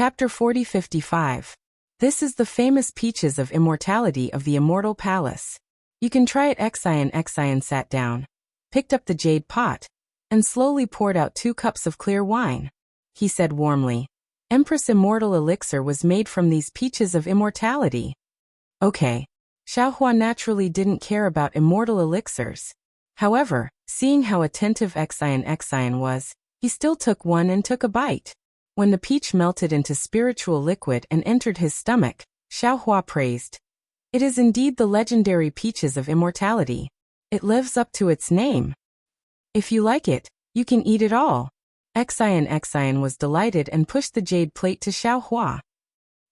Chapter 40-55. This is the famous peaches of immortality of the immortal palace. You can try it. Xian sat down, picked up the jade pot, and slowly poured out 2 cups of clear wine. He said warmly, Empress Immortal Elixir was made from these peaches of immortality. Okay. Xiaohua naturally didn't care about immortal elixirs. However, seeing how attentive Xian was, he still took one and took a bite. When the peach melted into spiritual liquid and entered his stomach, Xiaohua praised. It is indeed the legendary peaches of immortality. It lives up to its name. If you like it, you can eat it all. Xian was delighted and pushed the jade plate to Xiaohua.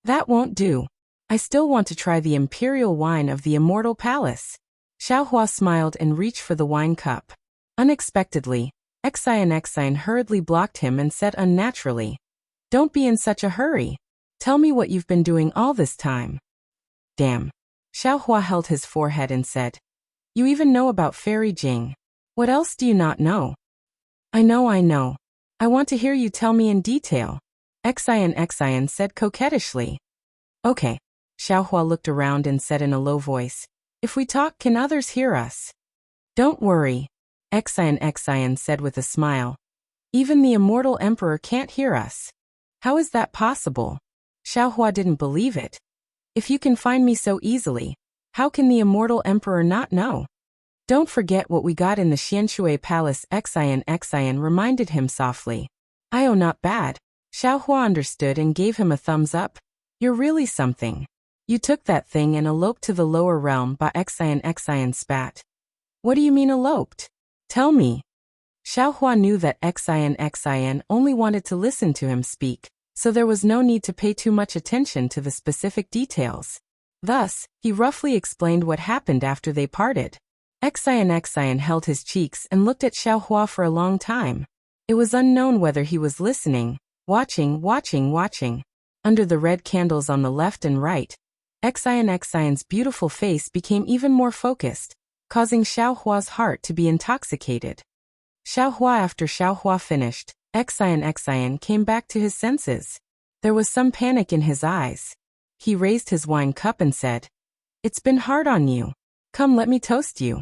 That won't do. I still want to try the imperial wine of the immortal palace. Xiaohua smiled and reached for the wine cup. Unexpectedly, Xian hurriedly blocked him and said unnaturally, Don't be in such a hurry. Tell me what you've been doing all this time. Damn. Xiaohua held his forehead and said, You even know about Fairy Jing. What else do you not know? I know. I want to hear you tell me in detail. Xian said coquettishly. Okay. Xiaohua looked around and said in a low voice, If we talk, can others hear us? Don't worry. Xian said with a smile. Even the immortal emperor can't hear us. How is that possible? Xiaohua didn't believe it. If you can find me so easily, how can the immortal emperor not know? Don't forget what we got in the Xianshui palace. Xian reminded him softly. Not bad. Xiaohua understood and gave him a thumbs up. You're really something. You took that thing and eloped to the lower realm. Xian spat. What do you mean eloped? Tell me. Xiaohua knew that Xian only wanted to listen to him speak, so there was no need to pay too much attention to the specific details. Thus, he roughly explained what happened after they parted. Xian held his cheeks and looked at Xiaohua for a long time. It was unknown whether he was listening, watching. Under the red candles on the left and right, Xian's beautiful face became even more focused, causing Xiaohua's heart to be intoxicated. After Xiaohua finished, Xian came back to his senses. There was some panic in his eyes. He raised his wine cup and said, It's been hard on you. Come, let me toast you.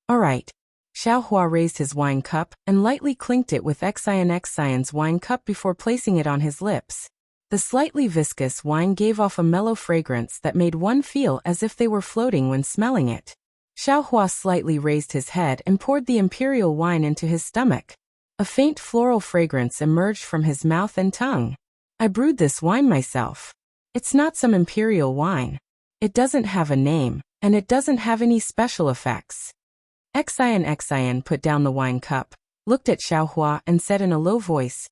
All right. Xiaohua raised his wine cup and lightly clinked it with Xian's wine cup before placing it on his lips. The slightly viscous wine gave off a mellow fragrance that made one feel as if they were floating when smelling it. Xiaohua slightly raised his head and poured the imperial wine into his stomach. A faint floral fragrance emerged from his mouth and tongue. I brewed this wine myself. It's not some imperial wine. It doesn't have a name, and it doesn't have any special effects. Xian put down the wine cup, looked at Xiaohua and said in a low voice,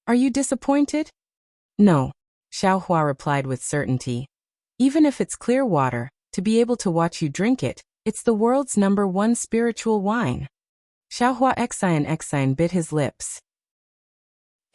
Are you disappointed? No, Xiaohua replied with certainty. Even if it's clear water, to be able to watch you drink it, it's the world's #1 spiritual wine. Xian bit his lips.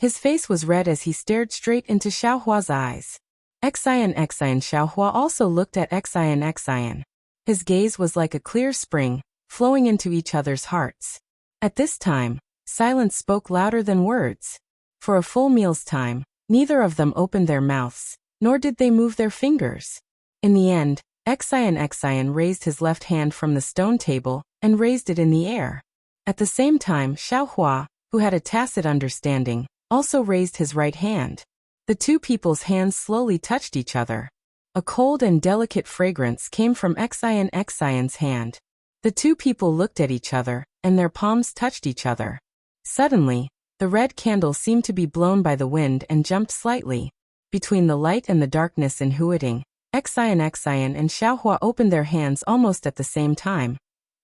His face was red as he stared straight into Xiaohua's eyes. Xiahua also looked at Xian. His gaze was like a clear spring, flowing into each other's hearts. At this time, silence spoke louder than words. For a full meal's time, neither of them opened their mouths, nor did they move their fingers. In the end, Xian raised his left hand from the stone table and raised it in the air. At the same time, Xiaohua, who had a tacit understanding, also raised his right hand. The two people's hands slowly touched each other. A cold and delicate fragrance came from Xian's hand. The two people looked at each other, and their palms touched each other. Suddenly, the red candle seemed to be blown by the wind and jumped slightly. Between the light and the darkness in Huiting, Xian and Xiaohua opened their hands almost at the same time,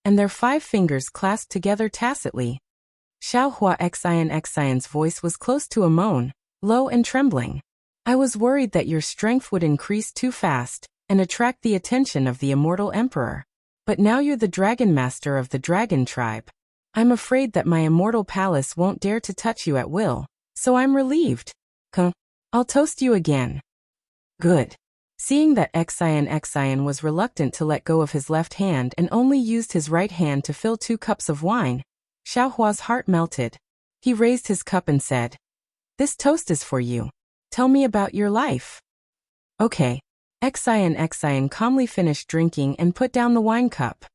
and their 5 fingers clasped together tacitly. Xian's voice was close to a moan, low and trembling. I was worried that your strength would increase too fast and attract the attention of the immortal emperor. But now you're the dragon master of the dragon tribe. I'm afraid that my immortal palace won't dare to touch you at will, so I'm relieved. I'll toast you again. Good. Seeing that Xian was reluctant to let go of his left hand and only used his right hand to fill 2 cups of wine, Xiaohua's heart melted. He raised his cup and said, This toast is for you. Tell me about your life. Okay. Xian calmly finished drinking and put down the wine cup.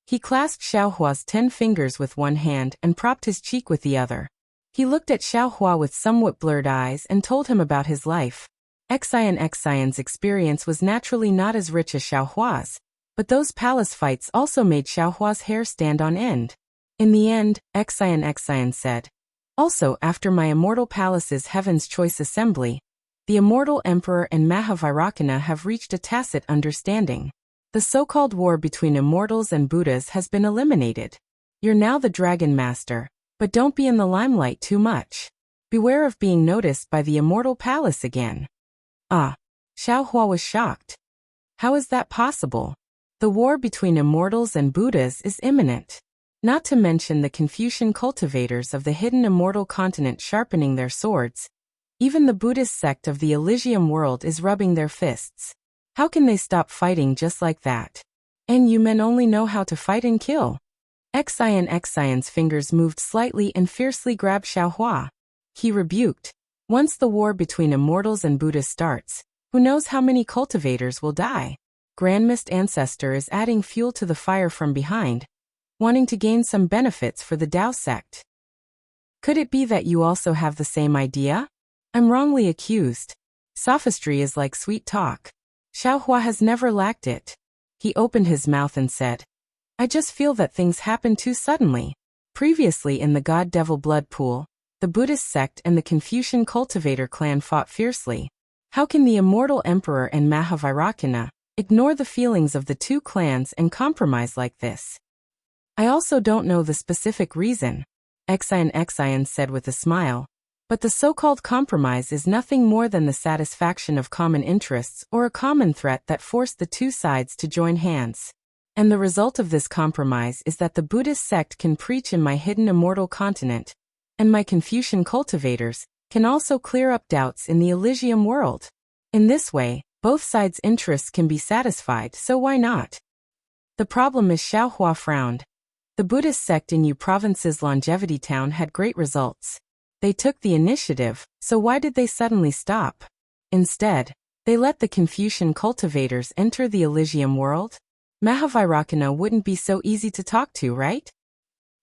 He clasped Xiaohua's 10 fingers with one hand and propped his cheek with the other. He looked at Xiaohua with somewhat blurred eyes and told him about his life. Xian's experience was naturally not as rich as Xiaohua's, but those palace fights also made Xiaohua's hair stand on end. In the end, Xian said, "Also, after my immortal palace's Heaven's Choice Assembly, the immortal emperor and Mahavairakana have reached a tacit understanding. The so-called war between immortals and Buddhas has been eliminated. You're now the Dragon Master, but don't be in the limelight too much. Beware of being noticed by the immortal palace again." Ah! Xiaohua was shocked. How is that possible? The war between immortals and Buddhas is imminent. Not to mention the Confucian cultivators of the hidden immortal continent sharpening their swords. Even the Buddhist sect of the Elysium world is rubbing their fists. How can they stop fighting just like that? And you men only know how to fight and kill. Xian's fingers moved slightly and fiercely grabbed Xiaohua. He rebuked. Once the war between immortals and Buddhas starts, who knows how many cultivators will die? Grand Mist Ancestor is adding fuel to the fire from behind, wanting to gain some benefits for the Dao sect. Could it be that you also have the same idea? I'm wrongly accused. Sophistry is like sweet talk. Xiaohua has never lacked it. He opened his mouth and said, "I just feel that things happen too suddenly. Previously in the God-Devil blood pool, the Buddhist sect and the Confucian cultivator clan fought fiercely. How can the immortal emperor and Mahavairakana ignore the feelings of the two clans and compromise like this? I also don't know the specific reason," Xian said with a smile. "But the so-called compromise is nothing more than the satisfaction of common interests or a common threat that forced the two sides to join hands. And the result of this compromise is that the Buddhist sect can preach in my hidden immortal continent, and my Confucian cultivators can also clear up doubts in the Elysium world. In this way, both sides' interests can be satisfied, so why not?" The problem is, Xiaohua frowned. The Buddhist sect in Yu Province's Longevity Town had great results. They took the initiative, so why did they suddenly stop? Instead, they let the Confucian cultivators enter the Elysium world? Mahavairakana wouldn't be so easy to talk to, right?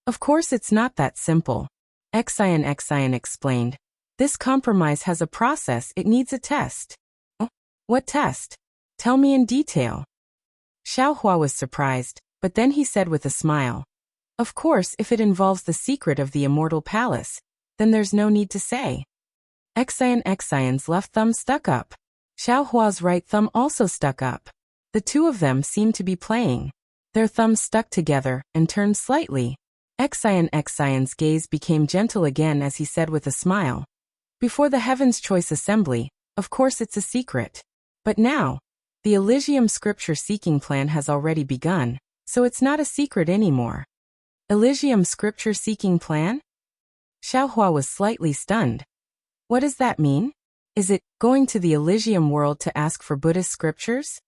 Of course it's not that simple. Xian explained. This compromise has a process, it needs a test. Oh, what test? Tell me in detail. Xiaohua was surprised, but then he said with a smile, "Of course, if it involves the secret of the immortal palace, then there's no need to say." Xian's left thumb stuck up. Xiaohua's right thumb also stuck up. The two of them seemed to be playing. Their thumbs stuck together and turned slightly. Xian's gaze became gentle again as he said with a smile, "Before the Heaven's Choice Assembly, of course it's a secret. But now, the Elysium scripture-seeking plan has already begun, so it's not a secret anymore." Elysium scripture-seeking plan? Xiaohua was slightly stunned. What does that mean? Is it going to the Elysium world to ask for Buddhist scriptures?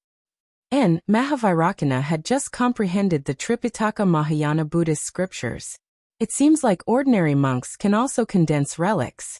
And Mahavairakana had just comprehended the Tripitaka Mahayana Buddhist scriptures. It seems like ordinary monks can also condense relics.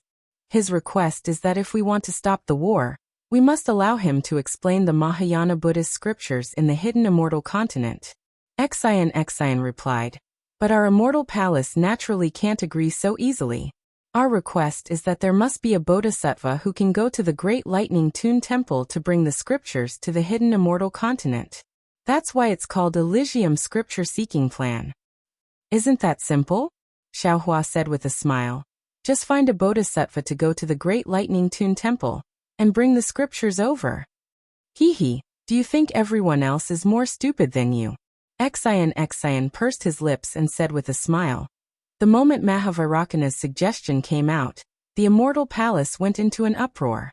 His request is that if we want to stop the war, we must allow him to explain the Mahayana Buddhist scriptures in the hidden immortal continent. Xian replied, "But our immortal palace naturally can't agree so easily. Our request is that there must be a bodhisattva who can go to the Great Lightning Tune Temple to bring the scriptures to the hidden immortal continent. That's why it's called Elysium Scripture Seeking Plan." "Isn't that simple?" Xiaohua said with a smile. "Just find a bodhisattva to go to the Great Lightning Tune Temple and bring the scriptures over." "Hee, do you think everyone else is more stupid than you?" Xian pursed his lips and said with a smile. The moment Mahavairakana's suggestion came out, the Immortal Palace went into an uproar.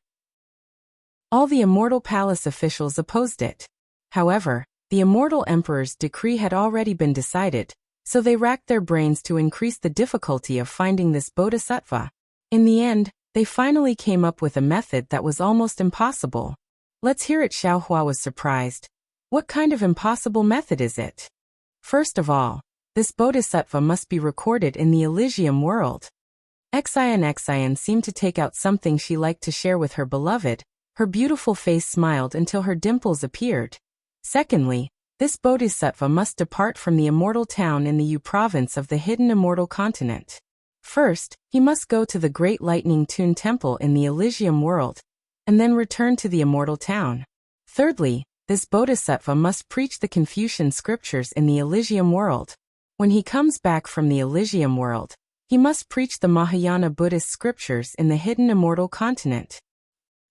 All the Immortal Palace officials opposed it. However, the Immortal Emperor's decree had already been decided, so they racked their brains to increase the difficulty of finding this bodhisattva. In the end, they finally came up with a method that was almost impossible. "Let's hear it." Xiaohua was surprised. "What kind of impossible method is it?" "First of all, this bodhisattva must be recorded in the Elysium world." Xian seemed to take out something she liked to share with her beloved. Her beautiful face smiled until her dimples appeared. Secondly, this bodhisattva must depart from the immortal town in the Yu province of the hidden immortal continent. First, he must go to the great lightning tune temple in the Elysium world, and then return to the immortal town. Thirdly, this bodhisattva must preach the Confucian scriptures in the Elysium world. When he comes back from the Elysium world, he must preach the Mahayana Buddhist scriptures in the hidden immortal continent.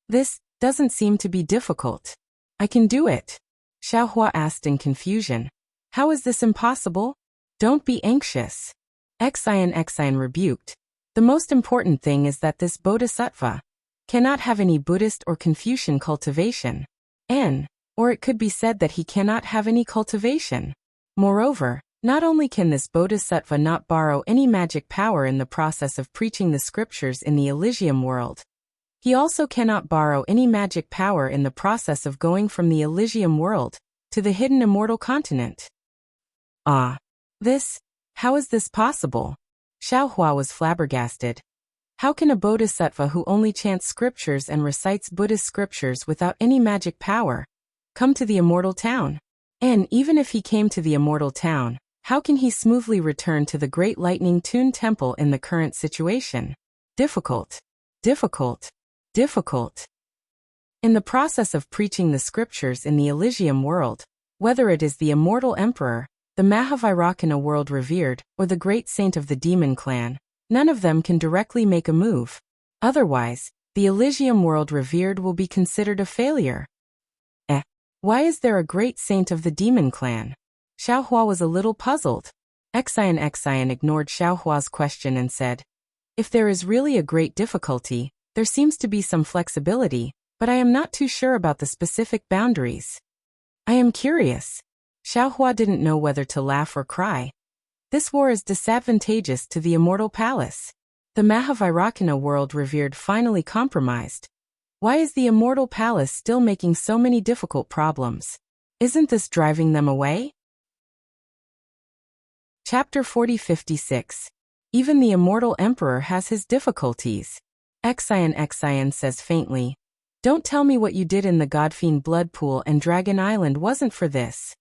This doesn't seem to be difficult. I can do it. Xiaohua asked in confusion. How is this impossible? Don't be anxious. Xian rebuked. The most important thing is that this bodhisattva cannot have any Buddhist or Confucian cultivation. Or it could be said that he cannot have any cultivation. Moreover, not only can this bodhisattva not borrow any magic power in the process of preaching the scriptures in the Elysium world, he also cannot borrow any magic power in the process of going from the Elysium world to the hidden immortal continent. How is this possible? Xiaohua was flabbergasted. How can a bodhisattva who only chants scriptures and recites Buddhist scriptures without any magic power come to the immortal town? And even if he came to the immortal town, how can he smoothly return to the great lightning tune temple in the current situation? Difficult. In the process of preaching the scriptures in the Elysium world, whether it is the immortal emperor, the Mahavairakana world revered, or the great saint of the demon clan, none of them can directly make a move. Otherwise, the Elysium world revered will be considered a failure. Why is there a great saint of the demon clan? Xiaohua was a little puzzled. Xian ignored Xiaohua's question and said, if there is really a great difficulty, there seems to be some flexibility, but I am not too sure about the specific boundaries. I am curious. Xiaohua didn't know whether to laugh or cry. This war is disadvantageous to the immortal palace. The Mahavairakana world revered finally compromised. Why is the immortal palace still making so many difficult problems? Isn't this driving them away? Chapter 40-56. Even the immortal emperor has his difficulties. Xian says faintly. Don't tell me what you did in the Godfiend blood pool and Dragon Island wasn't for this.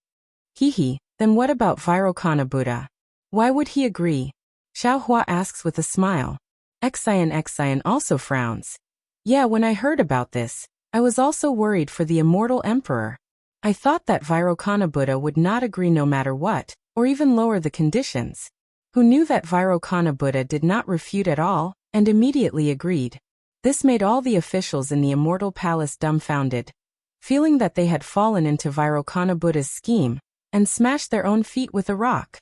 Then what about Vairocana Buddha? Why would he agree? Xiaohua asks with a smile. Xian also frowns. Yeah, when I heard about this, I was also worried for the immortal emperor. I thought that Vairocana Buddha would not agree no matter what, or even lower the conditions. Who knew that Vairocana Buddha did not refute at all, and immediately agreed. This made all the officials in the immortal palace dumbfounded, feeling that they had fallen into Vairocana Buddha's scheme, and smashed their own feet with a rock.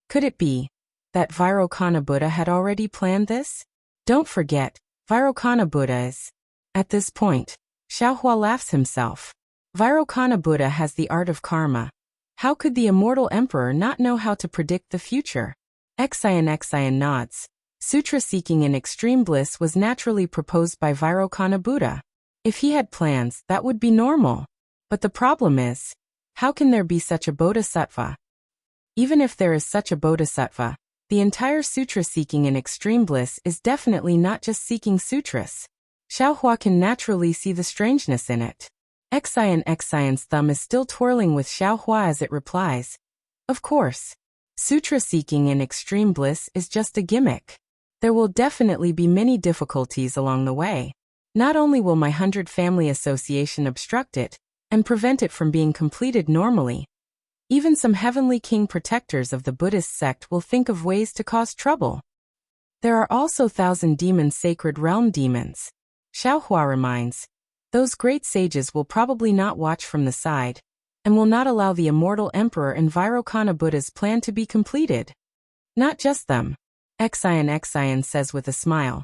Could it be that Vairocana Buddha had already planned this? Don't forget, Vairocana Buddha is. At this point, Xiaohua laughs himself. Vairocana Buddha has the art of karma. How could the immortal emperor not know how to predict the future? Xian nods. Sutra seeking in extreme bliss was naturally proposed by Vairocana Buddha. If he had plans, that would be normal. But the problem is, how can there be such a bodhisattva? Even if there is such a bodhisattva, the entire sutra seeking in extreme bliss is definitely not just seeking sutras. Xiaohua can naturally see the strangeness in it. Xian's thumb is still twirling with Xiaohua as it replies. Of course. Sutra seeking in extreme bliss is just a gimmick. There will definitely be many difficulties along the way. Not only will my 100 family association obstruct it, and prevent it from being completed normally, even some heavenly king protectors of the Buddhist sect will think of ways to cause trouble. There are also 1,000 demons, sacred realm demons. Xiaohua reminds. Those great sages will probably not watch from the side, and will not allow the immortal emperor and Vairocana Buddha's plan to be completed. Not just them. Xian says with a smile.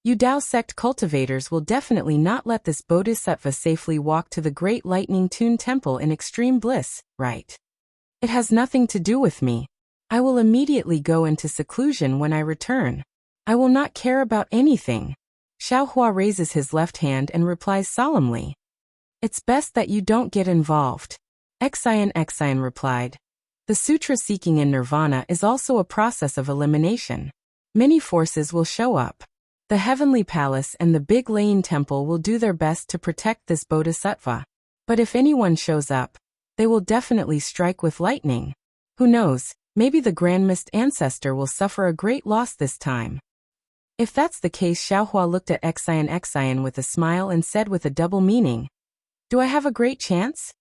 You Dao sect cultivators will definitely not let this bodhisattva safely walk to the great lightning tune temple in extreme bliss, right? It has nothing to do with me. I will immediately go into seclusion when I return. I will not care about anything. Xiaohua raises his left hand and replies solemnly. It's best that you don't get involved. Xian replied. The sutra seeking in nirvana is also a process of elimination. Many forces will show up. The Heavenly Palace and the Big Lane Temple will do their best to protect this bodhisattva. But if anyone shows up, they will definitely strike with lightning. Who knows, maybe the Grand Mist Ancestor will suffer a great loss this time. If that's the case, Xiaohua looked at Xian with a smile and said with a double meaning, "Do I have a great chance?"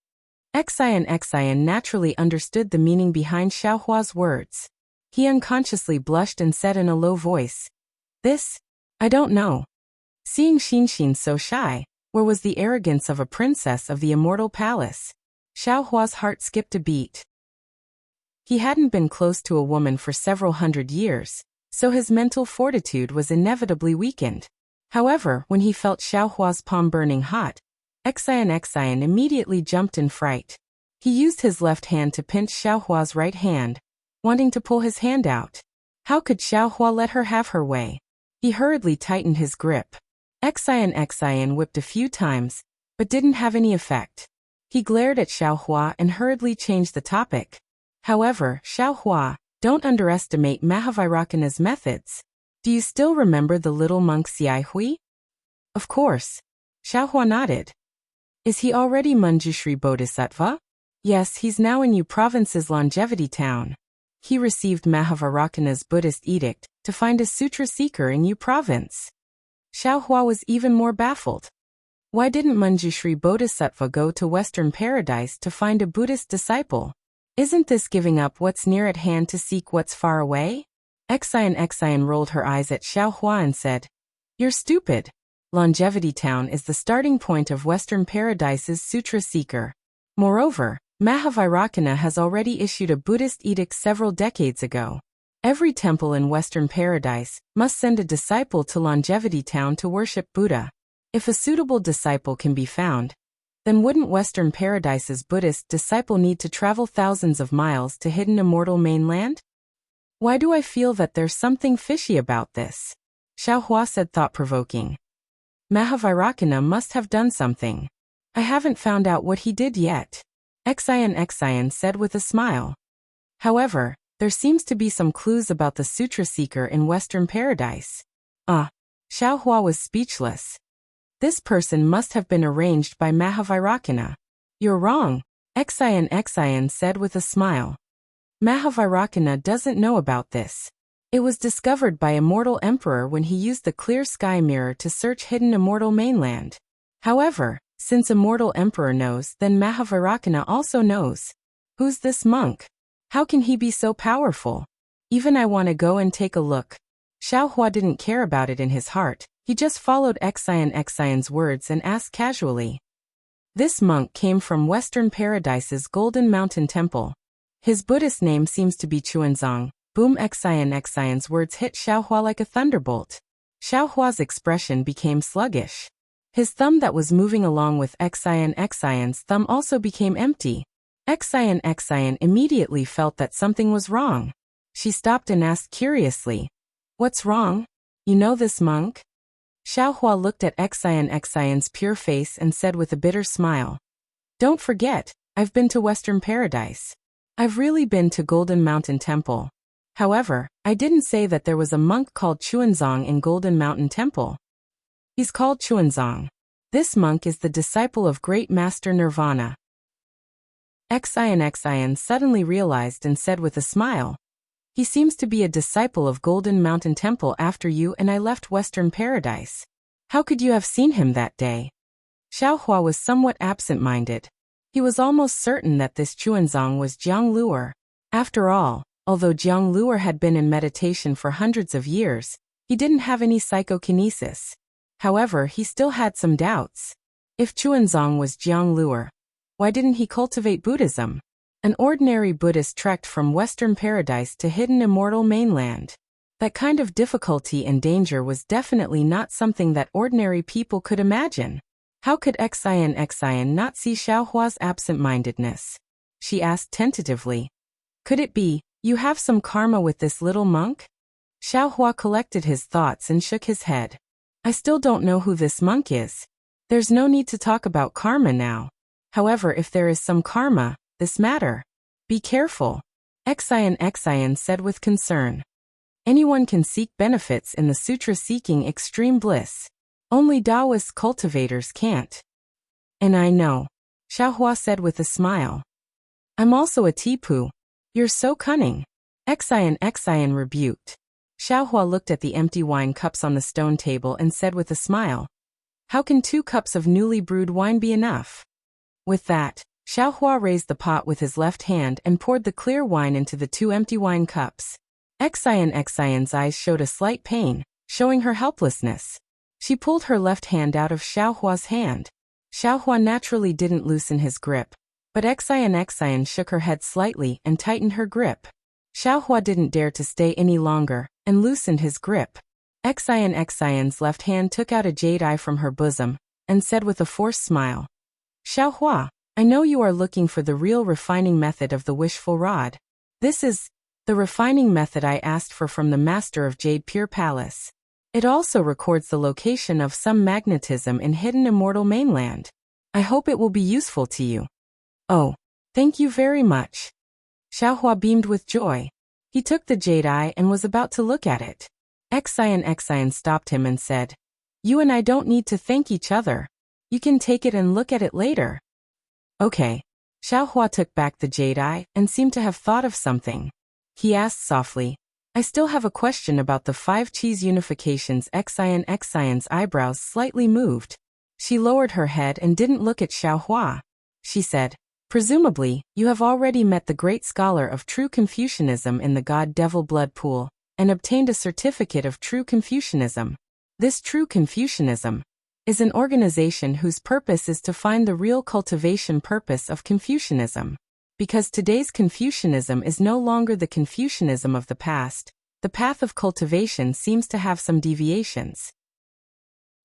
Xian naturally understood the meaning behind Xiaohua's words. He unconsciously blushed and said in a low voice, "This? I don't know." Seeing Xinxin so shy, where was the arrogance of a princess of the immortal palace? Xiaohua's heart skipped a beat. He hadn't been close to a woman for several hundred years, so his mental fortitude was inevitably weakened. However, when he felt Xiaohua's palm burning hot, Xian immediately jumped in fright. He used his left hand to pinch Xiaohua's right hand, wanting to pull his hand out. How could Xiaohua let her have her way? He hurriedly tightened his grip. Xian whipped a few times, but didn't have any effect. He glared at Xiaohua and hurriedly changed the topic. However, Xiaohua, don't underestimate Mahavairakana's methods. Do you still remember the little monk Xiai Hui? Of course. Xiaohua nodded. Is he already Manjushri Bodhisattva? Yes, he's now in Yu Province's Longevity Town. He received Mahavairakana's Buddhist edict to find a sutra seeker in Yu Province. Xiaohua was even more baffled. Why didn't Manjushri Bodhisattva go to Western Paradise to find a Buddhist disciple? Isn't this giving up what's near at hand to seek what's far away? Xian rolled her eyes at Xiaohua and said, "You're stupid. Longevity Town is the starting point of Western Paradise's Sutra Seeker. Moreover, Mahavairakana has already issued a Buddhist edict several decades ago. Every temple in Western Paradise must send a disciple to Longevity Town to worship Buddha. If a suitable disciple can be found, then wouldn't Western Paradise's Buddhist disciple need to travel thousands of miles to hidden immortal mainland? Why do I feel that there's something fishy about this?" Xiaohua said thought-provoking. Mahavairakana must have done something. I haven't found out what he did yet. Xian said with a smile. However, there seems to be some clues about the Sutra Seeker in Western Paradise. Xiaohua was speechless. This person must have been arranged by Mahavairakana. You're wrong, Xian said with a smile. Mahavairakana doesn't know about this. It was discovered by Immortal Emperor when he used the clear sky mirror to search hidden immortal mainland. However, since Immortal Emperor knows, then Mahavairakana also knows. Who's this monk? How can he be so powerful? Even I want to go and take a look. Xiaohua didn't care about it in his heart. He just followed Xian's words and asked casually. This monk came from Western Paradise's Golden Mountain Temple. His Buddhist name seems to be Chuanzong. Boom! Xian's words hit Xiaohua like a thunderbolt. Xiaohua's expression became sluggish. His thumb that was moving along with Xian's thumb also became empty. Xian immediately felt that something was wrong. She stopped and asked curiously, "What's wrong? You know this monk?" Xiaohua looked at Xian's pure face and said with a bitter smile, "Don't forget, I've been to Western Paradise. I've really been to Golden Mountain Temple. However, I didn't say that there was a monk called Chuanzong in Golden Mountain Temple. He's called Chuanzong. This monk is the disciple of Great Master Nirvana." Xian suddenly realized and said with a smile, "He seems to be a disciple of Golden Mountain Temple after you and I left Western Paradise. How could you have seen him that day?" Xiaohua was somewhat absent-minded. He was almost certain that this Chuanzong was Jiang Luer. After all, although Jiang Luer had been in meditation for hundreds of years, he didn't have any psychokinesis. However, he still had some doubts. If Chuanzong was Jiang Luer, why didn't he cultivate Buddhism? An ordinary Buddhist trekked from Western Paradise to hidden immortal mainland. That kind of difficulty and danger was definitely not something that ordinary people could imagine. How could Xian not see Xiaohua's absent-mindedness? She asked tentatively. Could it be, you have some karma with this little monk? Xiaohua collected his thoughts and shook his head. I still don't know who this monk is. There's no need to talk about karma now. However, if there is some karma, this matter. Be careful, Xian said with concern. Anyone can seek benefits in the sutra seeking extreme bliss. Only Taoist cultivators can't. And I know, Xiaohua said with a smile. I'm also a Tipu. You're so cunning. Xian rebuked. Xiaohua looked at the empty wine cups on the stone table and said with a smile, how can 2 cups of newly brewed wine be enough? With that, Xiaohua raised the pot with his left hand and poured the clear wine into the 2 empty wine cups. Xian's eyes showed a slight pain, showing her helplessness. She pulled her left hand out of Xiaohua's hand. Xiaohua naturally didn't loosen his grip, but Xian shook her head slightly and tightened her grip. Xiaohua didn't dare to stay any longer, and loosened his grip. Xian's left hand took out a jade eye from her bosom, and said with a forced smile, Xiaohua, I know you are looking for the real refining method of the wishful rod. This is the refining method I asked for from the master of Jade Pure Palace. It also records the location of some magnetism in hidden immortal mainland. I hope it will be useful to you. Oh, thank you very much. Xiaohua beamed with joy. He took the jade eye and was about to look at it. Xian stopped him and said, you and I don't need to thank each other. You can take it and look at it later. Okay. Xiaohua took back the jade eye and seemed to have thought of something. He asked softly, I still have a question about the 5 cheese unifications. Xian's eyebrows slightly moved. She lowered her head and didn't look at Xiaohua. She said, presumably, you have already met the great scholar of true Confucianism in the God-Devil blood pool, and obtained a certificate of true Confucianism. This true Confucianism is an organization whose purpose is to find the real cultivation purpose of Confucianism. Because today's Confucianism is no longer the Confucianism of the past, the path of cultivation seems to have some deviations.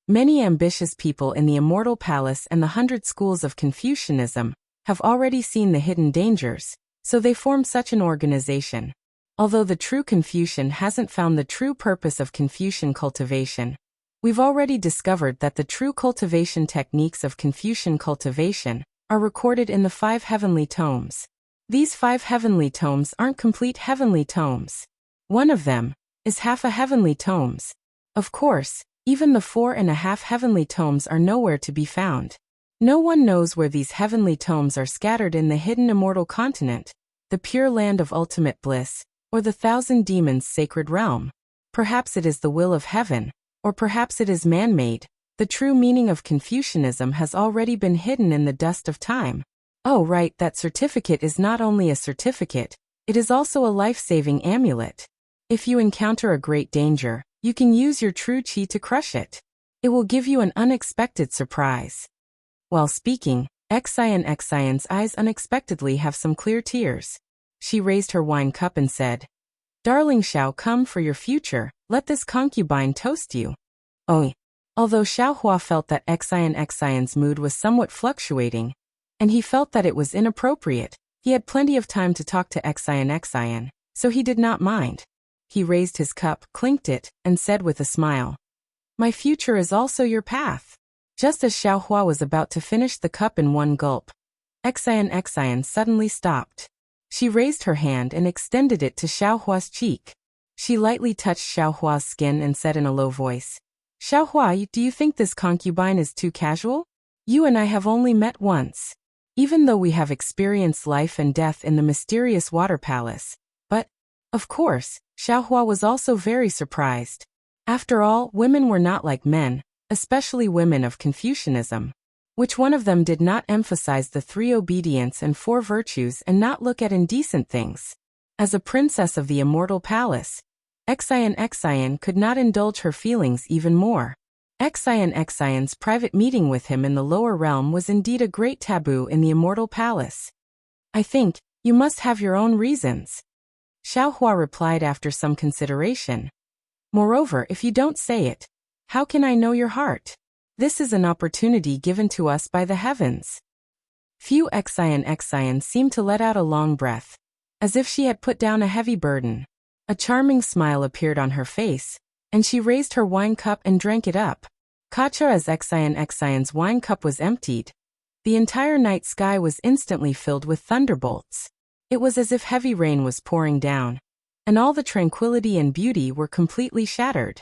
Many ambitious people in the Immortal Palace and the 100 schools of Confucianism have already seen the hidden dangers, so they form such an organization. Although the true Confucian hasn't found the true purpose of Confucian cultivation, we've already discovered that the true cultivation techniques of Confucian cultivation are recorded in the 5 heavenly tomes. These 5 heavenly tomes aren't complete heavenly tomes. One of them is half a heavenly tomes. Of course, even the 4.5 heavenly tomes are nowhere to be found. No one knows where these heavenly tomes are scattered in the hidden immortal continent, the pure land of ultimate bliss, or the 1,000 demons' sacred realm. Perhaps it is the will of heaven, or perhaps it is man-made. The true meaning of Confucianism has already been hidden in the dust of time. Oh right, that certificate is not only a certificate, it is also a life-saving amulet. If you encounter a great danger, you can use your true qi to crush it. It will give you an unexpected surprise. While speaking, Xian's eyes unexpectedly have some clear tears. She raised her wine cup and said, Darling Xiao, come for your future, let this concubine toast you. Oh. Although Xiaohua felt that Xian's mood was somewhat fluctuating, and he felt that it was inappropriate, he had plenty of time to talk to Xian, so he did not mind. He raised his cup, clinked it, and said with a smile, My future is also your path. Just as Xiaohua was about to finish the cup in one gulp, Xian suddenly stopped. She raised her hand and extended it to Xiaohua's cheek. She lightly touched Xiaohua's skin and said in a low voice, Xiaohua, do you think this concubine is too casual? You and I have only met once. Even though we have experienced life and death in the mysterious water palace. But, of course, Xiaohua was also very surprised. After all, women were not like men, especially women of Confucianism. Which one of them did not emphasize the 3 obedience and 4 virtues and not look at indecent things? As a princess of the immortal palace, Xian could not indulge her feelings even more. Xian's private meeting with him in the lower realm was indeed a great taboo in the immortal palace. I think, you must have your own reasons. Xiaohua replied after some consideration. Moreover, if you don't say it, how can I know your heart? This is an opportunity given to us by the heavens. Xian seemed to let out a long breath, as if she had put down a heavy burden. A charming smile appeared on her face, and she raised her wine cup and drank it up. Kacha as Xian's wine cup was emptied, the entire night sky was instantly filled with thunderbolts. It was as if heavy rain was pouring down, and all the tranquility and beauty were completely shattered.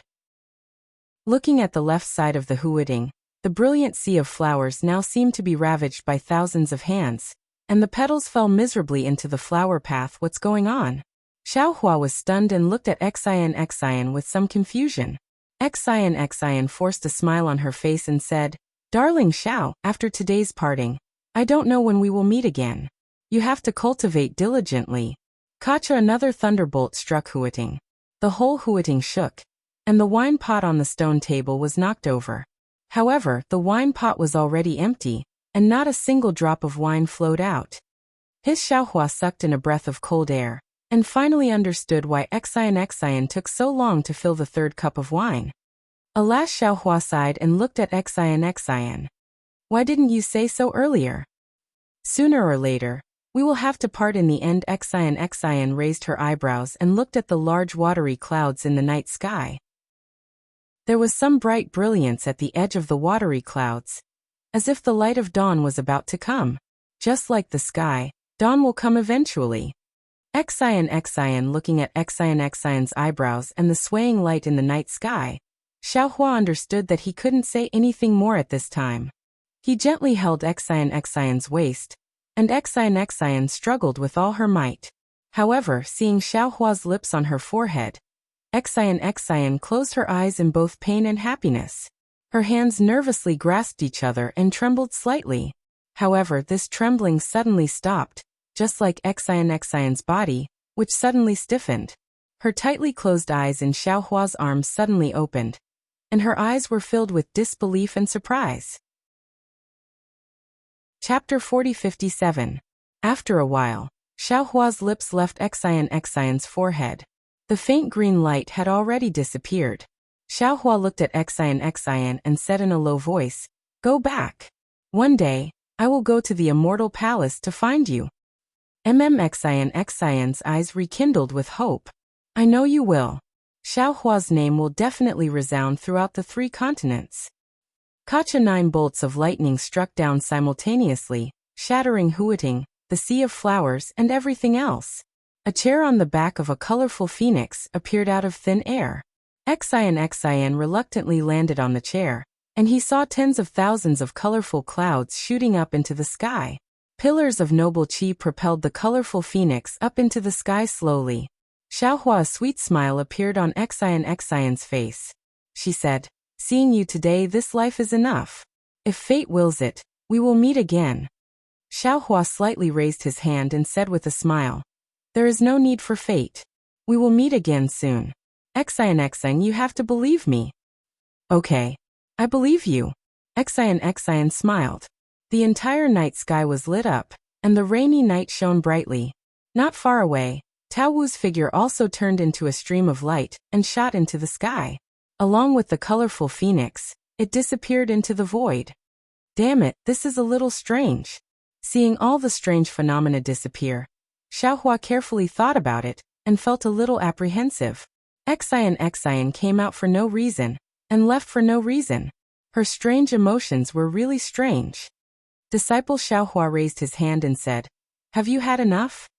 Looking at the left side of the Huiting, the brilliant sea of flowers now seemed to be ravaged by thousands of hands, and the petals fell miserably into the flower path. What's going on? Xiaohua was stunned and looked at Xian with some confusion. Xian forced a smile on her face and said, "Darling Xiao, after today's parting, I don't know when we will meet again. You have to cultivate diligently." Kacha, another thunderbolt struck Huiting. The whole Huiting shook, and the wine pot on the stone table was knocked over. However, the wine pot was already empty, and not a single drop of wine flowed out. His Xiaohua sucked in a breath of cold air, and finally understood why Xian took so long to fill the third cup of wine. Alas, Xiaohua sighed and looked at Xian. "Why didn't you say so earlier? Sooner or later, we will have to part in the end." Xian raised her eyebrows and looked at the large watery clouds in the night sky. There was some bright brilliance at the edge of the watery clouds, as if the light of dawn was about to come. Just like the sky, dawn will come eventually. Xian looking at Xian's eyebrows and the swaying light in the night sky, Xiaohua understood that he couldn't say anything more at this time. He gently held Xian's waist, and Xian struggled with all her might. However, seeing Xiaohua's lips on her forehead, Xian closed her eyes in both pain and happiness. Her hands nervously grasped each other and trembled slightly. However, this trembling suddenly stopped, just like Xian's body, which suddenly stiffened. Her tightly closed eyes in Xiaohua's arms suddenly opened, and her eyes were filled with disbelief and surprise. Chapter 40-57. After a while, Xiaohua's lips left Xian's forehead. The faint green light had already disappeared. Xiaohua looked at Xian and said in a low voice, "Go back. One day, I will go to the Immortal Palace to find you." Xian's eyes rekindled with hope. "I know you will. Xiaohua's name will definitely resound throughout the 3 continents." Kacha 9 bolts of lightning struck down simultaneously, shattering Huiting, the sea of flowers, and everything else. A chair on the back of a colorful phoenix appeared out of thin air. Xian reluctantly landed on the chair, and he saw tens of thousands of colorful clouds shooting up into the sky. Pillars of noble qi propelled the colorful phoenix up into the sky slowly. Xiaohua's sweet smile appeared on Xian's face. She said, "Seeing you today, this life is enough. If fate wills it, we will meet again." Xiaohua slightly raised his hand and said with a smile, "There is no need for fate. We will meet again soon. Xian, you have to believe me." "Okay. I believe you." Xian smiled. The entire night sky was lit up, and the rainy night shone brightly. Not far away, Tao Wu's figure also turned into a stream of light and shot into the sky. Along with the colorful phoenix, it disappeared into the void. Damn it, this is a little strange. Seeing all the strange phenomena disappear, Xiaohua carefully thought about it and felt a little apprehensive. Xian came out for no reason and left for no reason. Her strange emotions were really strange. Disciple Xiaohua raised his hand and said, "Have you had enough?"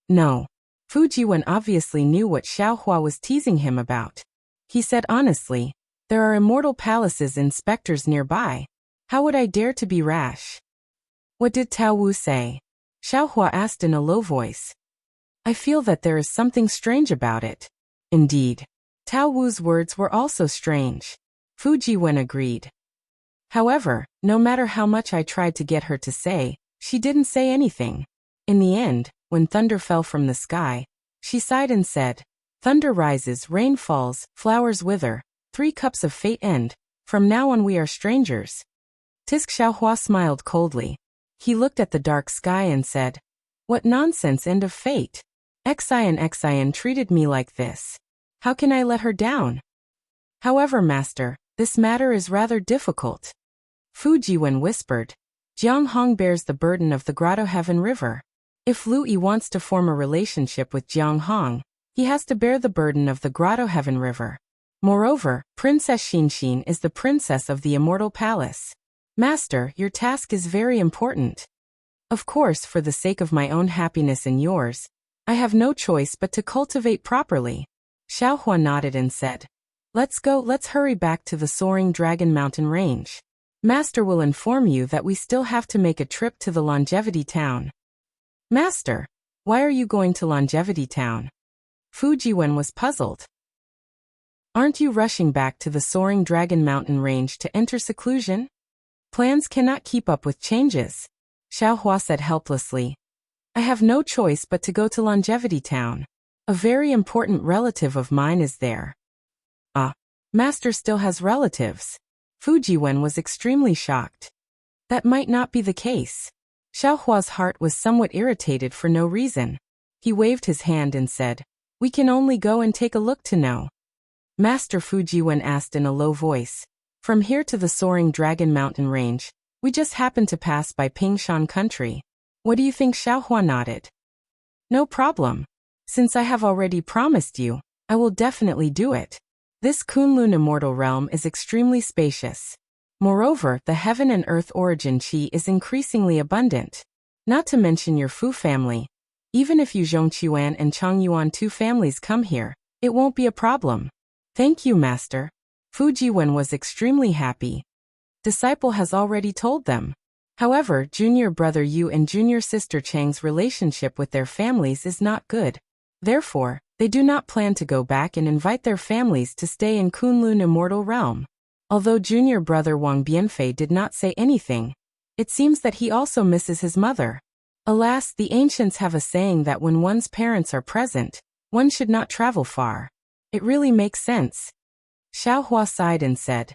"No." Fujiwen obviously knew what Xiaohua was teasing him about. He said honestly, "There are immortal palaces and specters nearby. How would I dare to be rash?" "What did Tao Wu say?" Xiaohua asked in a low voice. "I feel that there is something strange about it." Indeed. Tao Wu's words were also strange. Fujiwen agreed. However, no matter how much I tried to get her to say, she didn't say anything. In the end, when thunder fell from the sky, she sighed and said, "Thunder rises, rain falls, flowers wither, 3 cups of fate end. From now on we are strangers." Tisk Xiaohua smiled coldly. He looked at the dark sky and said, "What nonsense, end of fate. Xian treated me like this. How can I let her down? However, master, this matter is rather difficult." Fujiwen whispered, "Jianghong bears the burden of the Grotto Heaven River. If Lu Yi wants to form a relationship with Jianghong, he has to bear the burden of the Grotto Heaven River. Moreover, Princess Xinxin is the princess of the Immortal Palace. Master, your task is very important. Of course, for the sake of my own happiness and yours, I have no choice but to cultivate properly. Xiaohua nodded and said, let's go, let's hurry back to the soaring dragon mountain range. Master will inform you that we still have to make a trip to the longevity town. Master, why are you going to longevity town? Fujiwen was puzzled. Aren't you rushing back to the soaring dragon mountain range to enter seclusion? Plans cannot keep up with changes. Xiaohua said helplessly. I have no choice but to go to longevity town. A very important relative of mine is there. Ah, Master still has relatives. Fujiwen was extremely shocked. That might not be the case. Xiaohua's heart was somewhat irritated for no reason. He waved his hand and said, we can only go and take a look to know. Master, Fujiwen asked in a low voice. From here to the soaring dragon mountain range, we just happened to pass by Pingshan country. What do you think? Xiaohua nodded. No problem. Since I have already promised you, I will definitely do it. This Kunlun immortal realm is extremely spacious. Moreover, the heaven and earth origin qi is increasingly abundant. Not to mention your Fu family. Even if you Zhongqiuan and Changyuan two families come here, it won't be a problem. Thank you, Master. Fujiwen was extremely happy. Disciple has already told them. However, junior brother Yu and junior sister Chang's relationship with their families is not good. Therefore, they do not plan to go back and invite their families to stay in Kunlun immortal realm. Although junior brother Wang Bianfei did not say anything, it seems that he also misses his mother. Alas, the ancients have a saying that when one's parents are present, one should not travel far. It really makes sense. Xiaohua sighed and said,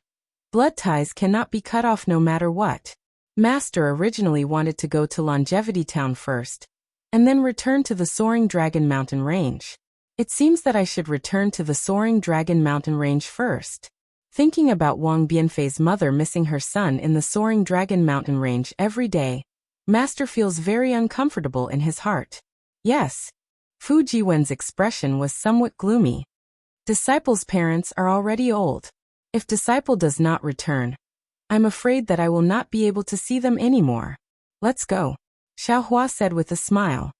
blood ties cannot be cut off no matter what. Master originally wanted to go to Longevity Town first, and then return to the Soaring Dragon Mountain Range. It seems that I should return to the Soaring Dragon Mountain Range first. Thinking about Wang Bianfei's mother missing her son in the Soaring Dragon Mountain Range every day, Master feels very uncomfortable in his heart. Yes. Fujiwen's expression was somewhat gloomy. Disciple's parents are already old. If Disciple does not return, I'm afraid that I will not be able to see them anymore. Let's go, Xiaohua said with a smile.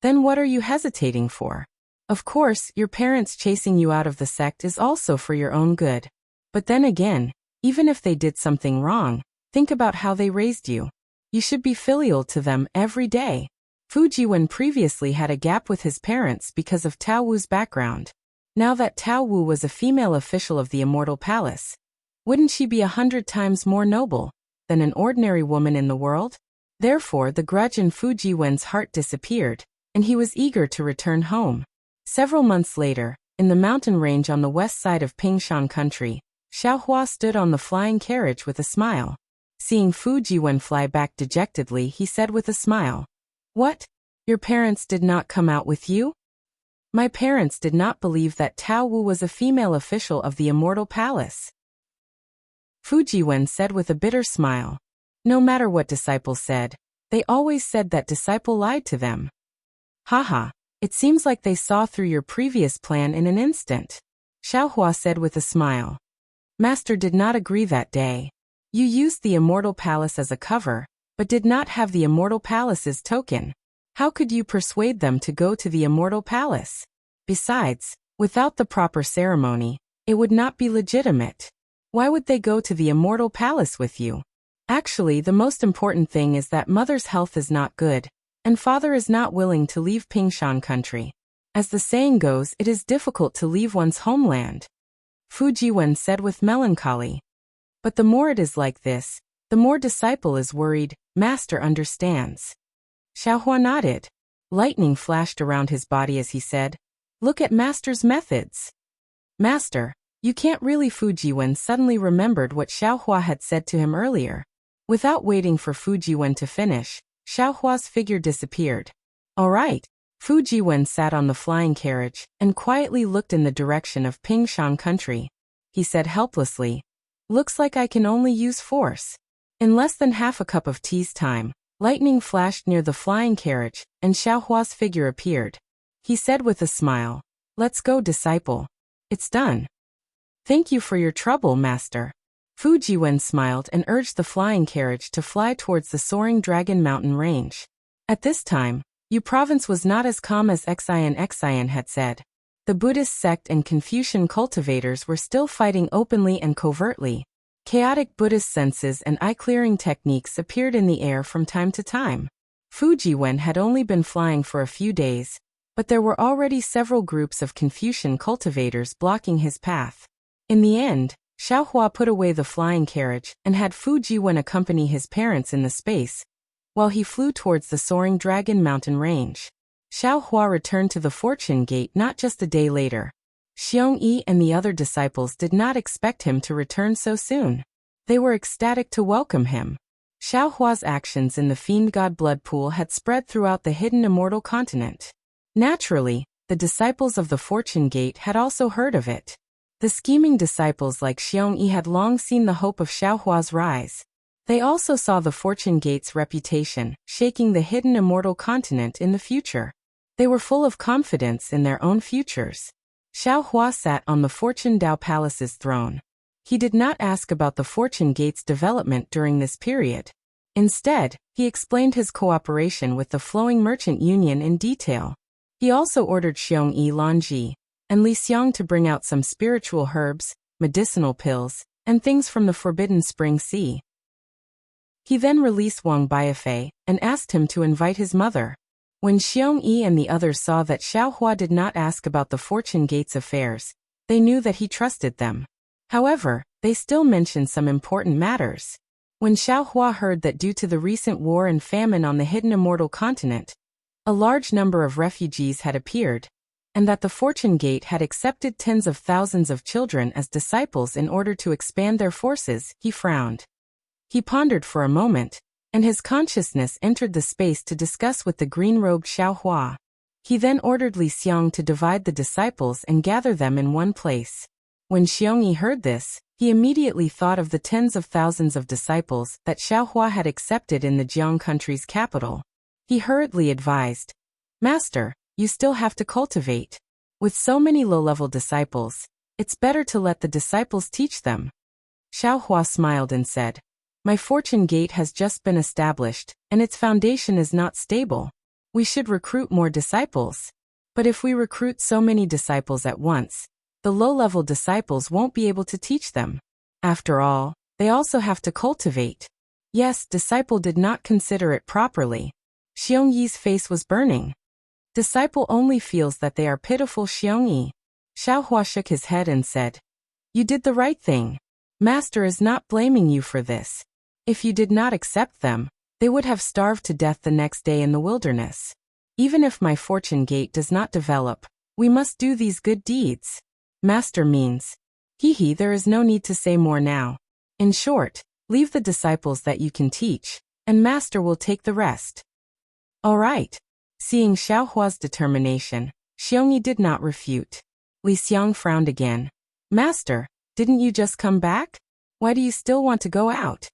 Then what are you hesitating for? Of course, your parents chasing you out of the sect is also for your own good. But then again, even if they did something wrong, think about how they raised you. You should be filial to them every day. Fujiwen previously had a gap with his parents because of Tao Wu's background. Now that Tao Wu was a female official of the Immortal Palace, wouldn't she be 100 times more noble than an ordinary woman in the world? Therefore, the grudge in Fujiwen's heart disappeared, and he was eager to return home. Several months later, in the mountain range on the west side of Pingshan country, Xiaohua stood on the flying carriage with a smile. Seeing Fujiwen fly back dejectedly, he said with a smile, what? Your parents did not come out with you? My parents did not believe that Tao Wu was a female official of the Immortal Palace. Fujiwen said with a bitter smile. No matter what Disciple said, they always said that Disciple lied to them. Haha, it seems like they saw through your previous plan in an instant. Xiaohua said with a smile. Master did not agree that day. You used the Immortal Palace as a cover, but did not have the Immortal Palace's token. How could you persuade them to go to the Immortal Palace? Besides, without the proper ceremony, it would not be legitimate. Why would they go to the Immortal Palace with you? Actually, the most important thing is that mother's health is not good, and father is not willing to leave Pingshan country. As the saying goes, it is difficult to leave one's homeland. Fujiwen said with melancholy. But the more it is like this, the more Disciple is worried. Master understands. Xiaohua nodded. Lightning flashed around his body as he said, look at Master's methods. Master, you can't really. Fujiwen suddenly remembered what Xiaohua had said to him earlier. Without waiting for Fujiwen to finish, Xiaohua's figure disappeared. All right. Fujiwen sat on the flying carriage and quietly looked in the direction of Pingshan country. He said helplessly, looks like I can only use force. In less than half a cup of tea's time, lightning flashed near the flying carriage, and Xiaohua's figure appeared. He said with a smile, let's go, Disciple. It's done. Thank you for your trouble, Master. Fujiwen smiled and urged the flying carriage to fly towards the Soaring Dragon Mountain Range. At this time, Yu province was not as calm as Xian had said. The Buddhist sect and Confucian cultivators were still fighting openly and covertly. Chaotic Buddhist senses and eye-clearing techniques appeared in the air from time to time. Fu Jiwen had only been flying for a few days, but there were already several groups of Confucian cultivators blocking his path. In the end, Xiaohua put away the flying carriage and had Fu Jiwen accompany his parents in the space, while he flew towards the soaring Dragon Mountain range. Xiaohua returned to the Fortune Gate not just a day later. Xiong Yi and the other disciples did not expect him to return so soon. They were ecstatic to welcome him. Xiaohua's actions in the Fiend God blood pool had spread throughout the hidden immortal continent. Naturally, the disciples of the Fortune Gate had also heard of it. The scheming disciples like Xiong Yi had long seen the hope of Xiaohua's rise. They also saw the Fortune Gate's reputation, shaking the hidden immortal continent in the future. They were full of confidence in their own futures. Xiaohua sat on the Fortune Dao Palace's throne. He did not ask about the Fortune Gate's development during this period. Instead, he explained his cooperation with the Flowing Merchant Union in detail. He also ordered Xiong Yi Lanji and Li Xiang to bring out some spiritual herbs, medicinal pills, and things from the Forbidden Spring Sea. He then released Wang Baifei and asked him to invite his mother. When Xiong Yi and the others saw that Xiaohua did not ask about the Fortune Gate's affairs, they knew that he trusted them. However, they still mentioned some important matters. When Xiaohua heard that due to the recent war and famine on the hidden immortal continent, a large number of refugees had appeared, and that the Fortune Gate had accepted tens of thousands of children as disciples in order to expand their forces, he frowned. He pondered for a moment, and his consciousness entered the space to discuss with the green-robed Xiaohua. He then ordered Li Xiang to divide the disciples and gather them in one place. When Xiong Yi heard this, he immediately thought of the tens of thousands of disciples that Xiaohua had accepted in the Jiang country's capital. He hurriedly advised, "Master, you still have to cultivate. With so many low-level disciples, it's better to let the disciples teach them." Xiaohua smiled and said, "My Fortune Gate has just been established, and its foundation is not stable. We should recruit more disciples. But if we recruit so many disciples at once, the low-level disciples won't be able to teach them. After all, they also have to cultivate." Yes, disciple did not consider it properly. Xiong Yi's face was burning. Disciple only feels that they are pitiful. Xiong Yi. Xiaohua shook his head and said, "You did the right thing. Master is not blaming you for this. If you did not accept them, they would have starved to death the next day in the wilderness. Even if my Fortune Gate does not develop, we must do these good deeds. Master means. There is no need to say more now. In short, leave the disciples that you can teach, and Master will take the rest." "All right." Seeing Xiaohua's determination, Xiong Yi did not refute. Li Xiang frowned again. "Master, didn't you just come back? Why do you still want to go out?"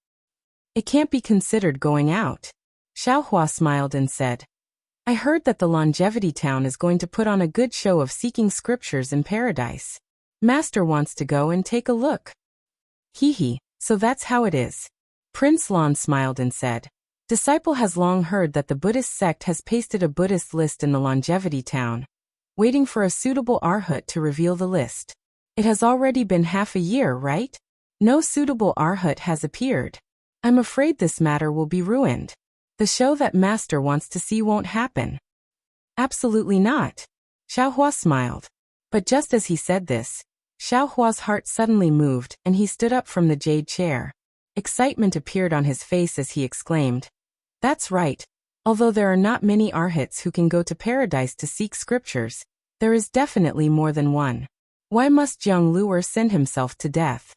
"It can't be considered going out." Xiaohua smiled and said, "I heard that the Longevity Town is going to put on a good show of seeking scriptures in paradise. Master wants to go and take a look." So that's how it is." Prince Lan smiled and said, "Disciple has long heard that the Buddhist sect has pasted a Buddhist list in the Longevity Town, waiting for a suitable arhat to reveal the list. It has already been half a year, right? No suitable arhat has appeared. I'm afraid this matter will be ruined. The show that Master wants to see won't happen." "Absolutely not." Xiaohua smiled. But just as he said this, Xiaohua's heart suddenly moved and he stood up from the jade chair. Excitement appeared on his face as he exclaimed, "That's right. Although there are not many arhats who can go to paradise to seek scriptures, there is definitely more than one. Why must Jiang Luer send himself to death?"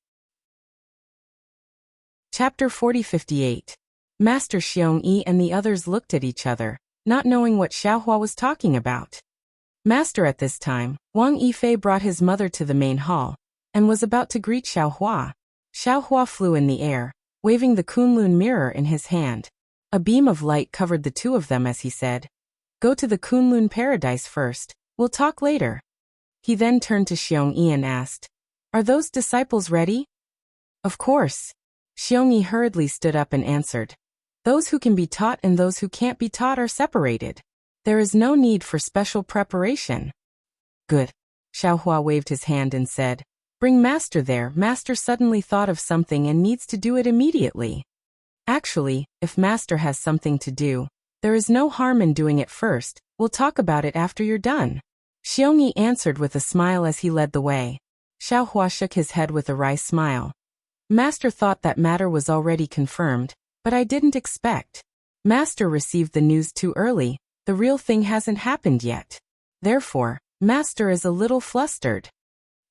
Chapter 4058. Master Xiong Yi and the others looked at each other, not knowing what Xiaohua was talking about. Master at this time, Wang Yifei brought his mother to the main hall, and was about to greet Xiaohua. Xiaohua flew in the air, waving the Kunlun mirror in his hand. A beam of light covered the two of them as he said, "Go to the Kunlun paradise first, we'll talk later." He then turned to Xiong Yi and asked, "Are those disciples ready?" "Of course." Xiong Yi hurriedly stood up and answered, "Those who can be taught and those who can't be taught are separated." There is no need for special preparation. Good. Xiaohua waved his hand and said, "Bring Master there." Master suddenly thought of something and needs to do it immediately. Actually, if Master has something to do, there is no harm in doing it first. We'll talk about it after you're done. Xiongyi answered with a smile as he led the way. Xiaohua shook his head with a wry smile. Master thought that matter was already confirmed, but I didn't expect. Master received the news too early. The real thing hasn't happened yet. Therefore, Master is a little flustered.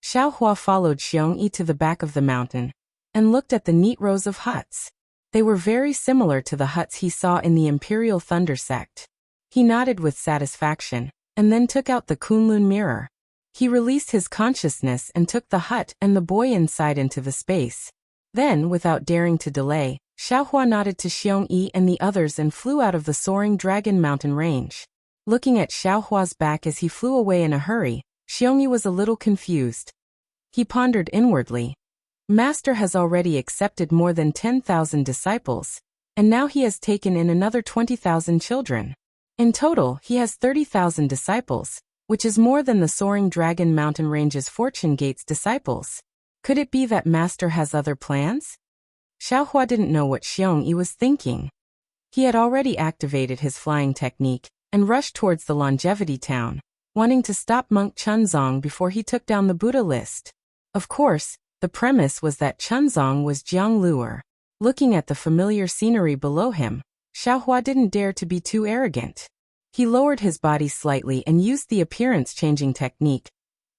Xiaohua followed Xiongyi to the back of the mountain and looked at the neat rows of huts. They were very similar to the huts he saw in the Imperial Thunder sect. He nodded with satisfaction and then took out the Kunlun mirror. He released his consciousness and took the hut and the boy inside into the space. Then, without daring to delay, Xiaohua nodded to Xiongyi and the others and flew out of the soaring dragon mountain range. Looking at Xiaohua's back as he flew away in a hurry, Xiongyi was a little confused. He pondered inwardly. Master has already accepted more than 10,000 disciples, and now he has taken in another 20,000 children. In total, he has 30,000 disciples, which is more than the soaring dragon mountain range's Fortune Gate's disciples. Could it be that Master has other plans? Xiaohua didn't know what Xiongyi was thinking. He had already activated his flying technique and rushed towards the longevity town, wanting to stop Monk Chunzong before he took down the Buddha list. Of course, the premise was that Chunzong was Jiang Luer. Looking at the familiar scenery below him, Xiaohua didn't dare to be too arrogant. He lowered his body slightly and used the appearance-changing technique,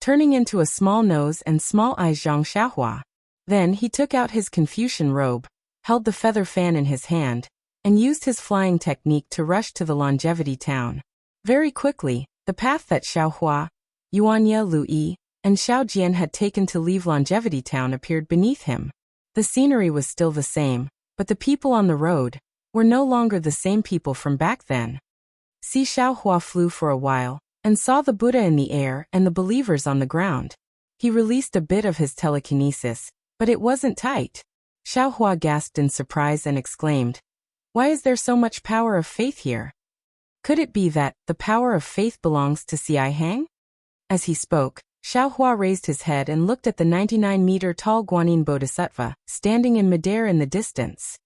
turning into a small nose and small eyes Zhang Xiaohua. Then he took out his Confucian robe, held the feather fan in his hand, and used his flying technique to rush to the longevity town. Very quickly, the path that Xiaohua, Yuanya Lui, and Xiao Jian had taken to leave longevity town appeared beneath him. The scenery was still the same, but the people on the road were no longer the same people from back then. Si Xiaohua flew for a while, and saw the Buddha in the air and the believers on the ground. He released a bit of his telekinesis, but it wasn't tight. Xiaohua gasped in surprise and exclaimed, "Why is there so much power of faith here? Could it be that the power of faith belongs to Xi Hang?" As he spoke, Xiaohua raised his head and looked at the 99-meter-tall Guanyin Bodhisattva, standing in midair in the distance.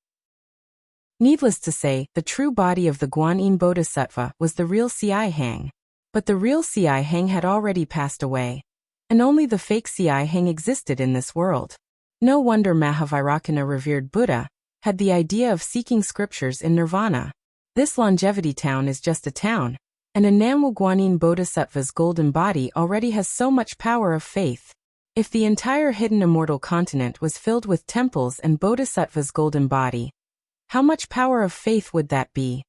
Needless to say, the true body of the Guanyin Bodhisattva was the real Xi Hang. But the real Xi Hang had already passed away, and only the fake Xi Hang existed in this world. No wonder Mahavairakana, revered Buddha, had the idea of seeking scriptures in nirvana. This longevity town is just a town, and a Namwu Guanyin Bodhisattva's golden body already has so much power of faith. If the entire hidden immortal continent was filled with temples and Bodhisattva's golden body, how much power of faith would that be?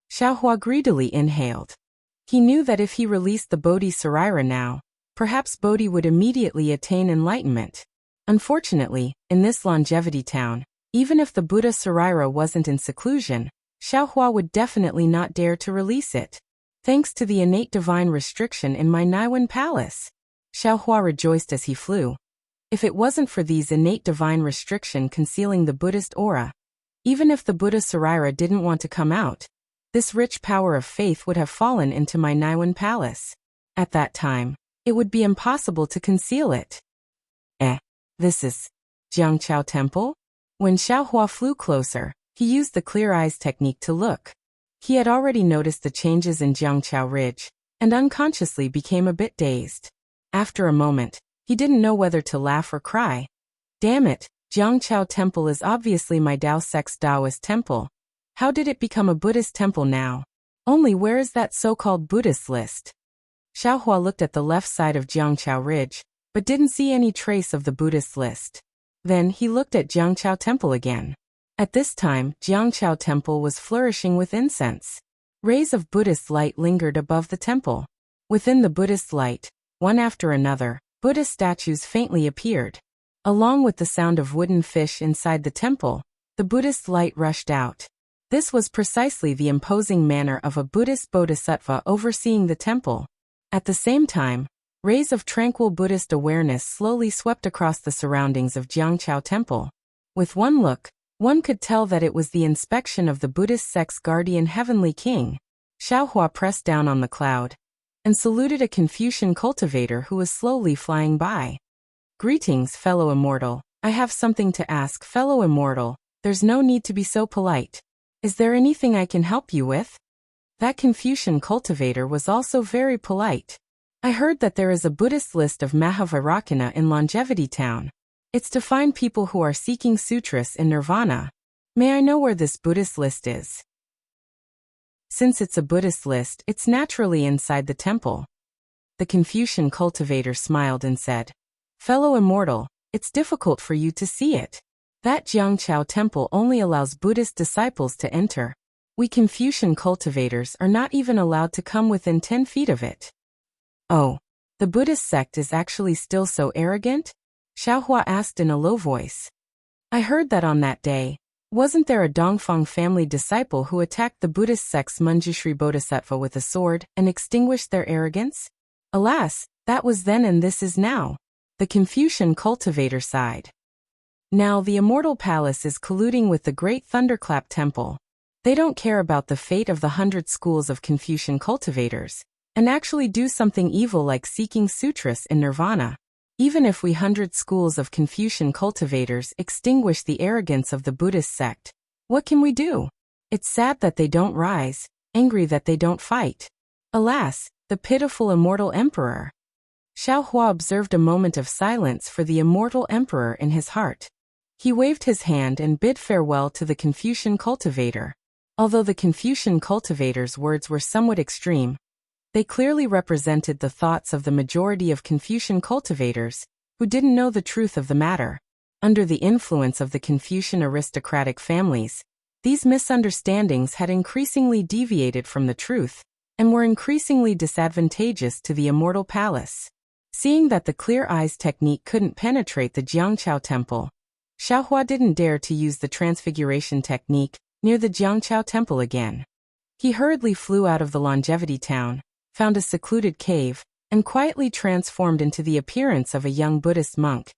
Xiaohua greedily inhaled. He knew that if he released the Bodhi Sarira now, perhaps Bodhi would immediately attain enlightenment. Unfortunately, in this longevity town, even if the Buddha Sarira wasn't in seclusion, Xiaohua would definitely not dare to release it. Thanks to the innate divine restriction in my Naiwan palace. Xiaohua rejoiced as he flew. If it wasn't for these innate divine restriction concealing the Buddhist aura, even if the Buddha Sarira didn't want to come out, this rich power of faith would have fallen into my Naiwan palace. At that time, it would be impossible to conceal it. This is Jiangqiao Temple? When Xiaohua flew closer, he used the clear eyes technique to look. He had already noticed the changes in Jiangqiao Ridge, and unconsciously became a bit dazed. After a moment, he didn't know whether to laugh or cry. Damn it, Jiangqiao Temple is obviously my Dao sect's Taoist temple. How did it become a Buddhist temple now? Only where is that so-called Buddhist list? Xiaohua looked at the left side of Jiangqiao Ridge, but didn't see any trace of the Buddhist list. Then he looked at Jiangqiao Temple again. At this time, Jiangqiao Temple was flourishing with incense. Rays of Buddhist light lingered above the temple. Within the Buddhist light, one after another, Buddhist statues faintly appeared. Along with the sound of wooden fish inside the temple, the Buddhist light rushed out. This was precisely the imposing manner of a Buddhist bodhisattva overseeing the temple. At the same time, rays of tranquil Buddhist awareness slowly swept across the surroundings of Jiangqiao Temple. With one look, one could tell that it was the inspection of the Buddhist sect's guardian heavenly king. Xiaohua pressed down on the cloud and saluted a Confucian cultivator who was slowly flying by. Greetings, fellow immortal. I have something to ask, fellow immortal. There's no need to be so polite. Is there anything I can help you with? That Confucian cultivator was also very polite. I heard that there is a Buddhist list of Mahavairākana in Longevity Town. It's to find people who are seeking sutras in nirvana. May I know where this Buddhist list is? Since it's a Buddhist list, it's naturally inside the temple. The Confucian cultivator smiled and said, Fellow immortal, it's difficult for you to see it. That Jiangqiao temple only allows Buddhist disciples to enter. We Confucian cultivators are not even allowed to come within 10 feet of it. Oh, the Buddhist sect is actually still so arrogant? Xiaohua asked in a low voice. I heard that on that day, wasn't there a Dongfang family disciple who attacked the Buddhist sect's Manjushri Bodhisattva with a sword and extinguished their arrogance? Alas, that was then and this is now. The Confucian cultivator sighed. Now the Immortal Palace is colluding with the Great Thunderclap Temple. They don't care about the fate of the 100 schools of Confucian cultivators, and actually do something evil like seeking sutras in nirvana. Even if we 100 schools of Confucian cultivators extinguish the arrogance of the Buddhist sect, what can we do? It's sad that they don't rise, angry that they don't fight. Alas, the pitiful immortal emperor. Xiaohua observed a moment of silence for the immortal emperor in his heart. He waved his hand and bid farewell to the Confucian cultivator. Although the Confucian cultivator's words were somewhat extreme, they clearly represented the thoughts of the majority of Confucian cultivators, who didn't know the truth of the matter. Under the influence of the Confucian aristocratic families, these misunderstandings had increasingly deviated from the truth, and were increasingly disadvantageous to the Immortal Palace. Seeing that the clear eyes technique couldn't penetrate the Jiangqiao temple, Xiaohua didn't dare to use the transfiguration technique near the Jiangqiao temple again. He hurriedly flew out of the Longevity Town, found a secluded cave, and quietly transformed into the appearance of a young Buddhist monk,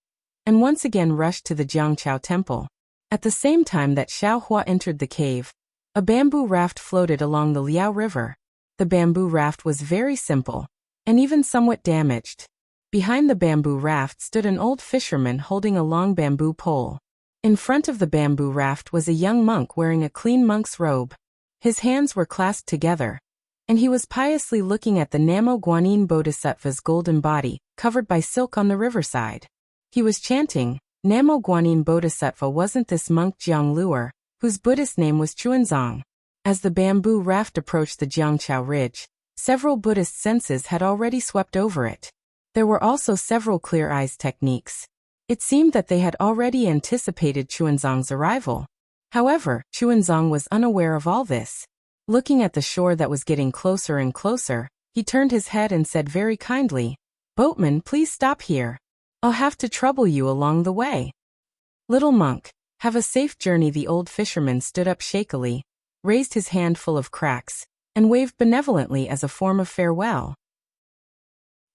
and once again rushed to the Jiangqiao temple. At the same time that Xiaohua entered the cave, a bamboo raft floated along the Liao River. The bamboo raft was very simple, and even somewhat damaged. Behind the bamboo raft stood an old fisherman holding a long bamboo pole. In front of the bamboo raft was a young monk wearing a clean monk's robe. His hands were clasped together, and he was piously looking at the Namo Guanyin Bodhisattva's golden body, covered by silk on the riverside. He was chanting, Namo Guanyin Bodhisattva. Wasn't this monk Jiang Luer, whose Buddhist name was Chuanzong? As the bamboo raft approached the Jiangqiao Ridge, several Buddhist senses had already swept over it. There were also several clear eyes techniques. It seemed that they had already anticipated Chuanzong's arrival. However, Chuanzong was unaware of all this. Looking at the shore that was getting closer and closer, he turned his head and said very kindly, Boatman, please stop here. I'll have to trouble you along the way. Little monk, have a safe journey. The old fisherman stood up shakily, raised his hand full of cracks, and waved benevolently as a form of farewell.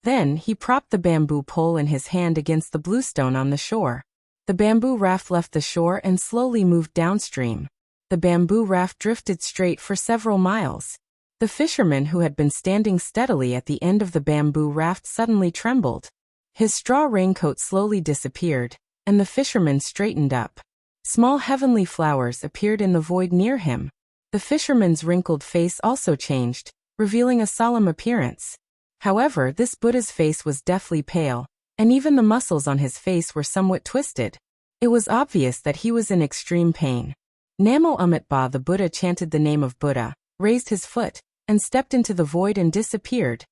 Then he propped the bamboo pole in his hand against the bluestone on the shore. The bamboo raft left the shore and slowly moved downstream. The bamboo raft drifted straight for several miles. The fisherman who had been standing steadily at the end of the bamboo raft suddenly trembled. His straw raincoat slowly disappeared, and the fisherman straightened up. Small heavenly flowers appeared in the void near him. The fisherman's wrinkled face also changed, revealing a solemn appearance. However, this Buddha's face was deathly pale, and even the muscles on his face were somewhat twisted. It was obvious that he was in extreme pain. Namo Amitba. The Buddha chanted the name of Buddha, raised his foot, and stepped into the void and disappeared,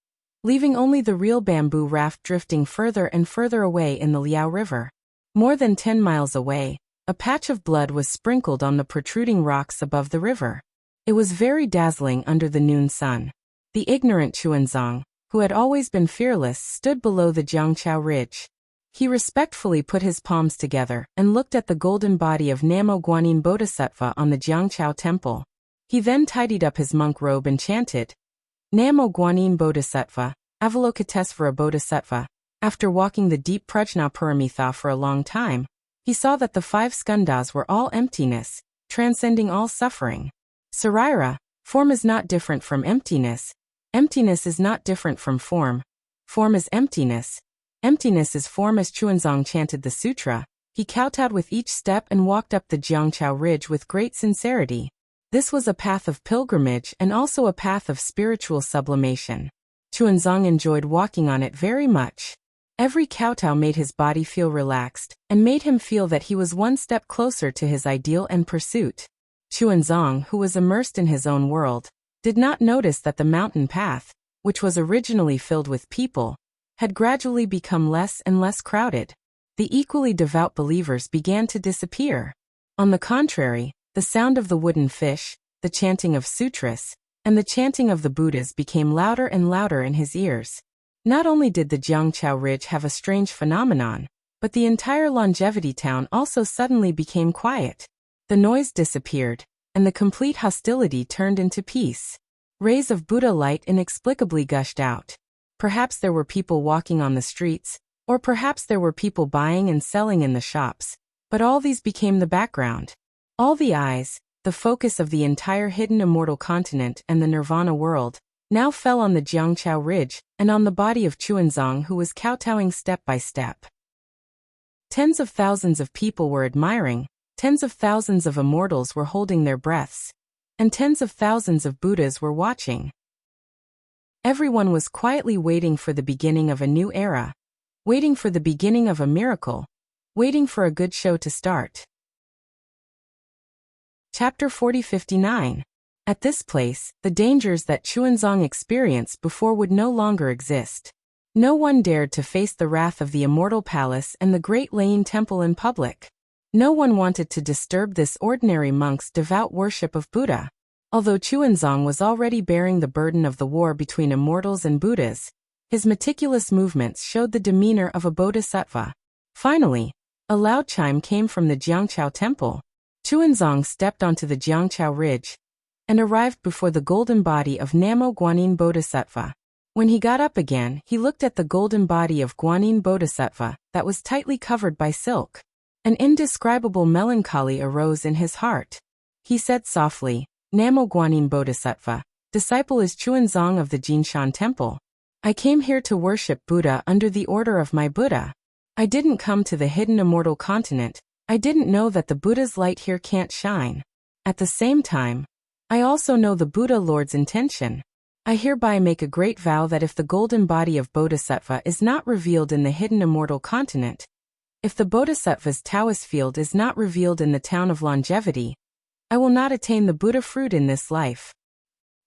leaving only the real bamboo raft drifting further and further away in the Liao River. More than 10 miles away, a patch of blood was sprinkled on the protruding rocks above the river. It was very dazzling under the noon sun. The ignorant Chuanzong, who had always been fearless, stood below the Jiangqiao Ridge. He respectfully put his palms together and looked at the golden body of Namo Guanyin Bodhisattva on the Jiangqiao temple. He then tidied up his monk robe and chanted, Namo Guanyin Bodhisattva, Avalokitesvara Bodhisattva. After walking the deep Prajnaparamita for a long time, he saw that the 5 skandhas were all emptiness, transcending all suffering. Saraira, Form is not different from emptiness. Emptiness is not different from form. Form is emptiness. Emptiness is form. As Chuanzong chanted the sutra, he kowtowed with each step and walked up the Jiangqiao Ridge with great sincerity. This was a path of pilgrimage and also a path of spiritual sublimation. Chuanzong enjoyed walking on it very much. Every kowtow made his body feel relaxed and made him feel that he was one step closer to his ideal and pursuit. Chuanzong, who was immersed in his own world, did not notice that the mountain path, which was originally filled with people, had gradually become less and less crowded. The equally devout believers began to disappear. On the contrary, the sound of the wooden fish, the chanting of sutras, and the chanting of the Buddhas became louder and louder in his ears. Not only did the Jiangqiao Ridge have a strange phenomenon, but the entire Longevity town also suddenly became quiet. The noise disappeared, and the complete hostility turned into peace. Rays of Buddha light inexplicably gushed out. Perhaps there were people walking on the streets, or perhaps there were people buying and selling in the shops, but all these became the background. All the eyes, the focus of the entire hidden immortal continent and the nirvana world, now fell on the Jiangqiao Ridge and on the body of Chuanzong, who was kowtowing step by step. Tens of thousands of people were admiring, tens of thousands of immortals were holding their breaths, and tens of thousands of Buddhas were watching. Everyone was quietly waiting for the beginning of a new era, waiting for the beginning of a miracle, waiting for a good show to start. Chapter 4059. At this place, the dangers that Chuanzong experienced before would no longer exist. No one dared to face the wrath of the immortal palace and the great Lain temple in public. No one wanted to disturb this ordinary monk's devout worship of Buddha. Although Chuanzong was already bearing the burden of the war between immortals and Buddhas, his meticulous movements showed the demeanor of a bodhisattva. Finally, a loud chime came from the Jiangqiao temple. Chuanzong stepped onto the Jiangqiao Ridge and arrived before the golden body of Namo Guanyin Bodhisattva. When he got up again, he looked at the golden body of Guanyin Bodhisattva that was tightly covered by silk. An indescribable melancholy arose in his heart. He said softly, "Namo Guanyin Bodhisattva, disciple is Chuanzong of the Jinshan temple. I came here to worship Buddha under the order of my Buddha. I didn't come to the hidden immortal continent. I didn't know that the Buddha's light here can't shine. At the same time, I also know the Buddha Lord's intention. I hereby make a great vow that if the golden body of Bodhisattva is not revealed in the hidden immortal continent, if the Bodhisattva's Taoist field is not revealed in the town of Longevity, I will not attain the Buddha fruit in this life."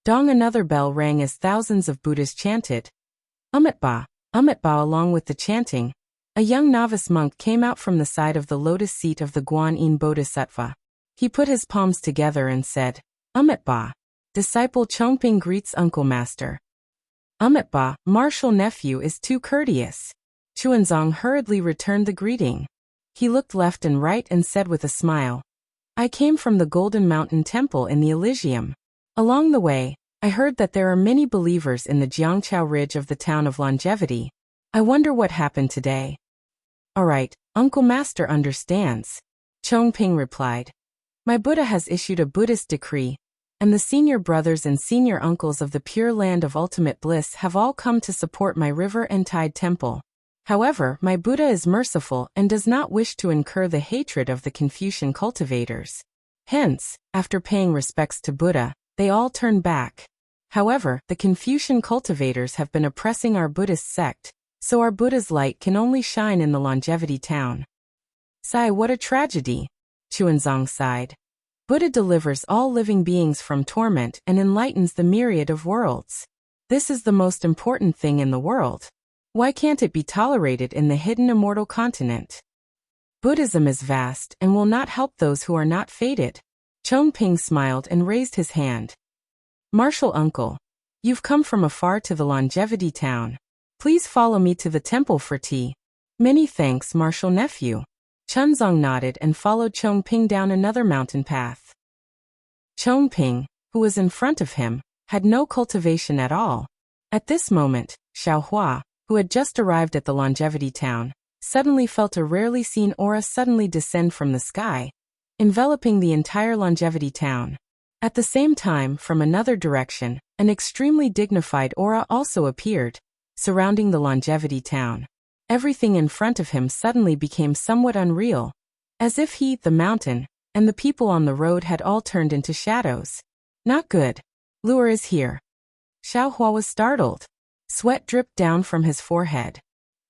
Dong. Another bell rang as thousands of Buddhas chanted, Umitba, Umitba. Along with the chanting, a young novice monk came out from the side of the lotus seat of the Guanyin Bodhisattva. He put his palms together and said, Umitba. Disciple Chongping greets Uncle Master. Umitba, martial nephew, is too courteous. Chuanzong hurriedly returned the greeting. He looked left and right and said with a smile, I came from the Golden Mountain Temple in the Elysium. Along the way, I heard that there are many believers in the Jiangqiao Ridge of the town of Longevity. I wonder what happened today. All right, Uncle Master understands. Chongping replied. My Buddha has issued a Buddhist decree, and the senior brothers and senior uncles of the Pure Land of Ultimate Bliss have all come to support my River and Tide Temple. However, my Buddha is merciful and does not wish to incur the hatred of the Confucian cultivators. Hence, after paying respects to Buddha, they all turn back. However, the Confucian cultivators have been oppressing our Buddhist sect, so our Buddha's light can only shine in the Longevity town. Sigh, what a tragedy. Chuanzong sighed. Buddha delivers all living beings from torment and enlightens the myriad of worlds. This is the most important thing in the world. Why can't it be tolerated in the hidden immortal continent? Buddhism is vast and will not help those who are not fated. Chongping smiled and raised his hand. Martial uncle, you've come from afar to the Longevity town. Please follow me to the temple for tea. Many thanks, martial nephew. Chuanzong nodded and followed Chongping down another mountain path. Chongping, who was in front of him, had no cultivation at all. At this moment, Xiaohua, who had just arrived at the Longevity town, suddenly felt a rarely seen aura suddenly descend from the sky, enveloping the entire Longevity town. At the same time, from another direction, an extremely dignified aura also appeared, surrounding the longevity town. Everything in front of him suddenly became somewhat unreal, as if he, the mountain, and the people on the road had all turned into shadows. Not good. Luer is here. Xiaohua was startled. Sweat dripped down from his forehead.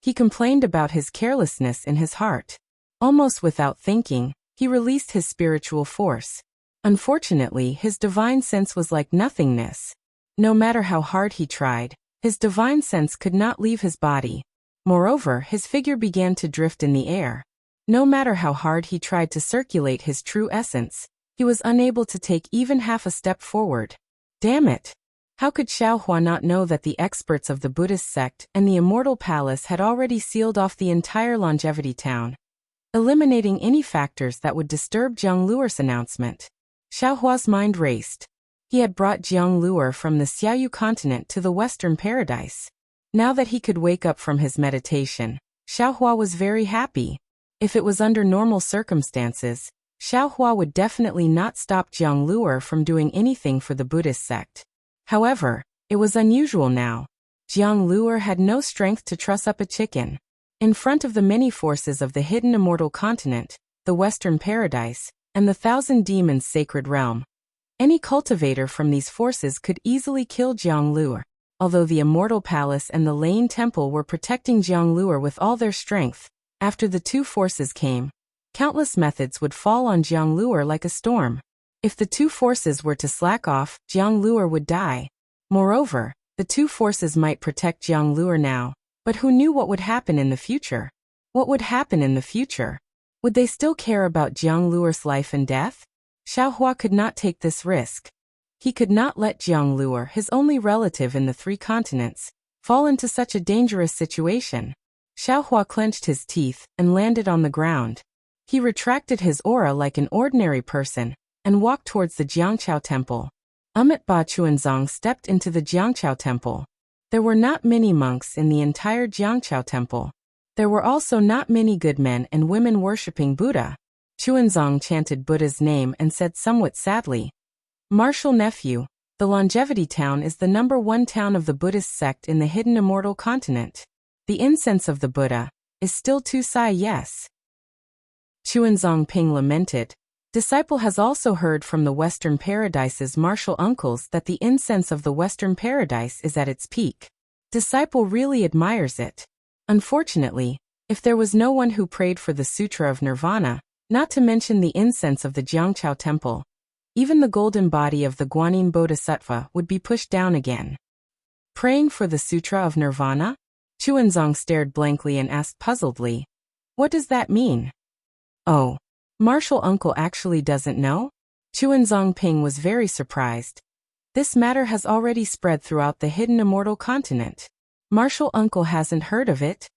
He complained about his carelessness in his heart. Almost without thinking, he released his spiritual force. Unfortunately, his divine sense was like nothingness. No matter how hard he tried, his divine sense could not leave his body. Moreover, his figure began to drift in the air. No matter how hard he tried to circulate his true essence, he was unable to take even half a step forward. Damn it! How could Xiaohua not know that the experts of the Buddhist sect and the Immortal Palace had already sealed off the entire longevity town, eliminating any factors that would disturb Jiang Luer's announcement? Xiaohua's mind raced. He had brought Jiang Luer from the Xiaoyu continent to the Western Paradise. Now that he could wake up from his meditation, Xiaohua was very happy. If it was under normal circumstances, Xiaohua would definitely not stop Jiang Luer from doing anything for the Buddhist sect. However, it was unusual now. Jiang Luer had no strength to truss up a chicken. In front of the many forces of the hidden immortal continent, the Western Paradise, and the Thousand Demons' sacred realm, any cultivator from these forces could easily kill Jiang Luer. Although the Immortal Palace and the Lane Temple were protecting Jiang Luer with all their strength, after the two forces came, countless methods would fall on Jiang Luer like a storm. If the two forces were to slack off, Jiang Luer would die. Moreover, the two forces might protect Jiang Luer now, but who knew what would happen in the future? What would happen in the future? Would they still care about Jiang Luer's life and death? Xiaohua could not take this risk. He could not let Jiang Luer, his only relative in the three continents, fall into such a dangerous situation. Xiaohua clenched his teeth and landed on the ground. He retracted his aura like an ordinary person and walked towards the Jiangqiao Temple. Amitabha Chuanzong stepped into the Jiangqiao Temple. There were not many monks in the entire Jiangqiao Temple. There were also not many good men and women worshipping Buddha. Chuanzong chanted Buddha's name and said somewhat sadly, "Martial nephew, the longevity town is the #1 town of the Buddhist sect in the hidden immortal continent. The incense of the Buddha is still too sai, yes." Chuanzong Ping lamented. Disciple has also heard from the Western Paradise's martial uncles that the incense of the Western Paradise is at its peak. Disciple really admires it. Unfortunately, if there was no one who prayed for the Sutra of Nirvana, not to mention the incense of the Jiangqiao Temple, even the golden body of the Guanyin Bodhisattva would be pushed down again. Praying for the Sutra of Nirvana? Chuanzong stared blankly and asked puzzledly, "What does that mean?" "Oh. Martial uncle actually doesn't know?" Chuanzong Ping was very surprised. This matter has already spread throughout the hidden immortal continent. Martial uncle hasn't heard of it?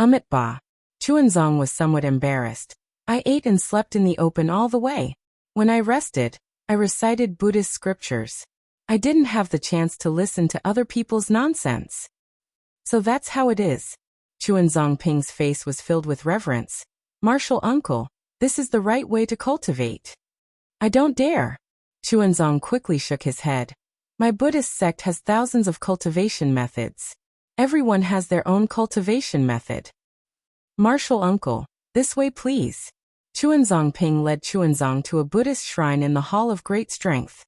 Amitabha. Chuanzong was somewhat embarrassed. "I ate and slept in the open all the way. When I rested, I recited Buddhist scriptures. I didn't have the chance to listen to other people's nonsense." "So that's how it is." Chuanzong Ping's face was filled with reverence. "Martial uncle, this is the right way to cultivate." "I don't dare." Chuanzong quickly shook his head. "My Buddhist sect has thousands of cultivation methods. Everyone has their own cultivation method." "Martial uncle, this way please." Chuanzong Ping led Chuanzong to a Buddhist shrine in the Hall of Great Strength.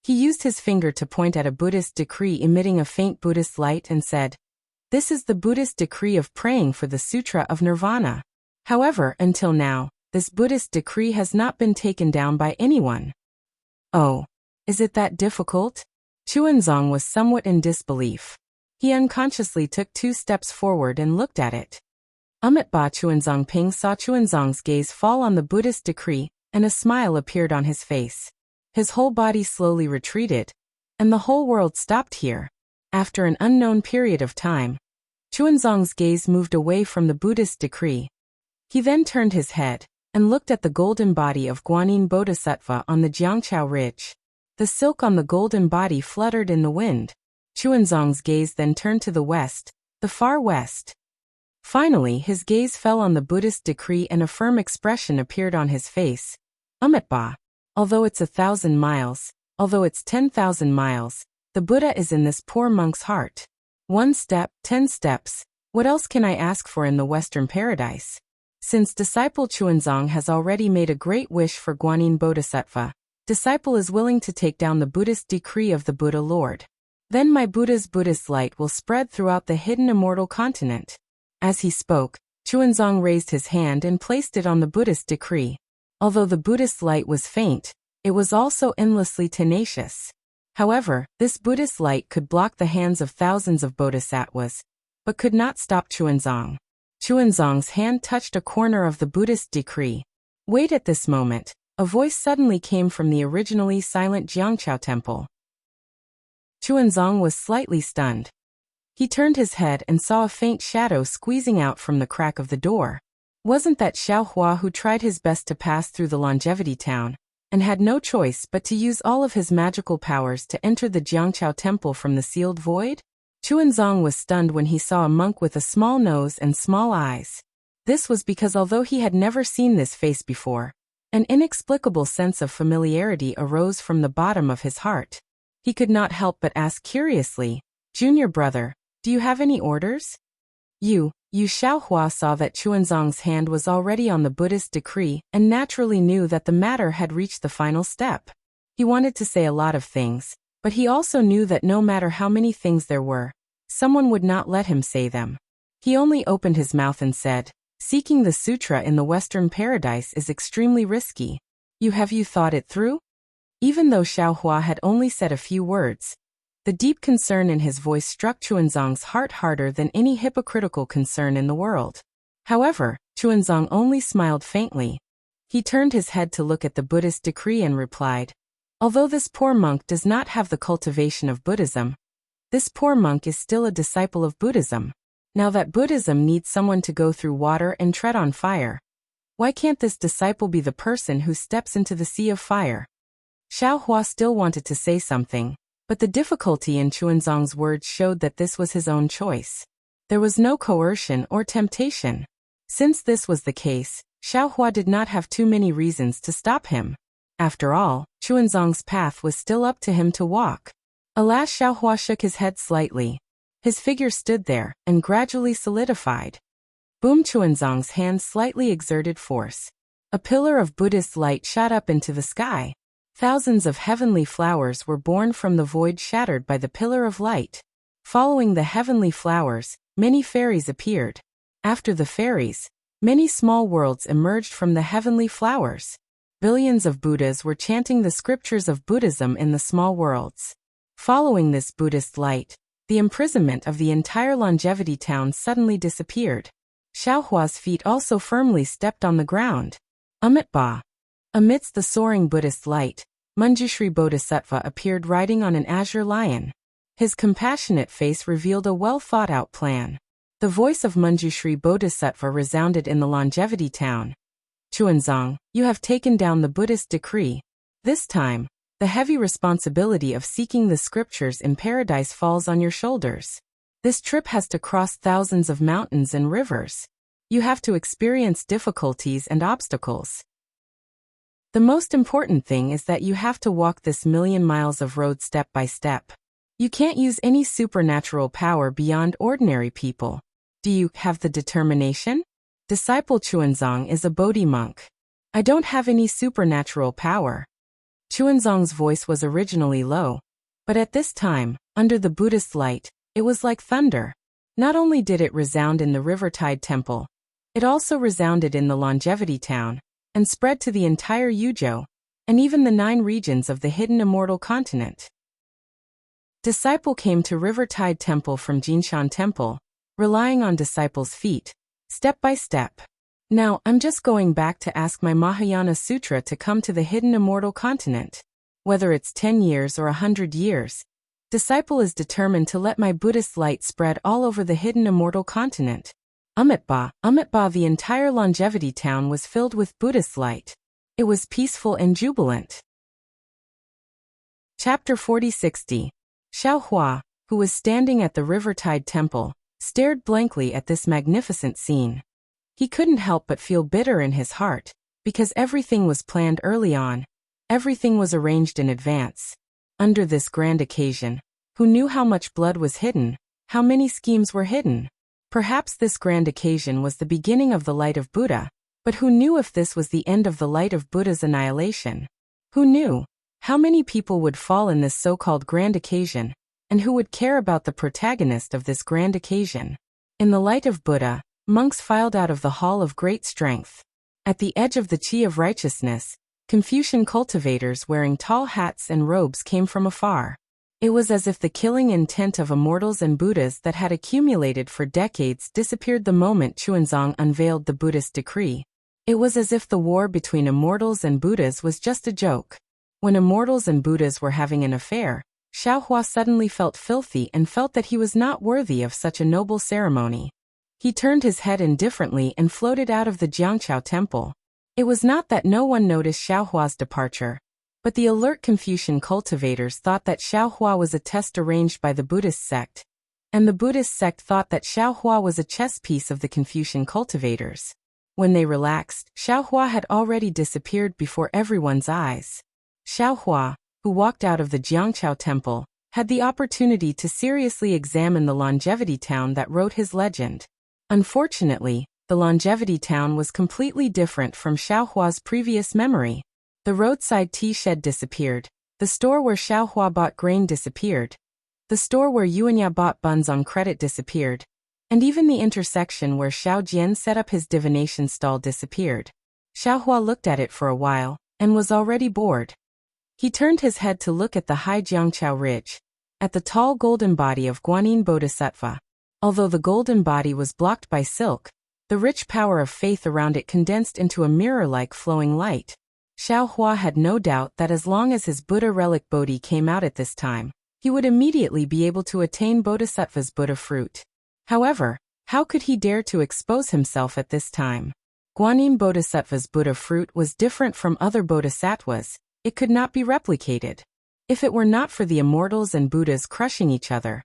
He used his finger to point at a Buddhist decree emitting a faint Buddhist light and said, "This is the Buddhist decree of praying for the Sutra of Nirvana." However, until now, this Buddhist decree has not been taken down by anyone. "Oh, is it that difficult?" Chuanzong was somewhat in disbelief. He unconsciously took 2 steps forward and looked at it. Amitabha Chuanzong Ping saw Chuanzong's gaze fall on the Buddhist decree, and a smile appeared on his face. His whole body slowly retreated, and the whole world stopped here. After an unknown period of time, Chuanzong's gaze moved away from the Buddhist decree. He then turned his head and looked at the golden body of Guanyin Bodhisattva on the Jiangqiao Ridge. The silk on the golden body fluttered in the wind. Chuanzong's gaze then turned to the west, the far west. Finally, his gaze fell on the Buddhist decree and a firm expression appeared on his face. "Amitabha, Although it's 1,000 miles, although it's 10,000 miles, the Buddha is in this poor monk's heart. 1 step, 10 steps. What else can I ask for in the Western paradise? Since disciple Chuanzong has already made a great wish for Guanyin Bodhisattva, disciple is willing to take down the Buddhist decree of the Buddha Lord. Then my Buddha's Buddhist light will spread throughout the hidden immortal continent. As he spoke, Chuanzong raised his hand and placed it on the Buddhist decree. Although the Buddhist light was faint, it was also endlessly tenacious. However, this Buddhist light could block the hands of thousands of bodhisattvas, but could not stop Chuanzong. Chuanzong's hand touched a corner of the Buddhist decree. Wait, at this moment, a voice suddenly came from the originally silent Jiangchao temple. Chuanzong was slightly stunned. He turned his head and saw a faint shadow squeezing out from the crack of the door. Wasn't that Xiaohua, who tried his best to pass through the longevity town, and had no choice but to use all of his magical powers to enter the Jiangchao temple from the sealed void? Chuanzong was stunned when he saw a monk with a small nose and small eyes. This was because although he had never seen this face before, an inexplicable sense of familiarity arose from the bottom of his heart. He could not help but ask curiously, "Junior brother, do you have any orders?" You Xiaohua saw that Chuanzong's hand was already on the Buddhist decree and naturally knew that the matter had reached the final step. He wanted to say a lot of things, but he also knew that no matter how many things there were, someone would not let him say them. He only opened his mouth and said, "Seeking the sutra in the Western paradise is extremely risky. Have you thought it through?" Even though Xiaohua had only said a few words, the deep concern in his voice struck Chuanzong's heart harder than any hypocritical concern in the world. However, Chuanzong only smiled faintly. He turned his head to look at the Buddhist decree and replied, "Although this poor monk does not have the cultivation of Buddhism, this poor monk is still a disciple of Buddhism. Now that Buddhism needs someone to go through water and tread on fire, why can't this disciple be the person who steps into the sea of fire?" Xiaohua still wanted to say something, but the difficulty in Chuanzong's words showed that this was his own choice. There was no coercion or temptation. Since this was the case, Xiaohua did not have too many reasons to stop him. After all, Chuanzong's path was still up to him to walk. Alas, Xiaohua shook his head slightly. His figure stood there and gradually solidified. Boom! Chuanzong's hand slightly exerted force. A pillar of Buddhist light shot up into the sky. Thousands of heavenly flowers were born from the void shattered by the pillar of light. Following the heavenly flowers, many fairies appeared. After the fairies, many small worlds emerged from the heavenly flowers. Billions of Buddhas were chanting the scriptures of Buddhism in the small worlds. Following this Buddhist light, the imprisonment of the entire longevity town suddenly disappeared. Xiaohua's feet also firmly stepped on the ground. Amitabha. Amidst the soaring Buddhist light, Manjushri Bodhisattva appeared riding on an azure lion. His compassionate face revealed a well-thought-out plan. The voice of Manjushri Bodhisattva resounded in the longevity town. "Chuanzong, you have taken down the Buddhist decree. This time, the heavy responsibility of seeking the scriptures in paradise falls on your shoulders. This trip has to cross thousands of mountains and rivers. You have to experience difficulties and obstacles. The most important thing is that you have to walk this 1,000,000 miles of road step by step. You can't use any supernatural power beyond ordinary people. Do you have the determination?" Disciple Chuanzong is a Bodhi monk. "I don't have any supernatural power." Chuanzong's voice was originally low, but at this time, under the Buddhist light, it was like thunder. Not only did it resound in the Rivertide Temple, it also resounded in the longevity town, and spread to the entire Yuzhou, and even the 9 regions of the hidden immortal continent. Disciple came to Rivertide Temple from Jinshan Temple, relying on disciple's feet, step by step. "Now, I'm just going back to ask my Mahayana Sutra to come to the hidden immortal continent. Whether it's 10 years or 100 years, disciple is determined to let my Buddhist light spread all over the hidden immortal continent." Amitabha, the entire longevity town was filled with Buddhist light. It was peaceful and jubilant. Chapter 40-60. Xiaohua, who was standing at the Rivertide Temple, stared blankly at this magnificent scene. He couldn't help but feel bitter in his heart, because everything was planned early on, Everything was arranged in advance. Under this grand occasion, who knew how much blood was hidden, how many schemes were hidden? Perhaps this grand occasion was the beginning of the light of Buddha, but who knew if this was the end of the light of Buddha's annihilation? Who knew? How many people would fall in this so-called grand occasion, and who would care about the protagonist of this grand occasion? In the light of Buddha, monks filed out of the hall of great strength. At the edge of the chi of righteousness, Confucian cultivators wearing tall hats and robes came from afar. It was as if the killing intent of immortals and Buddhas that had accumulated for decades disappeared the moment Xuanzang unveiled the Buddhist decree. It was as if the war between immortals and Buddhas was just a joke. When immortals and Buddhas were having an affair, Xiaohua suddenly felt filthy and felt that he was not worthy of such a noble ceremony. He turned his head indifferently and floated out of the Jiangqiao temple. It was not that no one noticed Xiaohua's departure, but the alert Confucian cultivators thought that Xiaohua was a test arranged by the Buddhist sect, and the Buddhist sect thought that Xiaohua was a chess piece of the Confucian cultivators. When they relaxed, Xiaohua had already disappeared before everyone's eyes. Xiaohua, who walked out of the Jiangqiao temple, had the opportunity to seriously examine the longevity town that wrote his legend. Unfortunately, the longevity town was completely different from Xiaohua's previous memory. The roadside tea shed disappeared. The store where Xiaohua bought grain disappeared. The store where Yuanya bought buns on credit disappeared. And even the intersection where Xiao Jian set up his divination stall disappeared. Xiaohua looked at it for a while, and was already bored. He turned his head to look at the high Jiangqiao ridge, at the tall golden body of Guanyin Bodhisattva. Although the golden body was blocked by silk, the rich power of faith around it condensed into a mirror-like flowing light. Xiaohua had no doubt that as long as his Buddha relic Bodhi came out at this time, he would immediately be able to attain Bodhisattva's Buddha fruit. However, how could he dare to expose himself at this time? Guanyin Bodhisattva's Buddha fruit was different from other bodhisattvas. It could not be replicated. If it were not for the immortals and Buddhas crushing each other,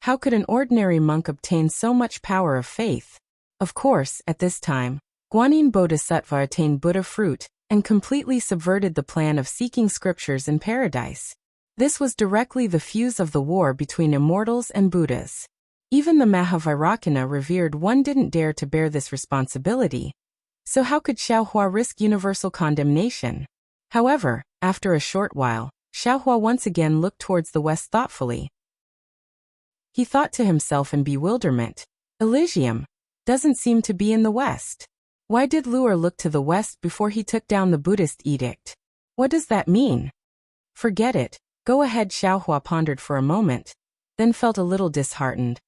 how could an ordinary monk obtain so much power of faith? Of course, at this time, Guanyin Bodhisattva attained Buddha fruit and completely subverted the plan of seeking scriptures in paradise. This was directly the fuse of the war between immortals and Buddhas. Even the Mahavairakana revered one didn't dare to bear this responsibility. So how could Xiaohua risk universal condemnation? However, after a short while, Xiaohua once again looked towards the west thoughtfully. He thought to himself in bewilderment, Elysium doesn't seem to be in the west. Why did Luer look to the west before he took down the Buddhist edict? What does that mean? Forget it. Go ahead, Xiaohua pondered for a moment, then felt a little disheartened.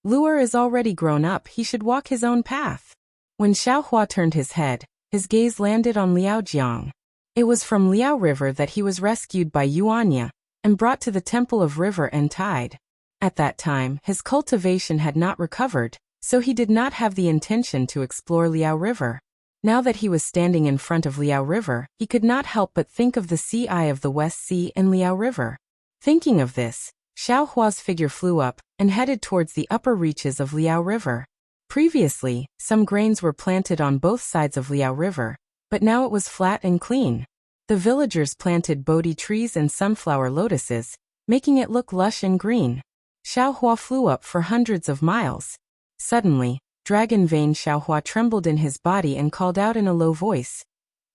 Luer is already grown up, he should walk his own path. When Xiaohua turned his head, his gaze landed on Liaojiang. It was from Liao River that he was rescued by Yuanya and brought to the Temple of River and Tide. At that time, his cultivation had not recovered, so he did not have the intention to explore Liao River. Now that he was standing in front of Liao River, he could not help but think of the sea eye of the West Sea and Liao River. Thinking of this, Xiaohua's figure flew up and headed towards the upper reaches of Liao River. Previously, some grains were planted on both sides of Liao River, but now it was flat and clean. The villagers planted Bodhi trees and sunflower lotuses, making it look lush and green. Xiaohua flew up for hundreds of miles. Suddenly, dragon vein Xiaohua trembled in his body and called out in a low voice.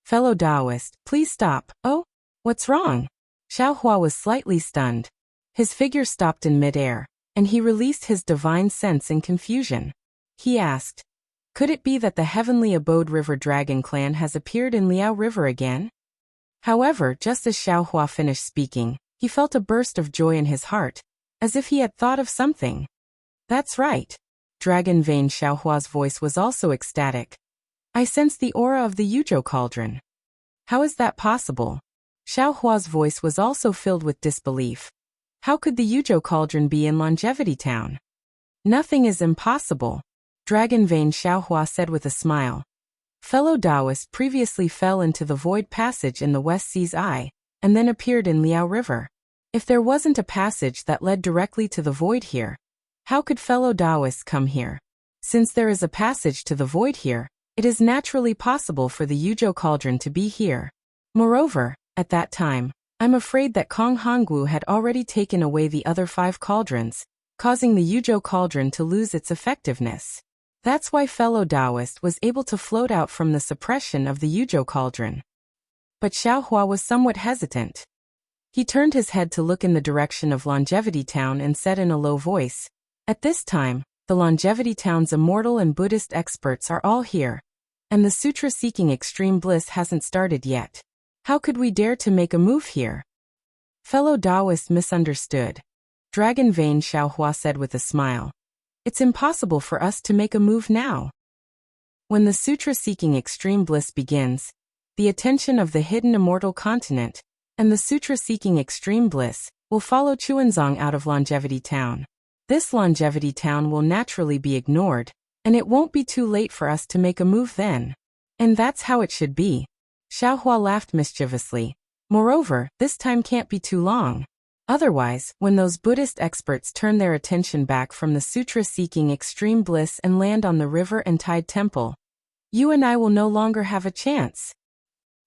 Fellow Taoist, please stop. Oh, what's wrong? Xiaohua was slightly stunned. His figure stopped in midair, and he released his divine sense in confusion. He asked, could it be that the heavenly abode river dragon clan has appeared in Liao River again? However, just as Xiaohua finished speaking, he felt a burst of joy in his heart, as if he had thought of something. That's right. Dragon vein Xiaohua's voice was also ecstatic. I sense the aura of the Yuzhou cauldron. How is that possible? Xiaohua's voice was also filled with disbelief. How could the Yuzhou cauldron be in Longevity Town? Nothing is impossible, Dragon vein Xiaohua said with a smile. Fellow Taoist previously fell into the void passage in the West Sea's Eye, and then appeared in Liao River. If there wasn't a passage that led directly to the void here, how could fellow Taoists come here? Since there is a passage to the void here, it is naturally possible for the Yuzhou cauldron to be here. Moreover, At that time, I'm afraid that Kong Hongwu had already taken away the other 5 cauldrons, causing the Yuzhou cauldron to lose its effectiveness. That's why fellow Taoist was able to float out from the suppression of the Yuzhou cauldron. But Xiaohua was somewhat hesitant. He turned his head to look in the direction of Longevity Town and said in a low voice, "At this time, the Longevity Town's immortal and Buddhist experts are all here, and the sutra-seeking extreme bliss hasn't started yet. How could we dare to make a move here?" Fellow Taoist misunderstood. Dragon Vein Xiaohua said with a smile, "It's impossible for us to make a move now. When the sutra-seeking extreme bliss begins, the attention of the hidden immortal continent, and the sutra-seeking extreme bliss, will follow Chuanzong out of Longevity Town. This Longevity Town will naturally be ignored, and it won't be too late for us to make a move then. And that's how it should be." Xiaohua laughed mischievously. "Moreover, this time can't be too long. Otherwise, when those Buddhist experts turn their attention back from the sutra-seeking extreme bliss and land on the river and tide temple, you and I will no longer have a chance."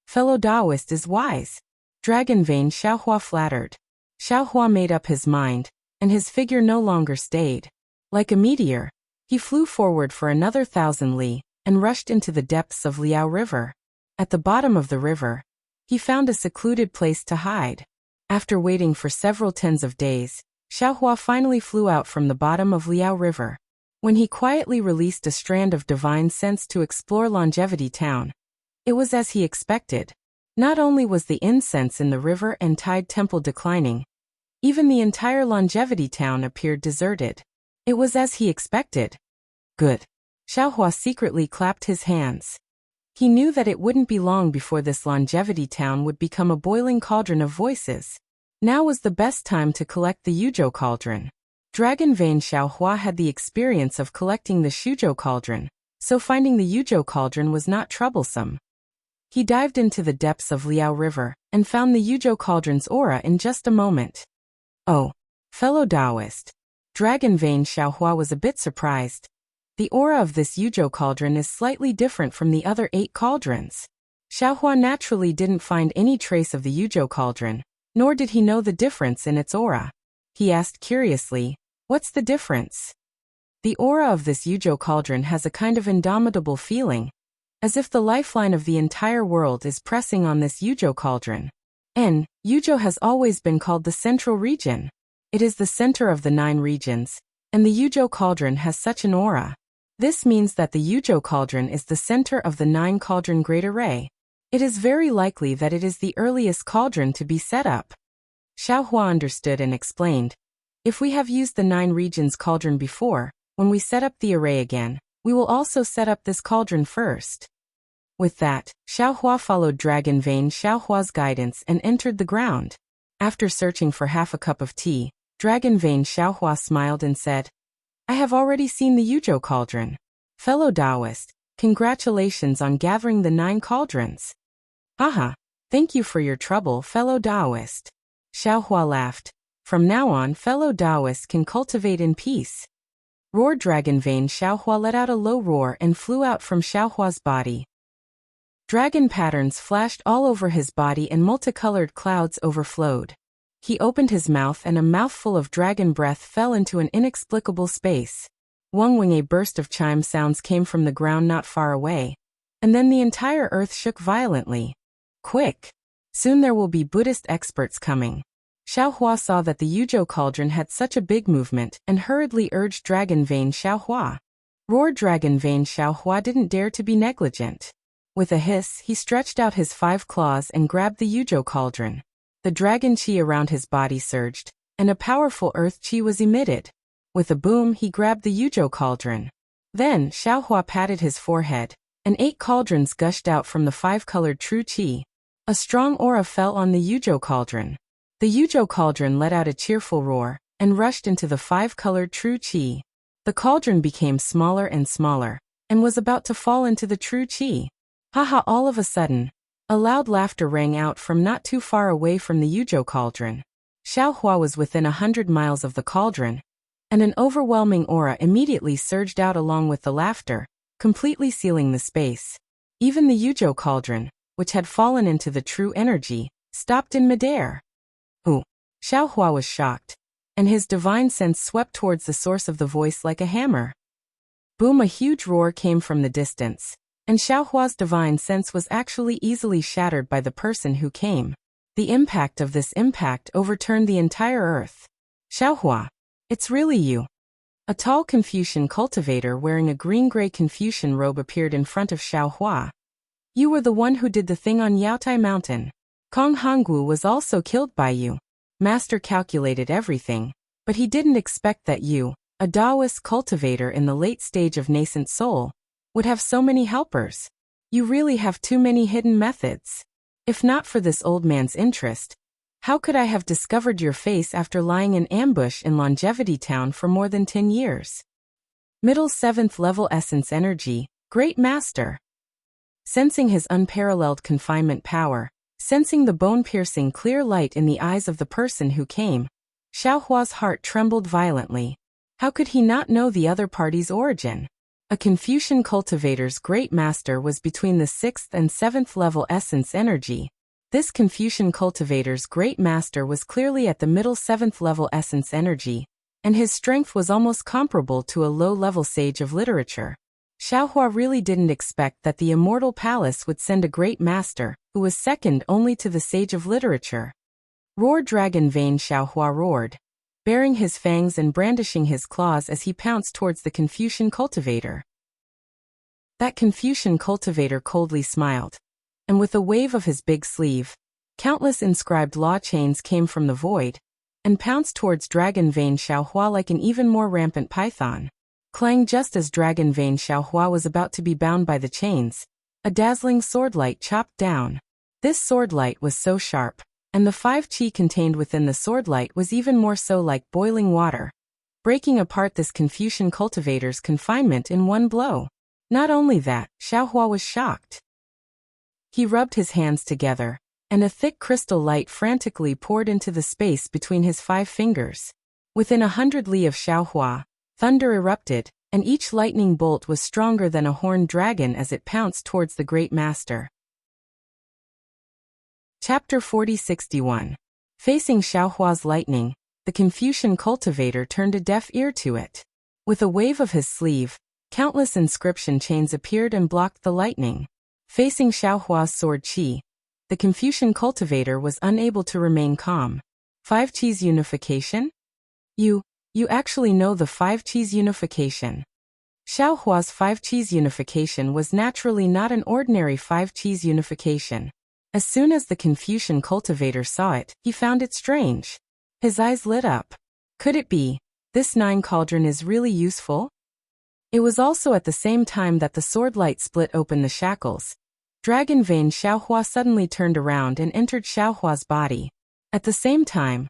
Fellow Taoist is wise. Dragon Vein Xiaohua flattered. Xiaohua made up his mind, and his figure no longer stayed. Like a meteor, he flew forward for another 1,000 li, and rushed into the depths of Liao River. At the bottom of the river, he found a secluded place to hide. After waiting for several tens of days, Xiaohua finally flew out from the bottom of Liao River. When he quietly released a strand of divine sense to explore Longevity Town, it was as he expected. Not only was the incense in the river and tide temple declining, even the entire Longevity Town appeared deserted. It was as he expected. Good. Xiaohua secretly clapped his hands. He knew that it wouldn't be long before this Longevity Town would become a boiling cauldron of voices. Now was the best time to collect the Yuzhou cauldron. Dragon Vein Xiaohua had the experience of collecting the Shuzhou cauldron, so finding the Yuzhou cauldron was not troublesome. He dived into the depths of Liao River, and found the Yuzhou cauldron's aura in just a moment. "Oh, fellow Taoist." Dragon Vein Xiaohua was a bit surprised. The aura of this Yuzhou cauldron is slightly different from the other 8 cauldrons. Xiaohua naturally didn't find any trace of the Yuzhou cauldron, nor did he know the difference in its aura. He asked curiously, "What's the difference?" "The aura of this Yuzhou cauldron has a kind of indomitable feeling, as if the lifeline of the entire world is pressing on this Yuzhou cauldron. Yuzhou has always been called the central region. It is the center of the 9 regions, and the Yuzhou cauldron has such an aura. This means that the Yuzhou cauldron is the center of the 9 cauldron great array. It is very likely that it is the earliest cauldron to be set up." Xiaohua understood and explained, "If we have used the 9 regions cauldron before, when we set up the array again, we will also set up this cauldron first." With that, Xiaohua followed Dragon Vein Xiaohua's guidance and entered the ground. After searching for half a cup of tea, Dragon Vein Xiaohua smiled and said, "I have already seen the Yuzhou cauldron. Fellow Taoist, congratulations on gathering the 9 cauldrons." "Haha, thank you for your trouble, fellow Taoist." Xiaohua laughed. "From now on, fellow Taoists can cultivate in peace." Roared Dragon Vein Xiaohua let out a low roar and flew out from Xiaohua's body. Dragon patterns flashed all over his body and multicolored clouds overflowed. He opened his mouth and a mouthful of dragon breath fell into an inexplicable space. Wang Wing, a burst of chime sounds came from the ground not far away, and then the entire earth shook violently. "Quick! Soon there will be Buddhist experts coming." Xiaohua saw that the Yuzhou cauldron had such a big movement and hurriedly urged Dragon Vein Xiaohua. Roared Dragon Vein Xiaohua didn't dare to be negligent. With a hiss, he stretched out his 5 claws and grabbed the Yuzhou cauldron. The dragon chi around his body surged, and a powerful earth chi was emitted. With a boom, he grabbed the Yuzhou cauldron. Then, Xiaohua patted his forehead, and 8 cauldrons gushed out from the 5-colored true chi. A strong aura fell on the Yuzhou cauldron. The Yuzhou cauldron let out a cheerful roar, and rushed into the 5-colored true chi. The cauldron became smaller and smaller, and was about to fall into the true chi. Haha! All of a sudden, a loud laughter rang out from not too far away from the Yuzhou cauldron. Xiaohua was within 100 miles of the cauldron, and an overwhelming aura immediately surged out along with the laughter, completely sealing the space. Even the Yuzhou cauldron, which had fallen into the true energy, stopped in midair. Ooh! Xiaohua was shocked, and his divine sense swept towards the source of the voice like a hammer. Boom! A huge roar came from the distance, and Xiaohua's divine sense was actually easily shattered by the person who came. The impact of this impact overturned the entire earth. Xiaohua, it's really you. A tall Confucian cultivator wearing a green-gray Confucian robe appeared in front of Xiaohua. You were the one who did the thing on Yaotai Mountain. Kong Hongwu was also killed by you. Master calculated everything, but he didn't expect that you, a Taoist cultivator in the late stage of nascent soul, would have so many helpers. You really have too many hidden methods. If not for this old man's interest, how could I have discovered your face after lying in ambush in Longevity Town for more than 10 years? Middle 7th level essence energy, Great Master. Sensing his unparalleled confinement power, sensing the bone-piercing clear light in the eyes of the person who came, Xiaohua's heart trembled violently. How could he not know the other party's origin? A Confucian cultivator's Great Master was between the 6th and 7th level essence energy. This Confucian cultivator's Great Master was clearly at the middle 7th level essence energy, and his strength was almost comparable to a low-level sage of literature. Xiaohua really didn't expect that the Immortal Palace would send a Great Master, who was second only to the Sage of Literature. Roar Dragon Vein! Xiaohua roared, baring his fangs and brandishing his claws as he pounced towards the Confucian cultivator. That Confucian cultivator coldly smiled, and with a wave of his big sleeve, countless inscribed law chains came from the void, and pounced towards Dragon Vein! Xiaohua like an even more rampant python. Clang! Just as Dragon Vein! Xiaohua was about to be bound by the chains, a dazzling swordlight chopped down. This swordlight was so sharp, and the 5 qi contained within the swordlight was even more so like boiling water, breaking apart this Confucian cultivator's confinement in one blow. Not only that, Xiaohua was shocked. He rubbed his hands together, and a thick crystal light frantically poured into the space between his 5 fingers. Within 100 li of Xiaohua, thunder erupted, and each lightning bolt was stronger than a horned dragon as it pounced towards the Great Master. Chapter 4061. Facing Xiaohua's lightning, the Confucian cultivator turned a deaf ear to it. With a wave of his sleeve, countless inscription chains appeared and blocked the lightning. Facing Xiaohua's sword qi, the Confucian cultivator was unable to remain calm. 5 qi's unification? You actually know the 5 qi's unification. Xiaohua's 5 qi's unification was naturally not an ordinary 5 qi's unification. As soon as the Confucian cultivator saw it, he found it strange. His eyes lit up. Could it be, this 9 cauldron is really useful? It was also at the same time that the sword light split open the shackles. Dragon Vein! Xiaohua suddenly turned around and entered Xiaohua's body. At the same time,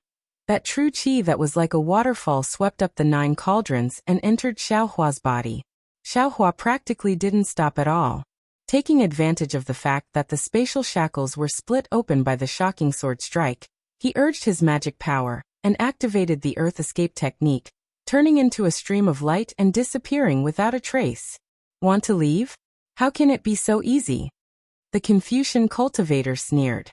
that true qi that was like a waterfall swept up the 9 cauldrons and entered Xiaohua's body. Xiaohua practically didn't stop at all. Taking advantage of the fact that the spatial shackles were split open by the shocking sword strike, he urged his magic power and activated the earth escape technique, turning into a stream of light and disappearing without a trace. Want to leave? How can it be so easy? The Confucian cultivator sneered.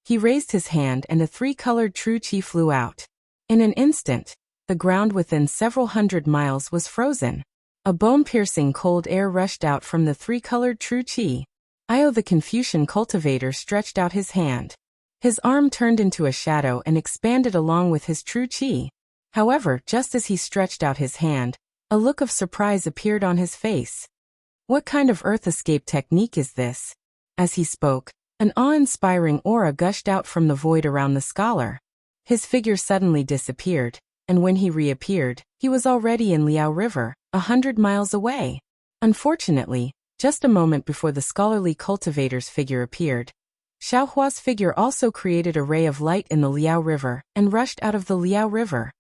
He raised his hand and a 3-colored true qi flew out. In an instant, the ground within several hundred miles was frozen. A bone-piercing cold air rushed out from the 3-colored true qi. The Confucian cultivator stretched out his hand. His arm turned into a shadow and expanded along with his true qi. However, just as he stretched out his hand, a look of surprise appeared on his face. What kind of earth escape technique is this? As he spoke, an awe-inspiring aura gushed out from the void around the scholar. His figure suddenly disappeared, and when he reappeared, he was already in Liao River, 100 miles away. Unfortunately, just a moment before the scholarly cultivator's figure appeared, Xiaohua's figure also created a ray of light in the Liao River and rushed out of the Liao River.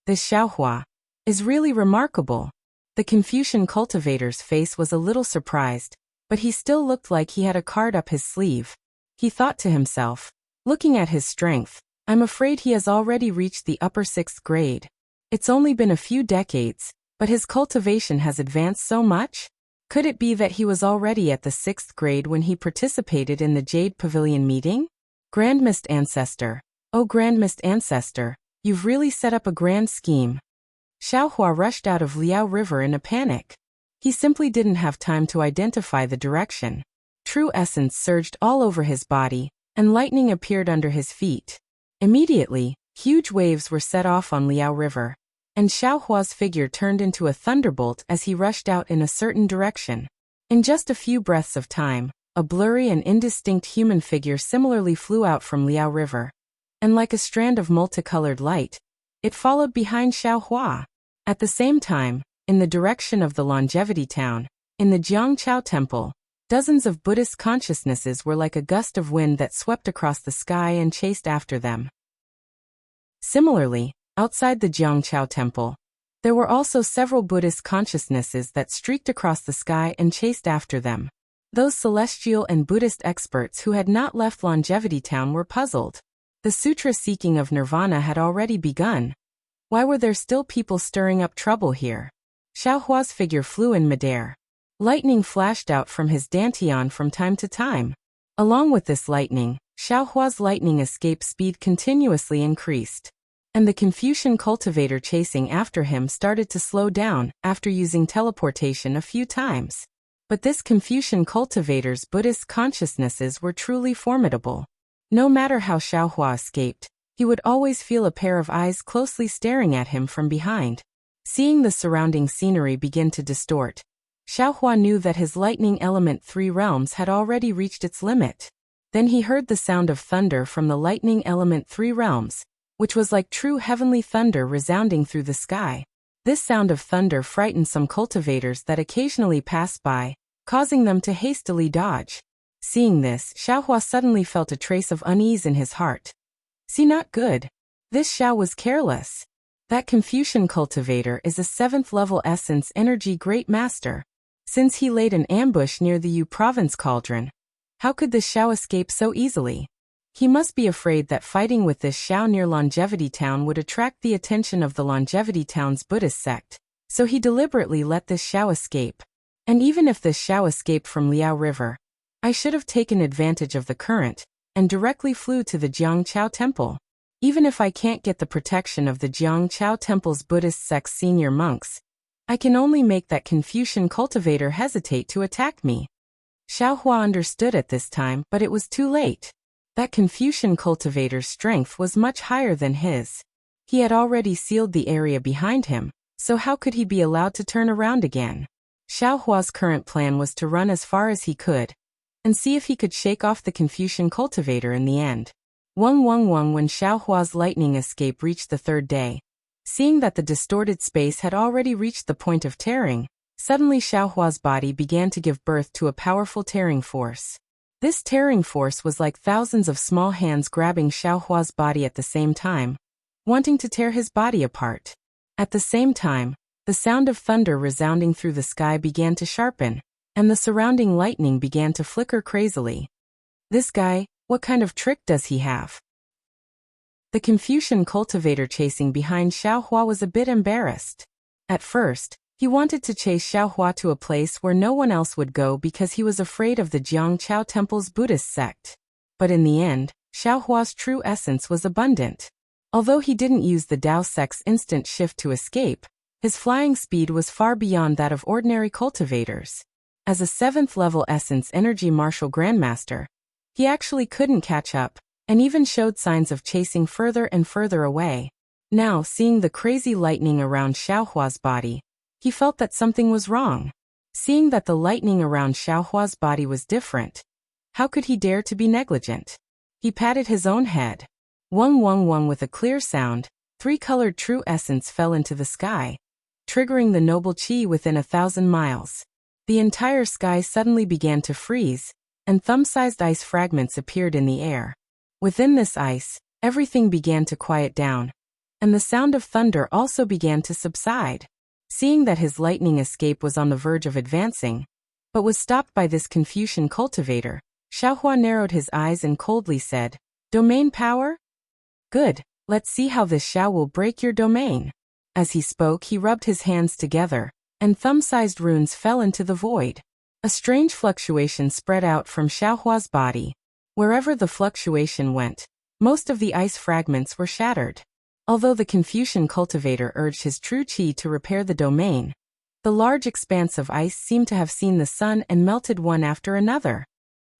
This Xiaohua is really remarkable. The Confucian cultivator's face was a little surprised, but he still looked like he had a card up his sleeve. He thought to himself, looking at his strength, I'm afraid he has already reached the upper 6th grade. It's only been a few decades, but his cultivation has advanced so much? Could it be that he was already at the 6th grade when he participated in the Jade Pavilion meeting? Grand Mist Ancestor. Oh Grand Mist Ancestor, you've really set up a grand scheme. Xiaohua rushed out of Liao River in a panic. He simply didn't have time to identify the direction. True essence surged all over his body, and lightning appeared under his feet. Immediately, huge waves were set off on Liao River, and Xiaohua's figure turned into a thunderbolt as he rushed out in a certain direction. In just a few breaths of time, a blurry and indistinct human figure similarly flew out from Liao River, and like a strand of multicolored light, it followed behind Xiaohua. At the same time, in the direction of the Longevity Town, in the Jiangqiao Temple, dozens of Buddhist consciousnesses were like a gust of wind that swept across the sky and chased after them. Similarly, outside the Jiangqiao Temple, there were also several Buddhist consciousnesses that streaked across the sky and chased after them. Those celestial and Buddhist experts who had not left Longevity Town were puzzled. The sutra seeking of nirvana had already begun. Why were there still people stirring up trouble here? Xiaohua's figure flew in midair. Lightning flashed out from his dantian from time to time. Along with this lightning, Xiaohua's lightning escape speed continuously increased, and the Confucian cultivator chasing after him started to slow down after using teleportation a few times. But this Confucian cultivator's Buddhist consciousnesses were truly formidable. No matter how Xiaohua escaped, he would always feel a pair of eyes closely staring at him from behind. Seeing the surrounding scenery begin to distort, Xiaohua knew that his lightning element 3 realms had already reached its limit. Then he heard the sound of thunder from the lightning element 3 realms, which was like true heavenly thunder resounding through the sky. This sound of thunder frightened some cultivators that occasionally passed by, causing them to hastily dodge. Seeing this, Xiaohua suddenly felt a trace of unease in his heart. See, not good. This Xiao was careless. That Confucian cultivator is a 7th level essence energy great master. Since he laid an ambush near the Yu province cauldron, how could this Xiao escape so easily? He must be afraid that fighting with this Xiao near Longevity Town would attract the attention of the Longevity Town's Buddhist sect, so he deliberately let this Xiao escape. And even if this Xiao escaped from Liao River, I should have taken advantage of the current, and directly flew to the Jiangqiao Temple. Even if I can't get the protection of the Jiangqiao Temple's Buddhist sect's senior monks, I can only make that Confucian cultivator hesitate to attack me. Xiaohua understood at this time, but it was too late. That Confucian cultivator's strength was much higher than his. He had already sealed the area behind him, so how could he be allowed to turn around again? Xiaohua's current plan was to run as far as he could, and see if he could shake off the Confucian cultivator in the end. When Xiaohua's lightning escape reached the 3rd day, seeing that the distorted space had already reached the point of tearing, suddenly Xiaohua's body began to give birth to a powerful tearing force. This tearing force was like thousands of small hands grabbing Xiaohua's body at the same time, wanting to tear his body apart. At the same time, the sound of thunder resounding through the sky began to sharpen, and the surrounding lightning began to flicker crazily. This guy, what kind of trick does he have? The Confucian cultivator chasing behind Xiaohua was a bit embarrassed. At first, he wanted to chase Xiaohua to a place where no one else would go because he was afraid of the Jiangqiao Temple's Buddhist sect. But in the end, Xiaohua's true essence was abundant. Although he didn't use the Dao sect's instant shift to escape, his flying speed was far beyond that of ordinary cultivators. As a 7th level essence energy martial grandmaster, he actually couldn't catch up, and even showed signs of chasing further and further away. Now, seeing the crazy lightning around Xiaohua's body, he felt that something was wrong. Seeing that the lightning around Xiaohua's body was different, how could he dare to be negligent? He patted his own head. With a clear sound, 3-colored true essence fell into the sky, triggering the noble qi within 1,000 miles. The entire sky suddenly began to freeze, and thumb-sized ice fragments appeared in the air. Within this ice, everything began to quiet down, and the sound of thunder also began to subside. Seeing that his lightning escape was on the verge of advancing, but was stopped by this Confucian cultivator, Xiaohua narrowed his eyes and coldly said, "Domain power? Good, let's see how this Xiao will break your domain." As he spoke, he rubbed his hands together, and thumb-sized runes fell into the void. A strange fluctuation spread out from Xiaohua's body, Wherever the fluctuation went, most of the ice fragments were shattered. Although the Confucian cultivator urged his true qi to repair the domain, the large expanse of ice seemed to have seen the sun and melted one after another.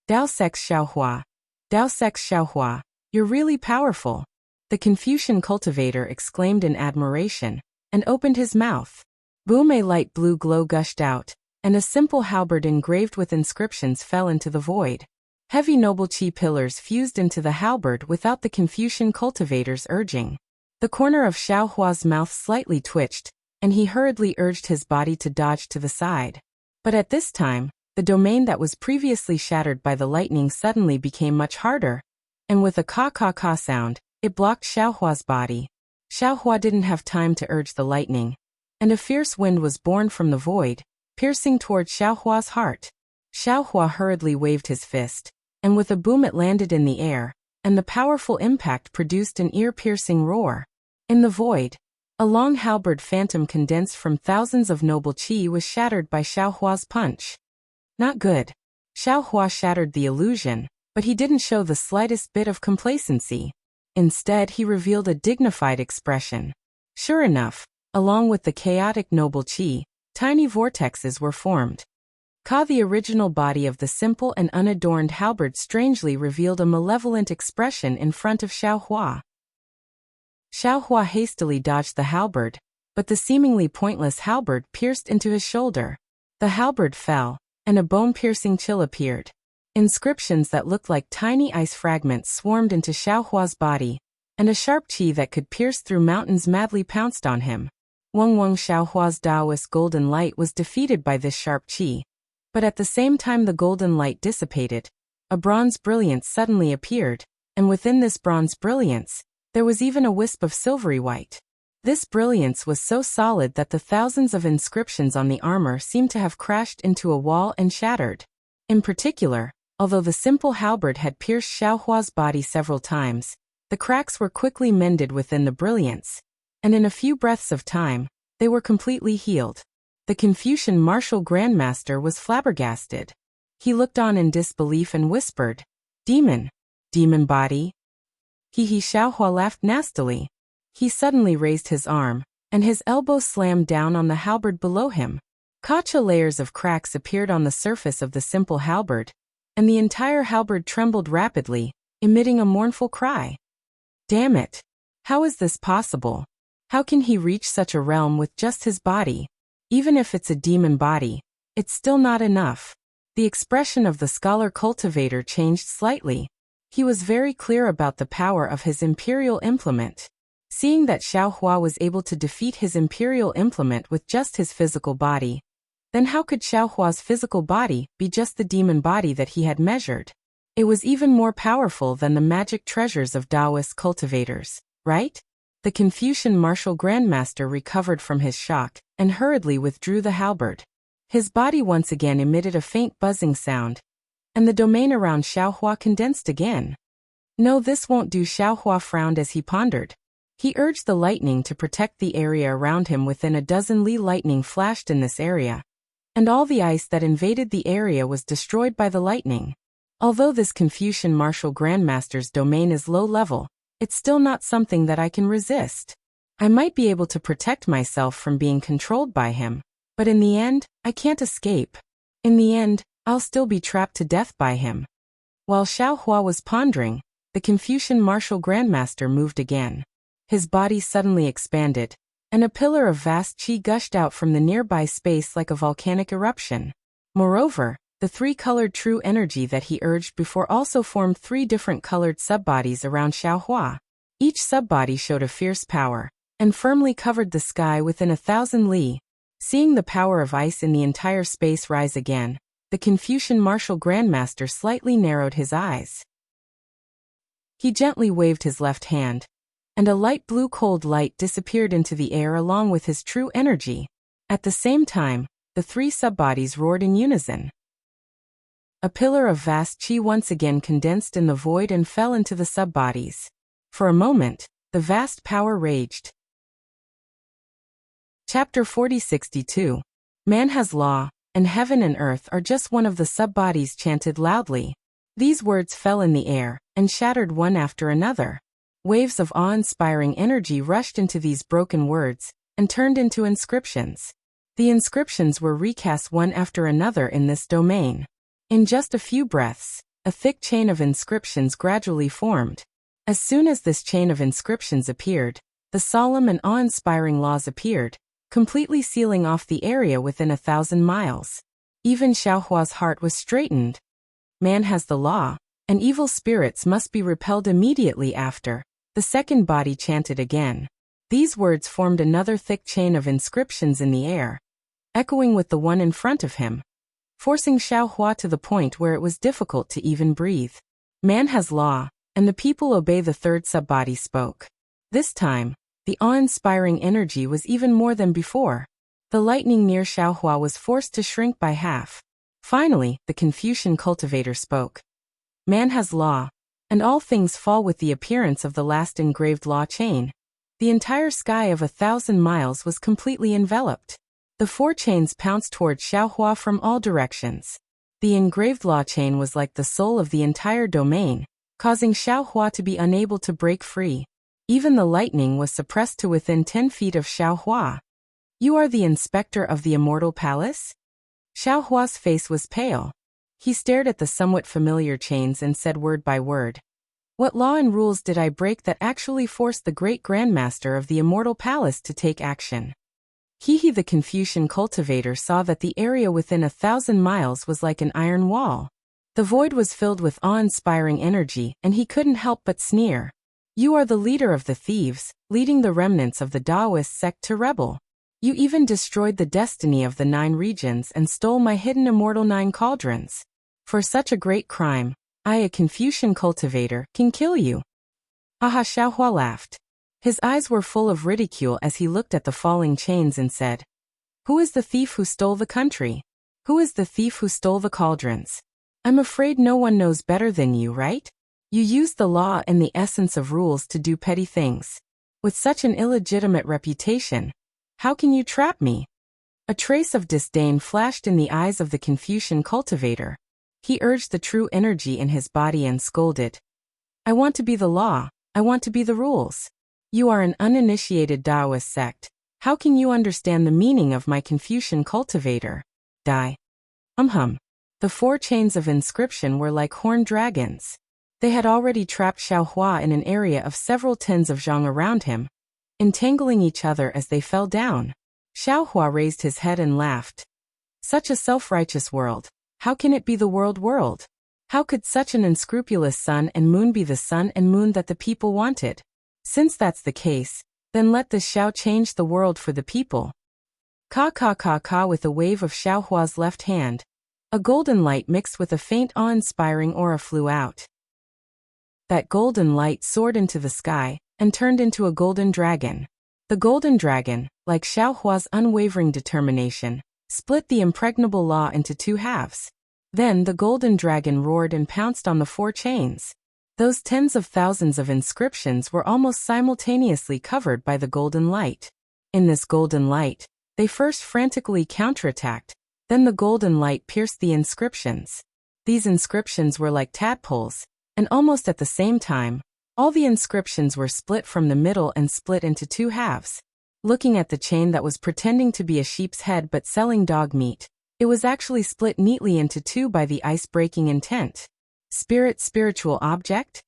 Dao Sex Xiaohua. Dao Sex Xiaohua, you're really powerful, the Confucian cultivator exclaimed in admiration, and opened his mouth. Boom! A light blue glow gushed out, and a simple halberd engraved with inscriptions fell into the void. Heavy noble qi pillars fused into the halberd without the Confucian cultivator's urging. The corner of Xiaohua's mouth slightly twitched, and he hurriedly urged his body to dodge to the side. But at this time, the domain that was previously shattered by the lightning suddenly became much harder, and with a ka-ka-ka sound, it blocked Xiaohua's body. Xiaohua didn't have time to urge the lightning, and a fierce wind was born from the void, piercing toward Xiaohua's heart. Xiaohua hurriedly waved his fist, and with a boom it landed in the air, and the powerful impact produced an ear-piercing roar. In the void, a long halberd phantom condensed from thousands of noble qi was shattered by Xiaohua's punch. Not good. Xiaohua shattered the illusion, but he didn't show the slightest bit of complacency. Instead, he revealed a dignified expression. Sure enough, along with the chaotic noble qi, tiny vortexes were formed. The original body of the simple and unadorned halberd strangely revealed a malevolent expression in front of Xiaohua. Xiaohua hastily dodged the halberd, but the seemingly pointless halberd pierced into his shoulder. The halberd fell, and a bone-piercing chill appeared. Inscriptions that looked like tiny ice fragments swarmed into Xiaohua's body, and a sharp qi that could pierce through mountains madly pounced on him. Wang Xiaohua's Taoist golden light was defeated by this sharp qi. But at the same time the golden light dissipated, a bronze brilliance suddenly appeared, and within this bronze brilliance, there was even a wisp of silvery white. This brilliance was so solid that the thousands of inscriptions on the armor seemed to have crashed into a wall and shattered. In particular, although the simple halberd had pierced Xiaohua's body several times, the cracks were quickly mended within the brilliance, and in a few breaths of time, they were completely healed. The Confucian martial grandmaster was flabbergasted. He looked on in disbelief and whispered, "Demon? Demon body?" Xiaohua laughed nastily. He suddenly raised his arm, and his elbow slammed down on the halberd below him. Kacha layers of cracks appeared on the surface of the simple halberd, and the entire halberd trembled rapidly, emitting a mournful cry. Damn it! How is this possible? How can he reach such a realm with just his body? Even if it's a demon body, it's still not enough. The expression of the scholar cultivator changed slightly. He was very clear about the power of his imperial implement. Seeing that Xiaohua was able to defeat his imperial implement with just his physical body, then how could Xiaohua's physical body be just the demon body that he had measured? It was even more powerful than the magic treasures of Taoist cultivators, right? The Confucian martial grandmaster recovered from his shock, and hurriedly withdrew the halberd. His body once again emitted a faint buzzing sound, and the domain around Xiaohua condensed again. No, this won't do. Xiaohua frowned as he pondered. He urged the lightning to protect the area around him. Within a dozen li lightning flashed in this area, and all the ice that invaded the area was destroyed by the lightning. Although this Confucian martial grandmaster's domain is low level, it's still not something that I can resist. I might be able to protect myself from being controlled by him, but in the end, I can't escape. In the end, I'll still be trapped to death by him. While Xiaohua was pondering, the Confucian martial grandmaster moved again. His body suddenly expanded, and a pillar of vast qi gushed out from the nearby space like a volcanic eruption. Moreover, the three-colored true energy that he urged before also formed three different colored subbodies around Xiaohua. Each subbody showed a fierce power, and firmly covered the sky within 1,000 li. Seeing the power of ice in the entire space rise again, the Confucian martial grandmaster slightly narrowed his eyes. He gently waved his left hand, and a light blue cold light disappeared into the air along with his true energy. At the same time, the three subbodies roared in unison. A pillar of vast qi once again condensed in the void and fell into the subbodies. For a moment, the vast power raged. Chapter 4062. Man has law, and heaven and earth are just one of the subbodies chanted loudly. These words fell in the air and shattered one after another. Waves of awe-inspiring energy rushed into these broken words and turned into inscriptions. The inscriptions were recast one after another in this domain. In just a few breaths, a thick chain of inscriptions gradually formed. As soon as this chain of inscriptions appeared, the solemn and awe-inspiring laws appeared, completely sealing off the area within 1,000 miles. Even Xiaohua's heart was straightened. Man has the law, and evil spirits must be repelled immediately after. The second body chanted again. These words formed another thick chain of inscriptions in the air, echoing with the one in front of him, forcing Xiaohua to the point where it was difficult to even breathe. Man has law, and the people obey. The third subbody spoke. This time, the awe-inspiring energy was even more than before. The lightning near Xiaohua was forced to shrink by half. Finally, the Confucian cultivator spoke. Man has law, and all things fall with the appearance of the last engraved law chain. The entire sky of 1,000 miles was completely enveloped. The 4 chains pounced toward Xiaohua from all directions. The engraved law chain was like the soul of the entire domain, causing Xiaohua to be unable to break free. Even the lightning was suppressed to within 10 feet of Xiaohua. You are the inspector of the Immortal Palace? Xiaohua's face was pale. He stared at the somewhat familiar chains and said word by word. What law and rules did I break that actually forced the great grandmaster of the Immortal Palace to take action? The Confucian cultivator saw that the area within 1,000 miles was like an iron wall. The void was filled with awe-inspiring energy, and he couldn't help but sneer. You are the leader of the thieves, leading the remnants of the Taoist sect to rebel. You even destroyed the destiny of the 9 regions and stole my hidden immortal 9 cauldrons. For such a great crime, I, a Confucian cultivator, can kill you. Haha, Xiaohua laughed. His eyes were full of ridicule as he looked at the falling chains and said, Who is the thief who stole the country? Who is the thief who stole the cauldrons? I'm afraid no one knows better than you, right? You used the law and the essence of rules to do petty things. With such an illegitimate reputation, how can you trap me? A trace of disdain flashed in the eyes of the Confucian cultivator. He urged the true energy in his body and scolded. I want to be the law. I want to be the rules. You are an uninitiated Taoist sect. How can you understand the meaning of my Confucian cultivator? Die. The 4 chains of inscription were like horned dragons. They had already trapped Xiaohua in an area of several tens of zhang around him, entangling each other as they fell down. Xiaohua raised his head and laughed. Such a self-righteous world. How can it be the world? How could such an unscrupulous sun and moon be the sun and moon that the people wanted? Since that's the case, then let the Xiao change the world for the people. Ka. With a wave of Xiaohua's left hand, a golden light mixed with a faint awe-inspiring aura flew out. That golden light soared into the sky and turned into a golden dragon. The golden dragon, like Xiaohua's unwavering determination, split the impregnable law into 2 halves. Then the golden dragon roared and pounced on the 4 chains. Those tens of thousands of inscriptions were almost simultaneously covered by the golden light. In this golden light, they first frantically counterattacked, then the golden light pierced the inscriptions. These inscriptions were like tadpoles, and almost at the same time, all the inscriptions were split from the middle and split into 2 halves. Looking at the chain that was pretending to be a sheep's head but selling dog meat, it was actually split neatly into 2 by the ice-breaking intent. Spiritual object?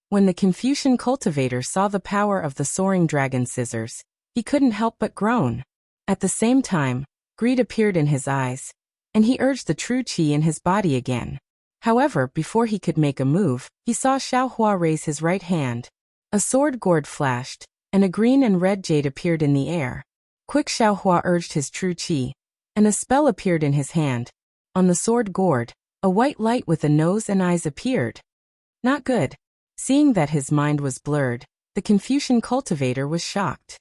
When the Confucian cultivator saw the power of the soaring dragon scissors, he couldn't help but groan. At the same time, greed appeared in his eyes, and he urged the true qi in his body again. However, before he could make a move, he saw Xiaohua raise his right hand. A sword gourd flashed, and a green and red jade appeared in the air. Quick, Xiaohua urged his true qi, and a spell appeared in his hand. On the sword gourd, a white light with a nose and eyes appeared. Not good. Seeing that his mind was blurred, the Confucian cultivator was shocked.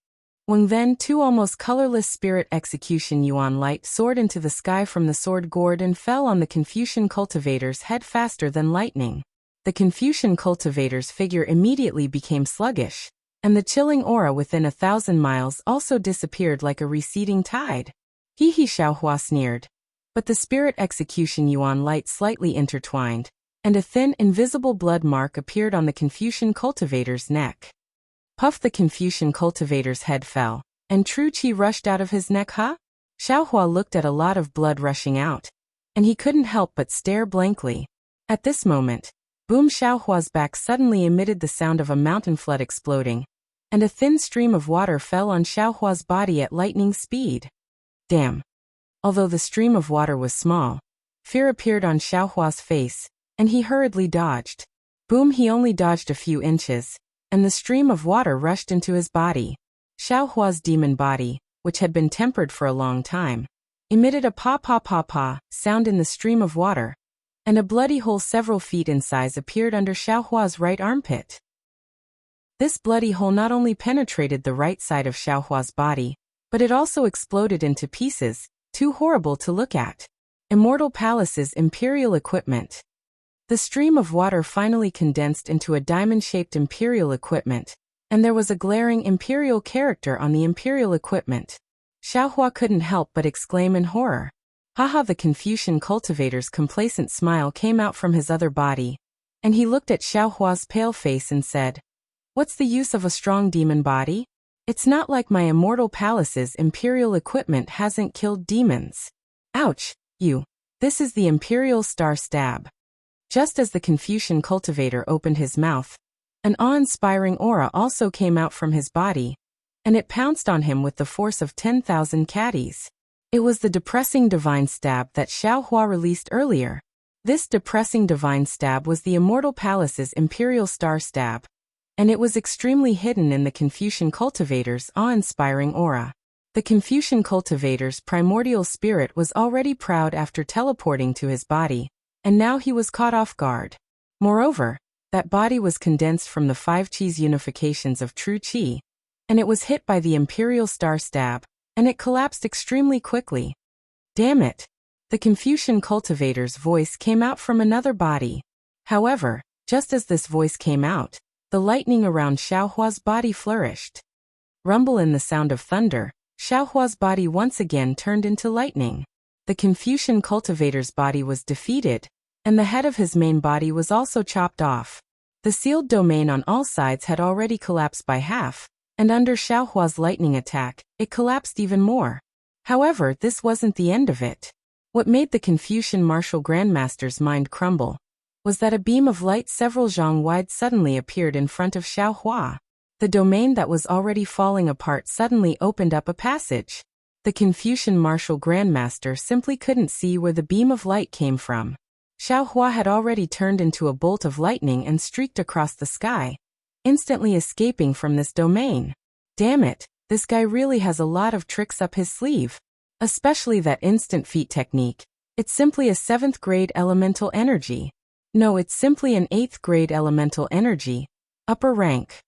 Then 2 almost colorless spirit execution yuan light soared into the sky from the sword gourd and fell on the Confucian cultivator's head faster than lightning. The Confucian cultivator's figure immediately became sluggish, and the chilling aura within 1,000 miles also disappeared like a receding tide. Xiaohua sneered. But the spirit execution yuan light slightly intertwined, and a thin, invisible blood mark appeared on the Confucian cultivator's neck. Puff! The Confucian cultivator's head fell, and true qi rushed out of his neck. Huh? Xiaohua looked at a lot of blood rushing out, and he couldn't help but stare blankly. At this moment, boom! Xiaohua's back suddenly emitted the sound of a mountain flood exploding, and a thin stream of water fell on Xiaohua's body at lightning speed. Damn! Although the stream of water was small, fear appeared on Xiaohua's face, and he hurriedly dodged. Boom! He only dodged a few inches, and the stream of water rushed into his body. Xiaohua's demon body, which had been tempered for a long time, emitted a pa-pa-pa-pa sound in the stream of water, and a bloody hole several feet in size appeared under Xiaohua's right armpit. This bloody hole not only penetrated the right side of Xiaohua's body, but it also exploded into pieces, too horrible to look at. Immortal Palace's imperial equipment. The stream of water finally condensed into a diamond-shaped imperial equipment, and there was a glaring imperial character on the imperial equipment. Xiaohua couldn't help but exclaim in horror. Haha! The Confucian cultivator's complacent smile came out from his other body, and he looked at Xiaohua's pale face and said, "What's the use of a strong demon body? It's not like my Immortal Palace's imperial equipment hasn't killed demons." Ouch! This is the Imperial Star Stab. Just as the Confucian cultivator opened his mouth, an awe-inspiring aura also came out from his body, and it pounced on him with the force of 10,000 caddies. It was the depressing divine stab that Xiaohua released earlier. This depressing divine stab was the Immortal Palace's Imperial Star Stab, and it was extremely hidden in the Confucian cultivator's awe-inspiring aura. The Confucian cultivator's primordial spirit was already proud after teleporting to his body, and now he was caught off guard. Moreover, that body was condensed from the 5 Qi's unifications of true Qi, and it was hit by the Imperial Star Stab, and it collapsed extremely quickly. Damn it! The Confucian cultivator's voice came out from another body. However, just as this voice came out, the lightning around Xiaohua's body flourished. Rumble! In the sound of thunder, Xiaohua's body once again turned into lightning. The Confucian cultivator's body was defeated, and the head of his main body was also chopped off. The sealed domain on all sides had already collapsed by half, and under Xiaohua's lightning attack, it collapsed even more. However, this wasn't the end of it. What made the Confucian martial grandmaster's mind crumble was that a beam of light several zhang wide suddenly appeared in front of Xiaohua. The domain that was already falling apart suddenly opened up a passage. The Confucian martial grandmaster simply couldn't see where the beam of light came from. Xiaohua had already turned into a bolt of lightning and streaked across the sky, instantly escaping from this domain. Damn it, this guy really has a lot of tricks up his sleeve. Especially that instant feat technique. It's simply a 7th grade elemental energy. No, it's simply an 8th grade elemental energy. Upper rank.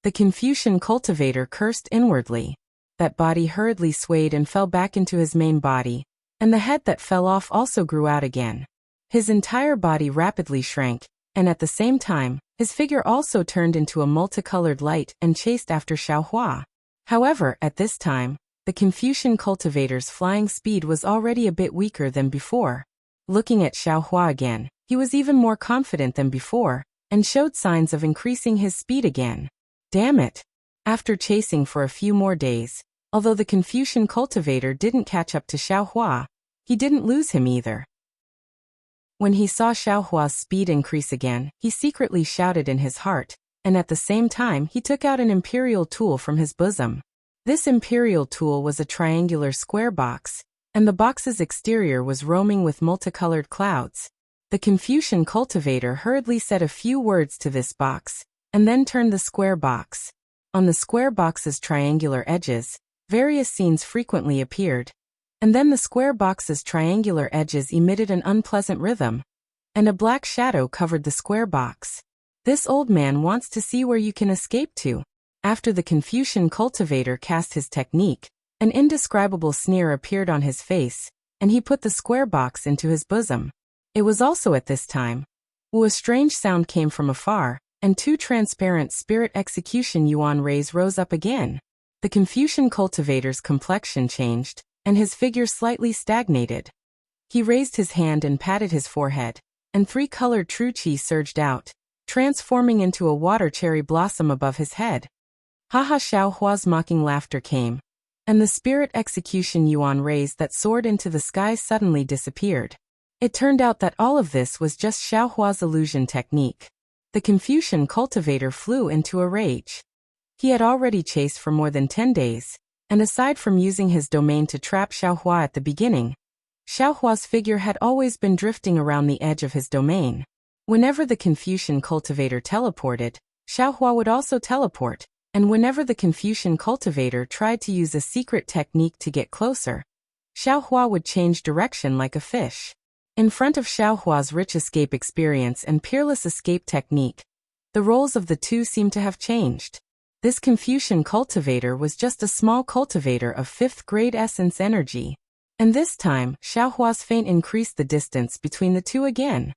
The Confucian cultivator cursed inwardly. That body hurriedly swayed and fell back into his main body, and the head that fell off also grew out again. His entire body rapidly shrank, and at the same time, his figure also turned into a multicolored light and chased after Xiaohua. However, at this time, the Confucian cultivator's flying speed was already a bit weaker than before. Looking at Xiaohua again, he was even more confident than before, and showed signs of increasing his speed again. Damn it! After chasing for a few more days, although the Confucian cultivator didn't catch up to Xiaohua, he didn't lose him either. When he saw Xiaohua's speed increase again, he secretly shouted in his heart, and at the same time he took out an imperial tool from his bosom. This imperial tool was a triangular square box, and the box's exterior was roaming with multicolored clouds. The Confucian cultivator hurriedly said a few words to this box, and then turned the square box. On the square box's triangular edges, various scenes frequently appeared, and then the square box's triangular edges emitted an unpleasant rhythm, and a black shadow covered the square box. This old man wants to see where you can escape to. After the Confucian cultivator cast his technique, an indescribable sneer appeared on his face, and he put the square box into his bosom. It was also at this time, a strange sound came from afar, and 2 transparent spirit execution yuan rays rose up again. The Confucian cultivator's complexion changed, and his figure slightly stagnated. He raised his hand and patted his forehead, and 3-colored true qi surged out, transforming into a water cherry blossom above his head. Haha, Xiao Hua's mocking laughter came, and the spirit execution yuan rays that soared into the sky suddenly disappeared. It turned out that all of this was just Xiao Hua's illusion technique. The Confucian cultivator flew into a rage. He had already chased for more than 10 days, and aside from using his domain to trap Xiao Hua at the beginning, Xiao Hua's figure had always been drifting around the edge of his domain. Whenever the Confucian cultivator teleported, Xiao Hua would also teleport, and whenever the Confucian cultivator tried to use a secret technique to get closer, Xiao Hua would change direction like a fish. In front of Xiao Hua's rich escape experience and peerless escape technique, the roles of the two seemed to have changed. This Confucian cultivator was just a small cultivator of 5th grade essence energy. And this time, Xiao Hua's feint increased the distance between the two again.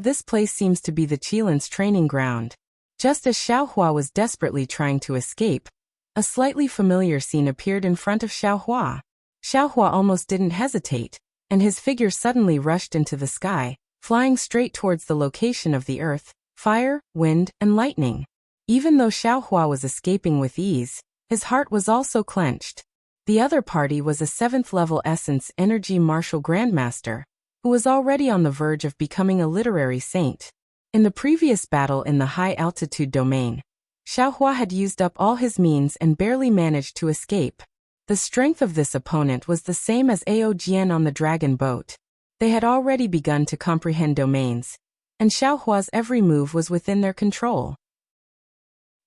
This place seems to be the Qilin's training ground. Just as Xiao Hua was desperately trying to escape, a slightly familiar scene appeared in front of Xiao Hua. Xiao Hua almost didn't hesitate, and his figure suddenly rushed into the sky, flying straight towards the location of the earth, fire, wind, and lightning. Even though Xiao Hua was escaping with ease, his heart was also clenched. The other party was a 7th-level essence energy martial grandmaster, who was already on the verge of becoming a literary saint. In the previous battle in the high-altitude domain, Xiao Hua had used up all his means and barely managed to escape. The strength of this opponent was the same as Ao Jian on the dragon boat. They had already begun to comprehend domains, and Xiao Hua's every move was within their control.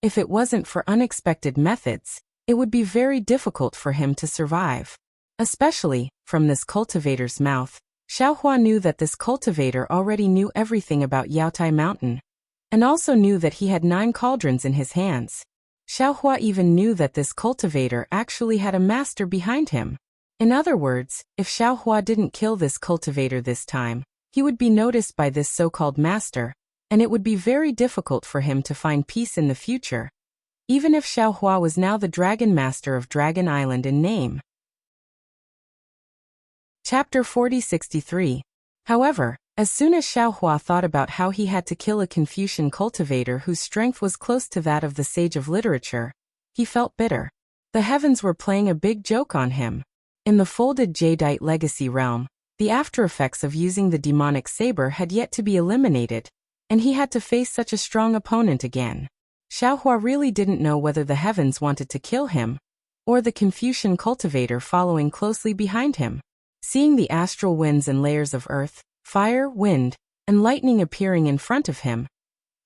If it wasn't for unexpected methods, it would be very difficult for him to survive. Especially, from this cultivator's mouth, Xiao Hua knew that this cultivator already knew everything about Yaotai Mountain, and also knew that he had 9 cauldrons in his hands. Xiao Hua even knew that this cultivator actually had a master behind him. In other words, if Xiao Hua didn't kill this cultivator this time, he would be noticed by this so-called master, and it would be very difficult for him to find peace in the future, even if Xiao Hua was now the Dragon Master of Dragon Island in name. Chapter 4063. However, as soon as Xiao Hua thought about how he had to kill a Confucian cultivator whose strength was close to that of the Sage of Literature, he felt bitter. The heavens were playing a big joke on him. In the folded Jadeite legacy realm, the aftereffects of using the demonic saber had yet to be eliminated, and he had to face such a strong opponent again. Xiao Hua really didn't know whether the heavens wanted to kill him, or the Confucian cultivator following closely behind him. Seeing the astral winds and layers of earth, fire, wind, and lightning appearing in front of him,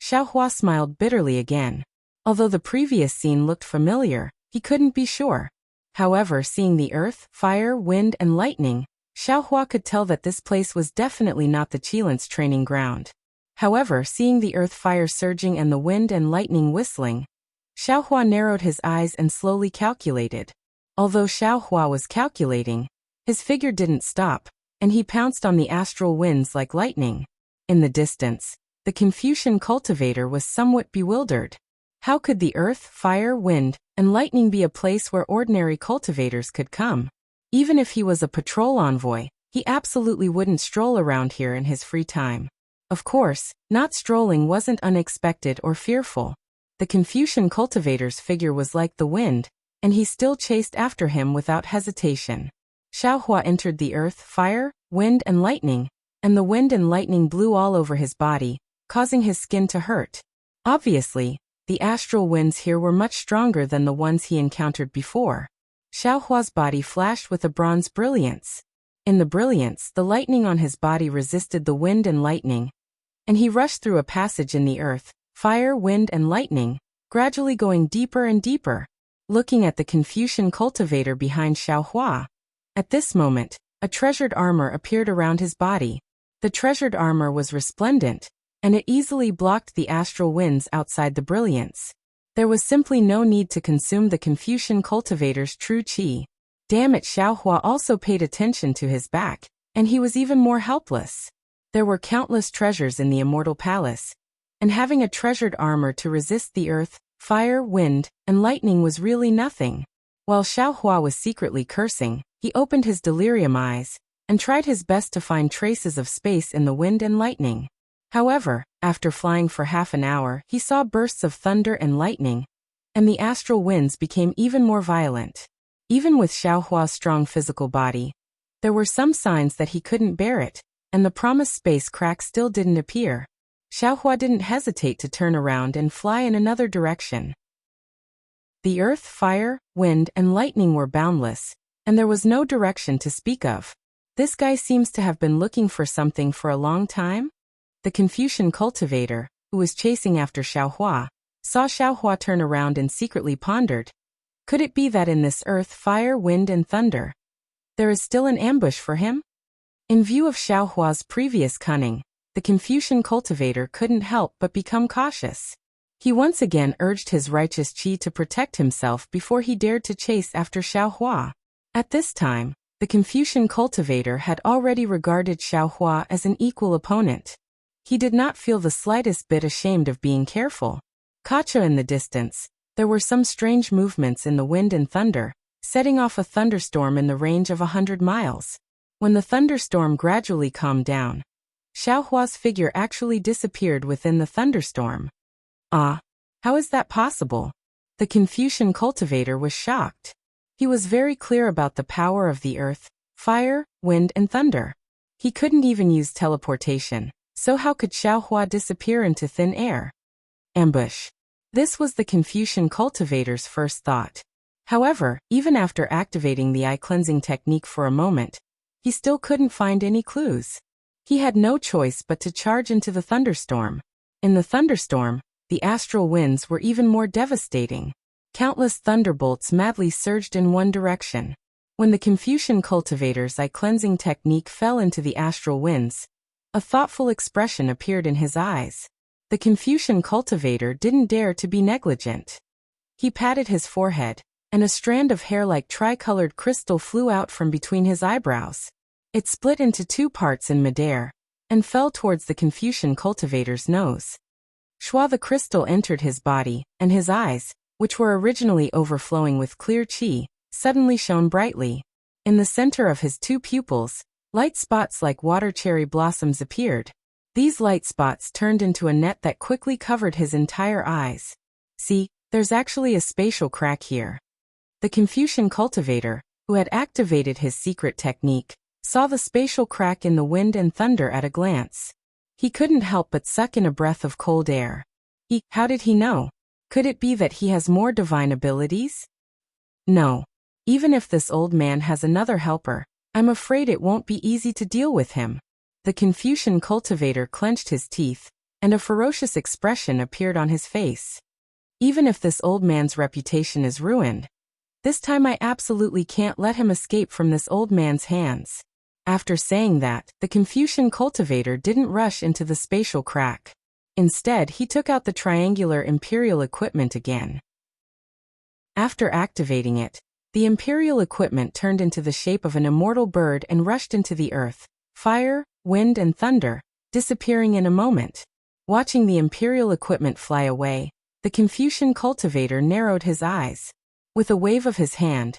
Xiao Hua smiled bitterly again. Although the previous scene looked familiar, he couldn't be sure. However, seeing the earth, fire, wind, and lightning, Xiao Hua could tell that this place was definitely not the Qilin's training ground. However, seeing the earth fire surging and the wind and lightning whistling, Xiao Hua narrowed his eyes and slowly calculated. Although Xiao Hua was calculating, his figure didn't stop, and he pounced on the astral winds like lightning. In the distance, the Confucian cultivator was somewhat bewildered. How could the earth, fire, wind, and lightning be a place where ordinary cultivators could come? Even if he was a patrol envoy, he absolutely wouldn't stroll around here in his free time. Of course, not strolling wasn't unexpected or fearful. The Confucian cultivator's figure was like the wind, and he still chased after him without hesitation. Xiao Hua entered the earth, fire, wind, and lightning, and the wind and lightning blew all over his body, causing his skin to hurt. Obviously, the astral winds here were much stronger than the ones he encountered before. Xiao Hua's body flashed with a bronze brilliance. In the brilliance, the lightning on his body resisted the wind and lightning, and he rushed through a passage in the earth, fire, wind, and lightning, gradually going deeper and deeper. Looking at the Confucian cultivator behind Xiao Hua, at this moment, a treasured armor appeared around his body. The treasured armor was resplendent, and it easily blocked the astral winds outside the brilliance. There was simply no need to consume the Confucian cultivator's true qi. Damn it, Xiao Hua also paid attention to his back, and he was even more helpless. There were countless treasures in the immortal palace, and having a treasured armor to resist the earth, fire, wind, and lightning was really nothing. While Xiao Hua was secretly cursing, he opened his delirium eyes, and tried his best to find traces of space in the wind and lightning. However, after flying for half an hour, he saw bursts of thunder and lightning, and the astral winds became even more violent. Even with Xiaohua's strong physical body, there were some signs that he couldn't bear it, and the promised space crack still didn't appear. Xiaohua didn't hesitate to turn around and fly in another direction. The earth, fire, wind, and lightning were boundless, and there was no direction to speak of. This guy seems to have been looking for something for a long time? The Confucian cultivator, who was chasing after Xiaohua, saw Xiaohua turn around and secretly pondered. Could it be that in this earth, fire, wind, and thunder, there is still an ambush for him? In view of Xiaohua's previous cunning, the Confucian cultivator couldn't help but become cautious. He once again urged his righteous qi to protect himself before he dared to chase after Xiaohua. At this time, the Confucian cultivator had already regarded Xiaohua as an equal opponent. He did not feel the slightest bit ashamed of being careful. Kacha in the distance, there were some strange movements in the wind and thunder, setting off a thunderstorm in the range of 100 miles. When the thunderstorm gradually calmed down, Xiaohua's figure actually disappeared within the thunderstorm. Ah, how is that possible? The Confucian cultivator was shocked. He was very clear about the power of the earth, fire, wind, and thunder. He couldn't even use teleportation, so how could Xiaohua disappear into thin air? Ambush. This was the Confucian cultivator's first thought. However, even after activating the eye-cleansing technique for a moment, he still couldn't find any clues. He had no choice but to charge into the thunderstorm. In the thunderstorm, the astral winds were even more devastating. Countless thunderbolts madly surged in one direction. When the Confucian cultivator's eye-cleansing technique fell into the astral winds, a thoughtful expression appeared in his eyes. The Confucian cultivator didn't dare to be negligent. He patted his forehead, and a strand of hair like tricolored crystal flew out from between his eyebrows. It split into two parts in midair, and fell towards the Confucian cultivator's nose. Shua the crystal entered his body, and his eyes, which were originally overflowing with clear qi, suddenly shone brightly. In the center of his two pupils, light spots like water cherry blossoms appeared. These light spots turned into a net that quickly covered his entire eyes. See, there's actually a spatial crack here. The Confucian cultivator, who had activated his secret technique, saw the spatial crack in the wind and thunder at a glance. He couldn't help but suck in a breath of cold air. How did he know? Could it be that he has more divine abilities? No. Even if this old man has another helper, I'm afraid it won't be easy to deal with him. The Confucian cultivator clenched his teeth, and a ferocious expression appeared on his face. Even if this old man's reputation is ruined, this time I absolutely can't let him escape from this old man's hands. After saying that, the Confucian cultivator didn't rush into the spatial crack. Instead, he took out the triangular imperial equipment again. After activating it, the imperial equipment turned into the shape of an immortal bird and rushed into the earth, fire, wind, and thunder, disappearing in a moment. Watching the imperial equipment fly away, the Confucian cultivator narrowed his eyes. With a wave of his hand,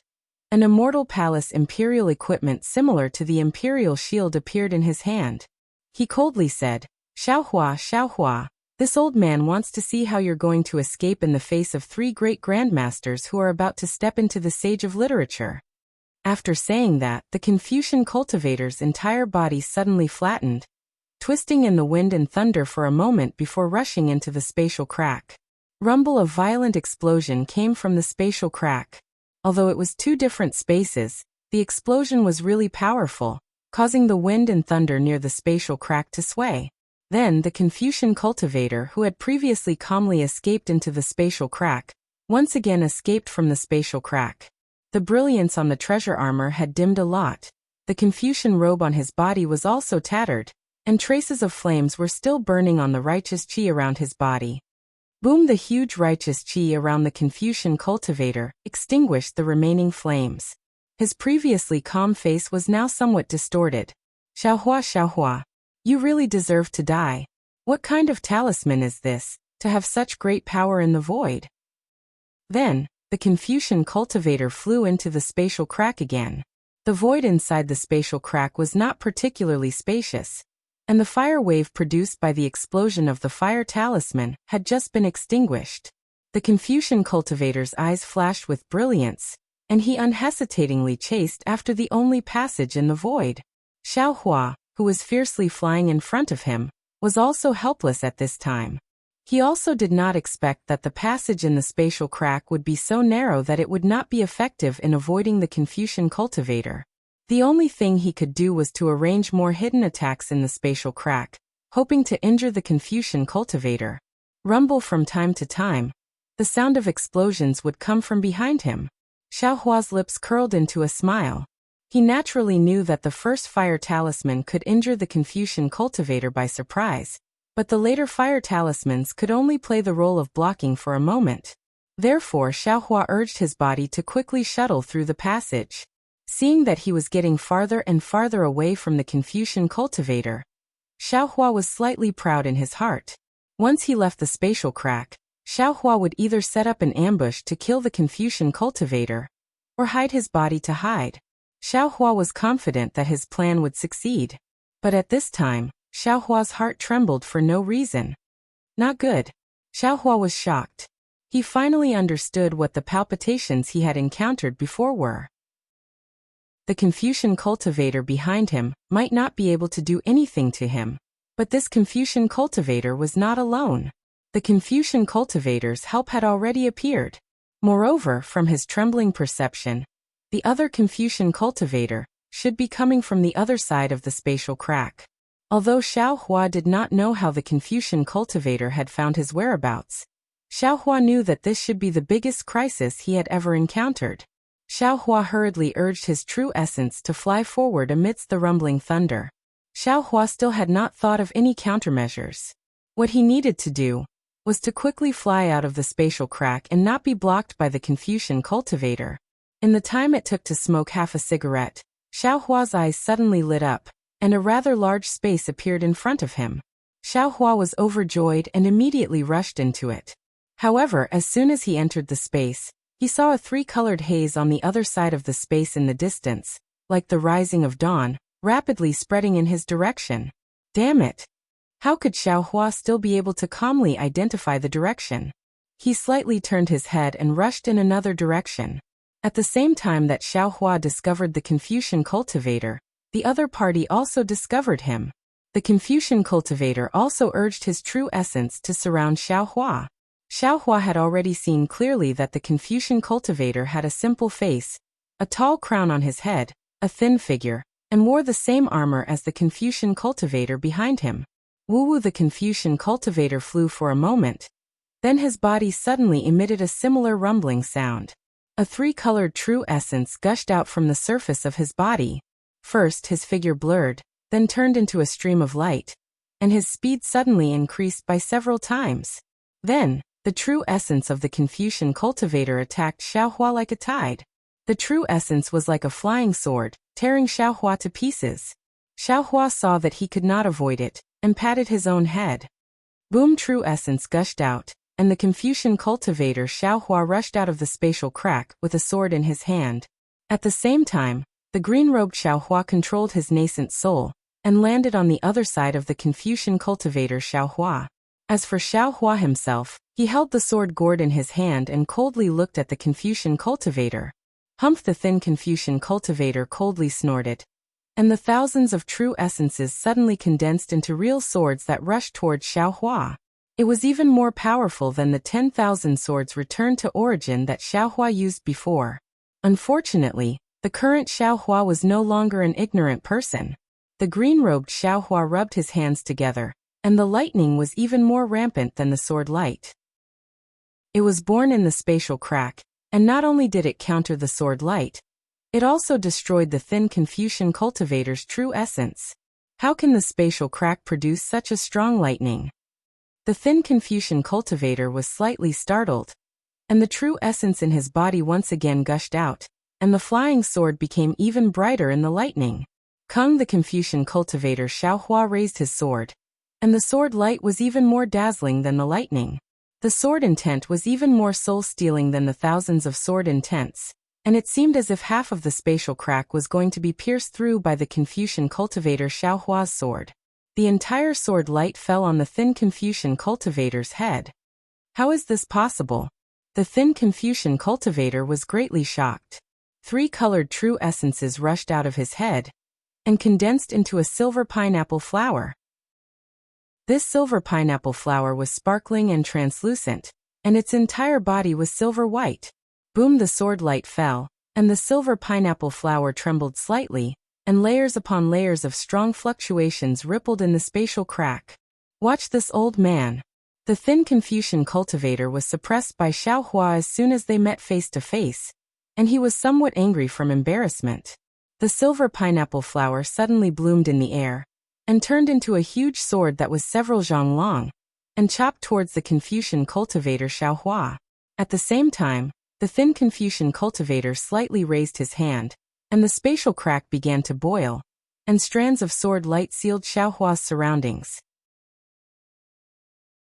an immortal palace imperial equipment similar to the imperial shield appeared in his hand. He coldly said, Xiaohua, Xiaohua, this old man wants to see how you're going to escape in the face of 3 great grandmasters who are about to step into the sage of literature. After saying that, the Confucian cultivator's entire body suddenly flattened, twisting in the wind and thunder for a moment before rushing into the spatial crack. Rumble of violent explosion came from the spatial crack. Although it was 2 different spaces, the explosion was really powerful, causing the wind and thunder near the spatial crack to sway. Then the Confucian cultivator, who had previously calmly escaped into the spatial crack, once again escaped from the spatial crack. The brilliance on the treasure armor had dimmed a lot. The Confucian robe on his body was also tattered, and traces of flames were still burning on the righteous qi around his body. Boom! The huge righteous qi around the Confucian cultivator extinguished the remaining flames. His previously calm face was now somewhat distorted. Xiaohua, Xiaohua, you really deserve to die. What kind of talisman is this, to have such great power in the void? Then, the Confucian cultivator flew into the spatial crack again. The void inside the spatial crack was not particularly spacious, and the fire wave produced by the explosion of the fire talisman had just been extinguished. The Confucian cultivator's eyes flashed with brilliance, and he unhesitatingly chased after the only passage in the void. Xiao Hua, who was fiercely flying in front of him, was also helpless at this time. He also did not expect that the passage in the spatial crack would be so narrow that it would not be effective in avoiding the Confucian cultivator. The only thing he could do was to arrange more hidden attacks in the spatial crack, hoping to injure the Confucian cultivator. Rumble from time to time. The sound of explosions would come from behind him. Xiao Hua's lips curled into a smile. He naturally knew that the first fire talisman could injure the Confucian cultivator by surprise, but the later fire talismans could only play the role of blocking for a moment. Therefore, Xiao Hua urged his body to quickly shuttle through the passage. Seeing that he was getting farther and farther away from the Confucian cultivator, Xiao Hua was slightly proud in his heart. Once he left the spatial crack, Xiao Hua would either set up an ambush to kill the Confucian cultivator, or hide his body to hide. Xiao Hua was confident that his plan would succeed. But at this time, Xiao Hua's heart trembled for no reason. Not good. Xiao Hua was shocked. He finally understood what the palpitations he had encountered before were. The Confucian cultivator behind him might not be able to do anything to him, but this Confucian cultivator was not alone. The Confucian cultivator's help had already appeared. Moreover, from his trembling perception, the other Confucian cultivator should be coming from the other side of the spatial crack. Although Xiao Hua did not know how the Confucian cultivator had found his whereabouts, Xiao Hua knew that this should be the biggest crisis he had ever encountered. Xiao Hua hurriedly urged his true essence to fly forward amidst the rumbling thunder. Xiao Hua still had not thought of any countermeasures. What he needed to do was to quickly fly out of the spatial crack and not be blocked by the Confucian cultivator. In the time it took to smoke half a cigarette, Xiao Hua's eyes suddenly lit up, and a rather large space appeared in front of him. Xiao Hua was overjoyed and immediately rushed into it. However, as soon as he entered the space, he saw a three-colored haze on the other side of the space in the distance, like the rising of dawn, rapidly spreading in his direction. Damn it! How could Xiao Hua still be able to calmly identify the direction? He slightly turned his head and rushed in another direction. At the same time that Xiao Hua discovered the Confucian cultivator, the other party also discovered him. The Confucian cultivator also urged his true essence to surround Xiao Hua. Xiao Hua had already seen clearly that the Confucian cultivator had a simple face, a tall crown on his head, a thin figure, and wore the same armor as the Confucian cultivator behind him. Woo-woo! The Confucian cultivator flew for a moment. Then his body suddenly emitted a similar rumbling sound. A three-colored true essence gushed out from the surface of his body. First his figure blurred, then turned into a stream of light, and his speed suddenly increased by several times. Then, the true essence of the Confucian cultivator attacked Xiao Hua like a tide. The true essence was like a flying sword, tearing Xiao Hua to pieces. Xiao Hua saw that he could not avoid it, and patted his own head. Boom! True essence gushed out, and the Confucian cultivator Xiao Hua rushed out of the spatial crack with a sword in his hand. At the same time, the green-robed Xiao Hua controlled his nascent soul, and landed on the other side of the Confucian cultivator Xiao Hua. As for Xiao Hua himself, he held the sword gourd in his hand and coldly looked at the Confucian cultivator. Humph! The thin Confucian cultivator coldly snorted, and the thousands of true essences suddenly condensed into real swords that rushed towards Xiao Hua. It was even more powerful than the 10,000 swords returned to origin that Xiao Hua used before. Unfortunately, the current Xiao Hua was no longer an ignorant person. The green-robed Xiao Hua rubbed his hands together, and the lightning was even more rampant than the sword light. It was born in the spatial crack, and not only did it counter the sword light, it also destroyed the thin Confucian cultivator's true essence. How can the spatial crack produce such a strong lightning? The thin Confucian cultivator was slightly startled, and the true essence in his body once again gushed out, and the flying sword became even brighter in the lightning. Kung! The Confucian cultivator Xiao Hua raised his sword, and the sword light was even more dazzling than the lightning. The sword intent was even more soul-stealing than the thousands of sword intents. and it seemed as if half of the spatial crack was going to be pierced through by the Confucian cultivator Xiaohua's sword. The entire sword light fell on the thin Confucian cultivator's head. How is this possible? The thin Confucian cultivator was greatly shocked. 3 colored true essences rushed out of his head and condensed into a silver pineapple flower. This silver pineapple flower was sparkling and translucent, and its entire body was silver white. Boom, the sword light fell, and the silver pineapple flower trembled slightly, and layers upon layers of strong fluctuations rippled in the spatial crack. Watch this old man. The thin Confucian cultivator was suppressed by Xiaohua as soon as they met face to face, and he was somewhat angry from embarrassment. The silver pineapple flower suddenly bloomed in the air, and turned into a huge sword that was several zhang long, and chopped towards the Confucian cultivator Xiaohua. At the same time, the thin Confucian cultivator slightly raised his hand, and the spatial crack began to boil, and strands of sword light sealed Xiaohua's surroundings.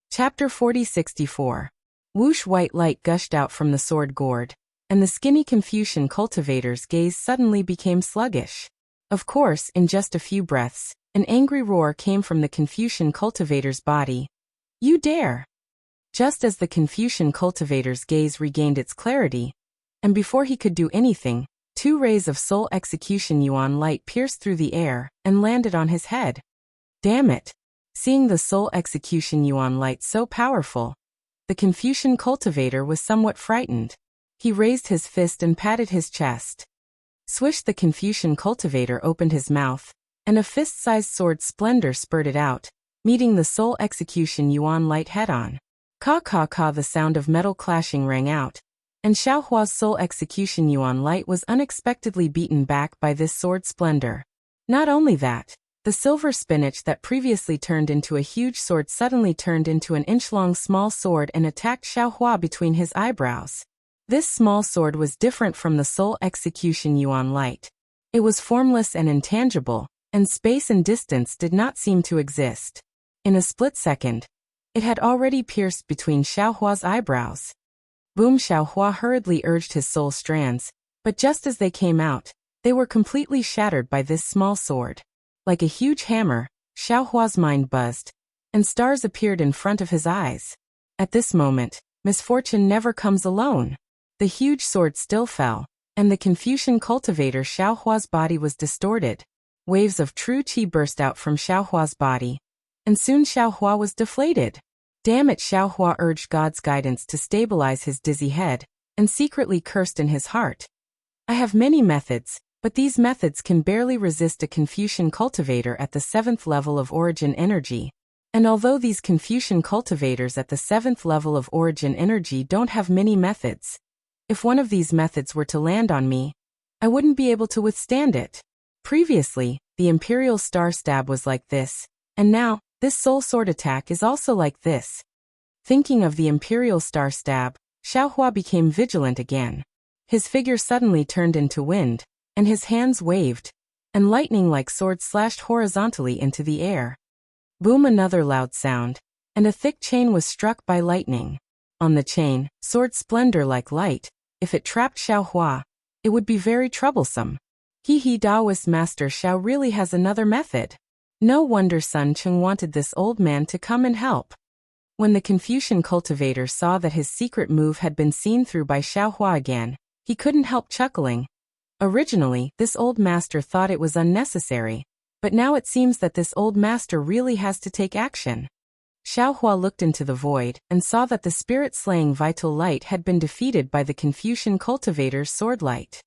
Chapter 4064. Whoosh, white light gushed out from the sword gourd, and the skinny Confucian cultivator's gaze suddenly became sluggish. Of course, in just a few breaths, an angry roar came from the Confucian cultivator's body. You dare! Just as the Confucian cultivator's gaze regained its clarity, and before he could do anything, 2 rays of soul execution yuan light pierced through the air and landed on his head. Damn it! Seeing the soul execution yuan light so powerful, the Confucian cultivator was somewhat frightened. He raised his fist and patted his chest. Swish, the Confucian cultivator opened his mouth, and a fist-sized sword splendor spurted out, meeting the soul execution yuan light head-on. Ka, the sound of metal clashing rang out, and Xiaohua's soul execution yuan light was unexpectedly beaten back by this sword splendor. Not only that, the silver spinach that previously turned into a huge sword suddenly turned into an inch-long small sword and attacked Xiaohua between his eyebrows. This small sword was different from the soul execution yuan light. It was formless and intangible, and space and distance did not seem to exist. In a split second, it had already pierced between Xiaohua's eyebrows. Boom, Xiaohua hurriedly urged his soul strands, but just as they came out, they were completely shattered by this small sword. Like a huge hammer, Xiaohua's mind buzzed, and stars appeared in front of his eyes. At this moment, misfortune never comes alone. The huge sword still fell, and the Confucian cultivator Xiaohua's body was distorted. Waves of true qi burst out from Xiaohua's body, and soon Xiaohua was deflated. Damn it, Xiaohua urged God's guidance to stabilize his dizzy head, and secretly cursed in his heart. I have many methods, but these methods can barely resist a Confucian cultivator at the 7th level of origin energy. And although these Confucian cultivators at the 7th level of origin energy don't have many methods, if one of these methods were to land on me, I wouldn't be able to withstand it. Previously, the Imperial Star Stab was like this, and now, this soul sword attack is also like this. Thinking of the Imperial Star Stab, Xiaohua became vigilant again. His figure suddenly turned into wind, and his hands waved, and lightning-like swords slashed horizontally into the air. Boom, another loud sound, and a thick chain was struck by lightning. On the chain, sword splendor like light. If it trapped Xiaohua, it would be very troublesome. Daoist Master Xiao really has another method. No wonder Sun Cheng wanted this old man to come and help. When the Confucian cultivator saw that his secret move had been seen through by Xiaohua again, he couldn't help chuckling. Originally, this old master thought it was unnecessary, but now it seems that this old master really has to take action. Xiaohua looked into the void and saw that the spirit-slaying vital light had been defeated by the Confucian cultivator's sword light.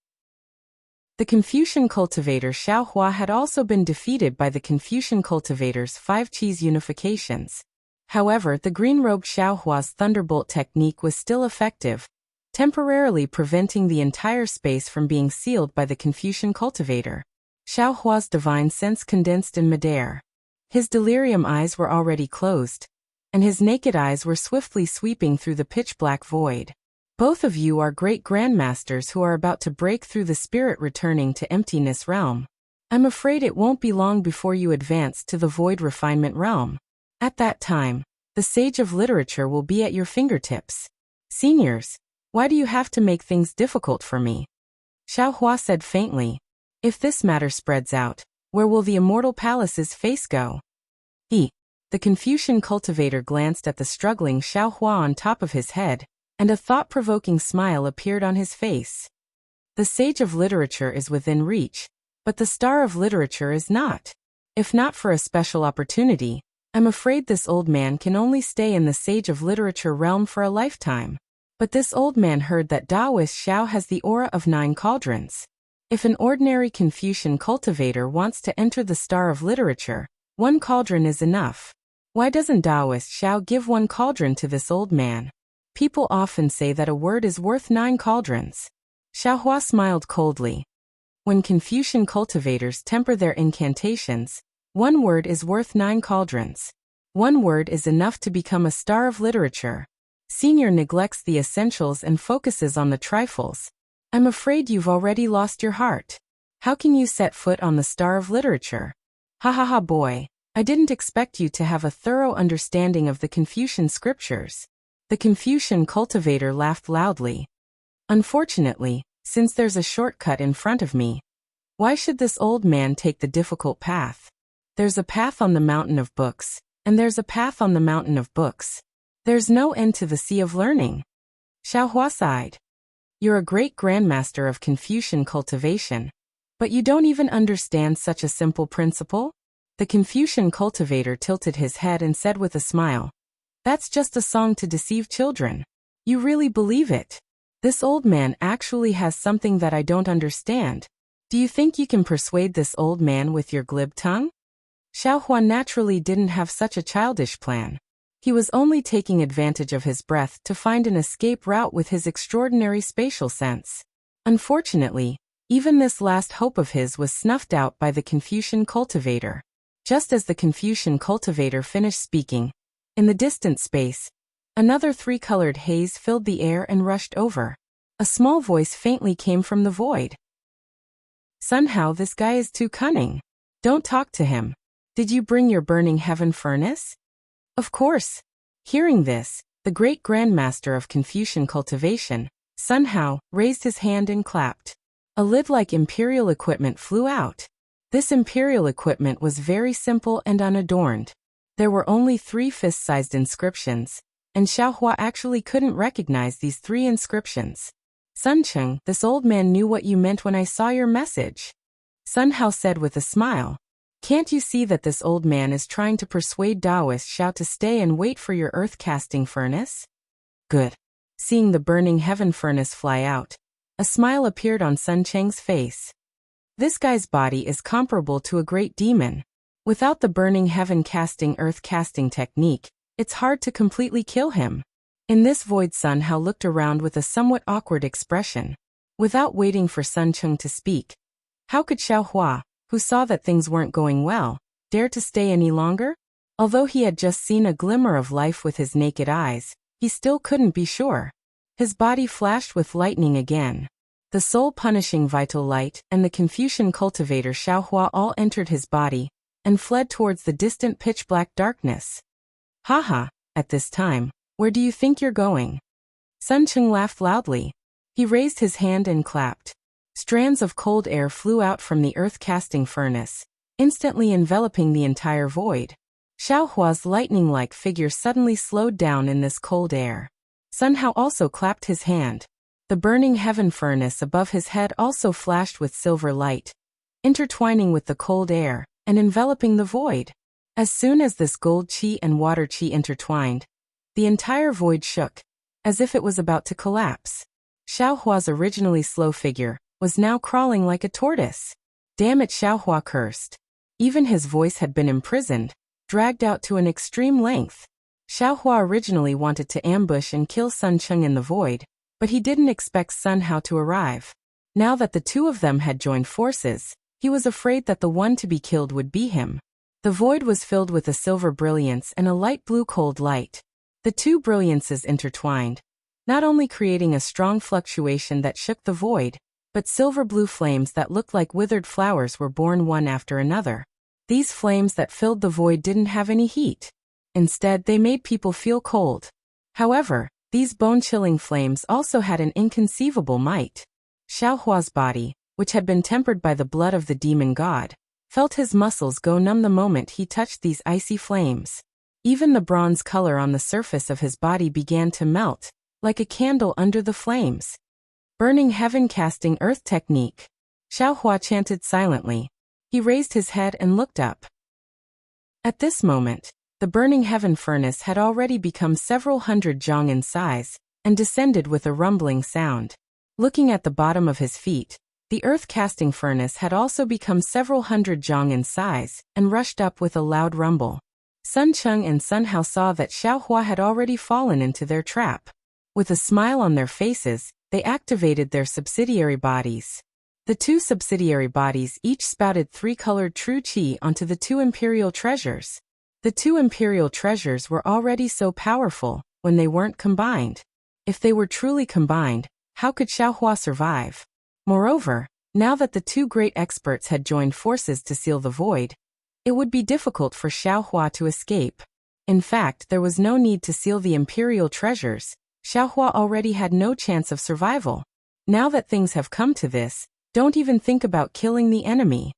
The Confucian cultivator Xiaohua had also been defeated by the Confucian cultivator's 5 Qis unifications. However, the green-robed Xiaohua's thunderbolt technique was still effective, temporarily preventing the entire space from being sealed by the Confucian cultivator. Xiaohua's divine sense condensed in midair. His delirium eyes were already closed, and his naked eyes were swiftly sweeping through the pitch-black void. Both of you are great grandmasters who are about to break through the spirit returning to emptiness realm. I'm afraid it won't be long before you advance to the void refinement realm. At that time, the sage of literature will be at your fingertips. Seniors, why do you have to make things difficult for me? Xiao Hua said faintly. If this matter spreads out, where will the immortal palace's face go? The Confucian cultivator glanced at the struggling Xiao Hua on top of his head, and a thought-provoking smile appeared on his face. The sage of literature is within reach, but the star of literature is not. If not for a special opportunity, I'm afraid this old man can only stay in the sage of literature realm for a lifetime. But this old man heard that Taoist Xiao has the aura of 9 cauldrons. If an ordinary Confucian cultivator wants to enter the star of literature, 1 cauldron is enough. Why doesn't Taoist Xiao give 1 cauldron to this old man? People often say that a word is worth 9 cauldrons. Xiao Hua smiled coldly. When Confucian cultivators temper their incantations, 1 word is worth 9 cauldrons. 1 word is enough to become a star of literature. Senior neglects the essentials and focuses on the trifles. I'm afraid you've already lost your heart. How can you set foot on the star of literature? Ha ha ha boy, I didn't expect you to have a thorough understanding of the Confucian scriptures. The Confucian cultivator laughed loudly. Unfortunately, since there's a shortcut in front of me, why should this old man take the difficult path? There's a path on the mountain of books, and there's a path on the mountain of books. There's no end to the sea of learning. Xiao Hua sighed. You're a great grandmaster of Confucian cultivation, but you don't even understand such a simple principle? The Confucian cultivator tilted his head and said with a smile, That's just a song to deceive children. You really believe it? This old man actually has something that I don't understand. Do you think you can persuade this old man with your glib tongue? Xiao Hua naturally didn't have such a childish plan. He was only taking advantage of his breath to find an escape route with his extraordinary spatial sense. Unfortunately, even this last hope of his was snuffed out by the Confucian cultivator. Just as the Confucian cultivator finished speaking, in the distant space, another 3-colored haze filled the air and rushed over. A small voice faintly came from the void. Somehow this guy is too cunning. Don't talk to him. Did you bring your burning heaven furnace? Of course. Hearing this, the great grandmaster of Confucian cultivation, Sun Hao, raised his hand and clapped. A lid-like imperial equipment flew out. This imperial equipment was very simple and unadorned. There were only 3 fist-sized inscriptions, and Xiao Hua actually couldn't recognize these 3 inscriptions. Sun Cheng, this old man knew what you meant when I saw your message. Sun Hao said with a smile. Can't you see that this old man is trying to persuade Taoist Xiao to stay and wait for your earth-casting furnace? Good. Seeing the burning heaven furnace fly out, a smile appeared on Sun Cheng's face. This guy's body is comparable to a great demon. Without the burning heaven-casting earth-casting technique, it's hard to completely kill him. In this void, Sun Hao looked around with a somewhat awkward expression. Without waiting for Sun Cheng to speak, how could Xiao Hua, who saw that things weren't going well, dare to stay any longer? Although he had just seen a glimmer of life with his naked eyes, he still couldn't be sure. His body flashed with lightning again. The soul-punishing vital light and the Confucian cultivator Xiao Hua all entered his body and fled towards the distant pitch-black darkness. Haha, at this time, where do you think you're going? Sun Cheng laughed loudly. He raised his hand and clapped. Strands of cold air flew out from the earth-casting furnace, instantly enveloping the entire void. Xiao Hua's lightning-like figure suddenly slowed down in this cold air. Sun Hao also clapped his hand. The burning heaven furnace above his head also flashed with silver light, intertwining with the cold air and enveloping the void. As soon as this gold qi and water qi intertwined, the entire void shook, as if it was about to collapse. Xiao Hua's originally slow figure was now crawling like a tortoise. Damn it, Xiao Hua cursed. Even his voice had been imprisoned, dragged out to an extreme length. Xiao Hua originally wanted to ambush and kill Sun Cheng in the void, but he didn't expect Sun Hao to arrive. Now that the 2 of them had joined forces, he was afraid that the one to be killed would be him. The void was filled with a silver brilliance and a light blue cold light. The 2 brilliances intertwined, not only creating a strong fluctuation that shook the void, but silver-blue flames that looked like withered flowers were born one after another. These flames that filled the void didn't have any heat. Instead, they made people feel cold. However, these bone-chilling flames also had an inconceivable might. Xiaohua's body, which had been tempered by the blood of the demon god, felt his muscles go numb the moment he touched these icy flames. Even the bronze color on the surface of his body began to melt, like a candle under the flames. Burning heaven casting earth technique. Xiaohua chanted silently. He raised his head and looked up. At this moment, the burning heaven furnace had already become several hundred zhang in size, and descended with a rumbling sound. Looking at the bottom of his feet, the earth-casting furnace had also become several hundred zhang in size, and rushed up with a loud rumble. Sun Cheng and Sun Hao saw that Xiaohua had already fallen into their trap. With a smile on their faces, they activated their subsidiary bodies. The two subsidiary bodies each spouted three-colored true qi onto the two imperial treasures. The two imperial treasures were already so powerful when they weren't combined. If they were truly combined, how could Xiaohua survive? Moreover, now that the two great experts had joined forces to seal the void, it would be difficult for Xiaohua to escape. In fact, there was no need to seal the imperial treasures. Xiaohua already had no chance of survival. Now that things have come to this, don't even think about killing the enemy.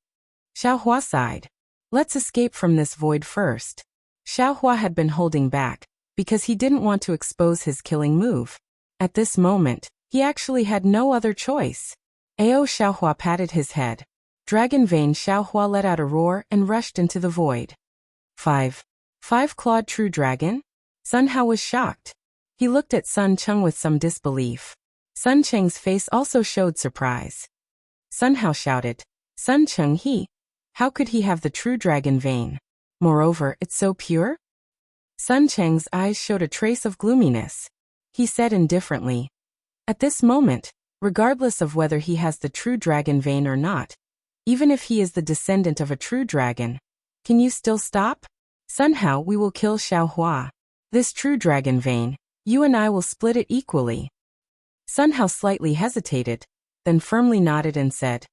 Xiaohua sighed. Let's escape from this void first. Xiaohua had been holding back, because he didn't want to expose his killing move. At this moment, he actually had no other choice. Ao Xiaohua patted his head. Dragon Vein Xiaohua let out a roar and rushed into the void. 5-clawed true dragon? Sun Hao was shocked. He looked at Sun Cheng with some disbelief. Sun Cheng's face also showed surprise. Sun Hao shouted, Sun Cheng how could he have the true dragon vein? Moreover, it's so pure? Sun Cheng's eyes showed a trace of gloominess. He said indifferently, at this moment, regardless of whether he has the true dragon vein or not, even if he is the descendant of a true dragon, can you still stop? Sun Hao, we will kill Xiaohua. This true dragon vein, you and I will split it equally. Sun Hao slightly hesitated, then firmly nodded and said,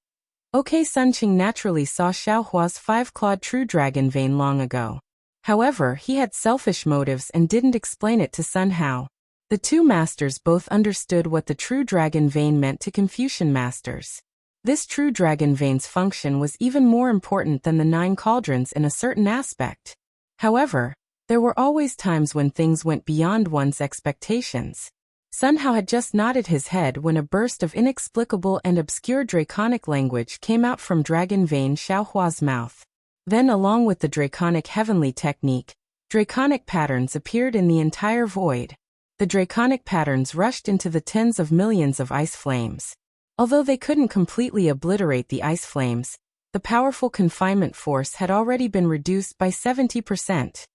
okay. Sun Qing naturally saw Xiaohua's 5-clawed true dragon vein long ago. However, he had selfish motives and didn't explain it to Sun Hao. The two masters both understood what the true dragon vein meant to Confucian masters. This true dragon vein's function was even more important than the 9 cauldrons in a certain aspect. However, there were always times when things went beyond one's expectations. Sun Hao had just nodded his head when a burst of inexplicable and obscure draconic language came out from Dragon Vein Xiaohua's mouth. Then, along with the draconic heavenly technique, draconic patterns appeared in the entire void. The draconic patterns rushed into the tens of millions of ice flames. Although they couldn't completely obliterate the ice flames, the powerful confinement force had already been reduced by 70%.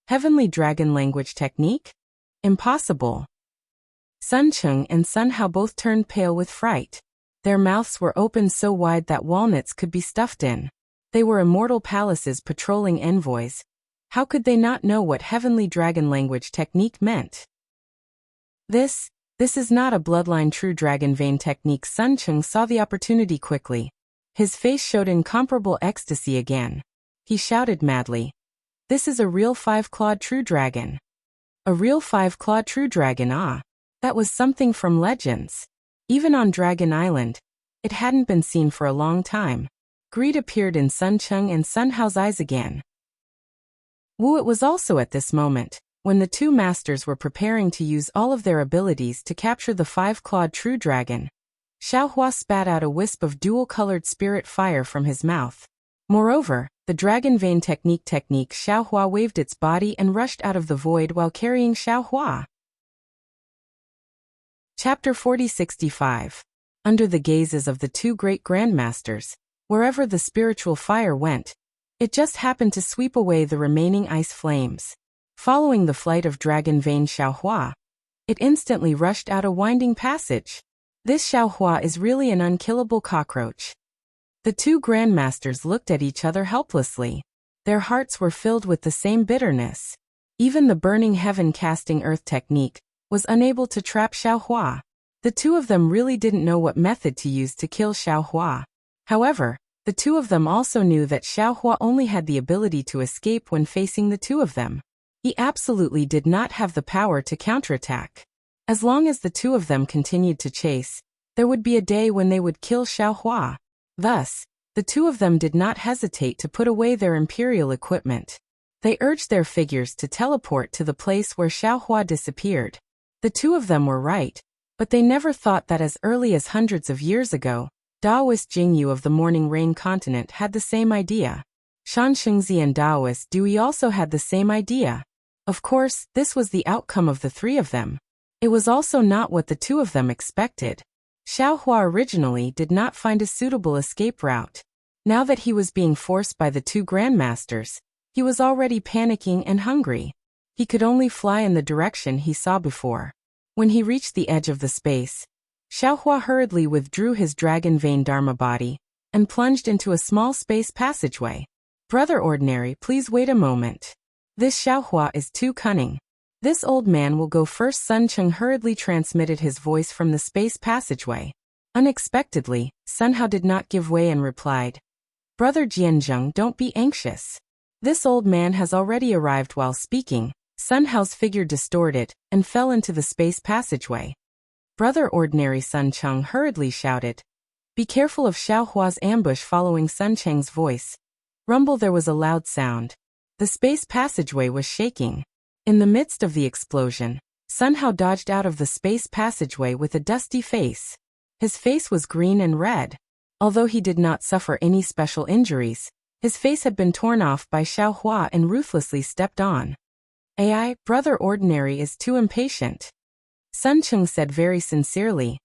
Heavenly dragon language technique? Impossible. Sun Cheng and Sun Hao both turned pale with fright. Their mouths were opened so wide that walnuts could be stuffed in. They were immortal palaces patrolling envoys. How could they not know what heavenly dragon language technique meant? This is not a bloodline true dragon vein technique. Sun Cheng saw the opportunity quickly. His face showed incomparable ecstasy again. He shouted madly, this is a real 5-clawed true dragon. A real 5-clawed true dragon, ah. That was something from legends. Even on Dragon Island, it hadn't been seen for a long time. Greed appeared in Sun Cheng and Sun Hao's eyes again. It was also at this moment, when the two masters were preparing to use all of their abilities to capture the 5-clawed true dragon. Xiaohua spat out a wisp of dual-colored spirit fire from his mouth. Moreover, the dragon vein technique Xiaohua waved its body and rushed out of the void while carrying Xiaohua. Chapter 4065. Under the gazes of the two great grandmasters, wherever the spiritual fire went, it just happened to sweep away the remaining ice flames. Following the flight of Dragon Vein Xiaohua, it instantly rushed out a winding passage. This Xiaohua is really an unkillable cockroach. The two grandmasters looked at each other helplessly. Their hearts were filled with the same bitterness. Even the burning heaven casting earth technique was unable to trap Xiaohua. The two of them really didn't know what method to use to kill Xiaohua. However, the two of them also knew that Xiaohua only had the ability to escape when facing the two of them. He absolutely did not have the power to counterattack. As long as the two of them continued to chase, There would be a day when they would kill Xiaohua. Thus, the two of them did not hesitate to put away their imperial equipment. They urged their figures to teleport to the place where Xiaohua disappeared. The two of them were right, but they never thought that as early as hundreds of years ago, Daoist Jingyu of the Morning Rain continent had the same idea. Shan Shengzi and Daoist Dui also had the same idea. Of course, this was the outcome of the three of them. It was also not what the two of them expected. Xiaohua originally did not find a suitable escape route. Now that he was being forced by the two grandmasters, he was already panicking and hungry. He could only fly in the direction he saw before. When he reached the edge of the space, Xiaohua hurriedly withdrew his dragon vein Dharma body and plunged into a small space passageway. Brother Ordinary, please wait a moment. This Xiaohua is too cunning. This old man will go first. Sun Cheng hurriedly transmitted his voice from the space passageway. Unexpectedly, Sun Hao did not give way and replied, Brother Jianzheng, don't be anxious. This old man has already arrived. While speaking, Sun Hao's figure distorted and fell into the space passageway. Brother Ordinary, Sun Cheng hurriedly shouted. Be careful of Xiaohua's ambush. Following Sun Cheng's voice. Rumble, there was a loud sound. The space passageway was shaking. In the midst of the explosion, Sun Hao dodged out of the space passageway with a dusty face. His face was green and red. Although he did not suffer any special injuries, his face had been torn off by Xiaohua and ruthlessly stepped on. AI, Brother Ordinary is too impatient. Sun Cheng said very sincerely.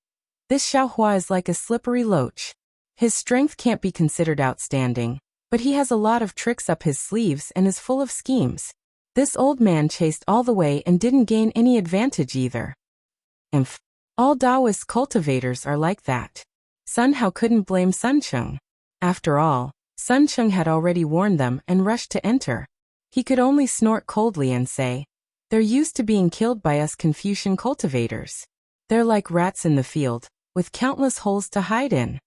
This Xiaohua is like a slippery loach. His strength can't be considered outstanding, but he has a lot of tricks up his sleeves and is full of schemes. This old man chased all the way and didn't gain any advantage either. All Taoist cultivators are like that. Sun Hao couldn't blame Sun Cheng. After all, Sun Cheng had already warned them and rushed to enter. He could only snort coldly and say, They're used to being killed by us Confucian cultivators. They're like rats in the field, with countless holes to hide in.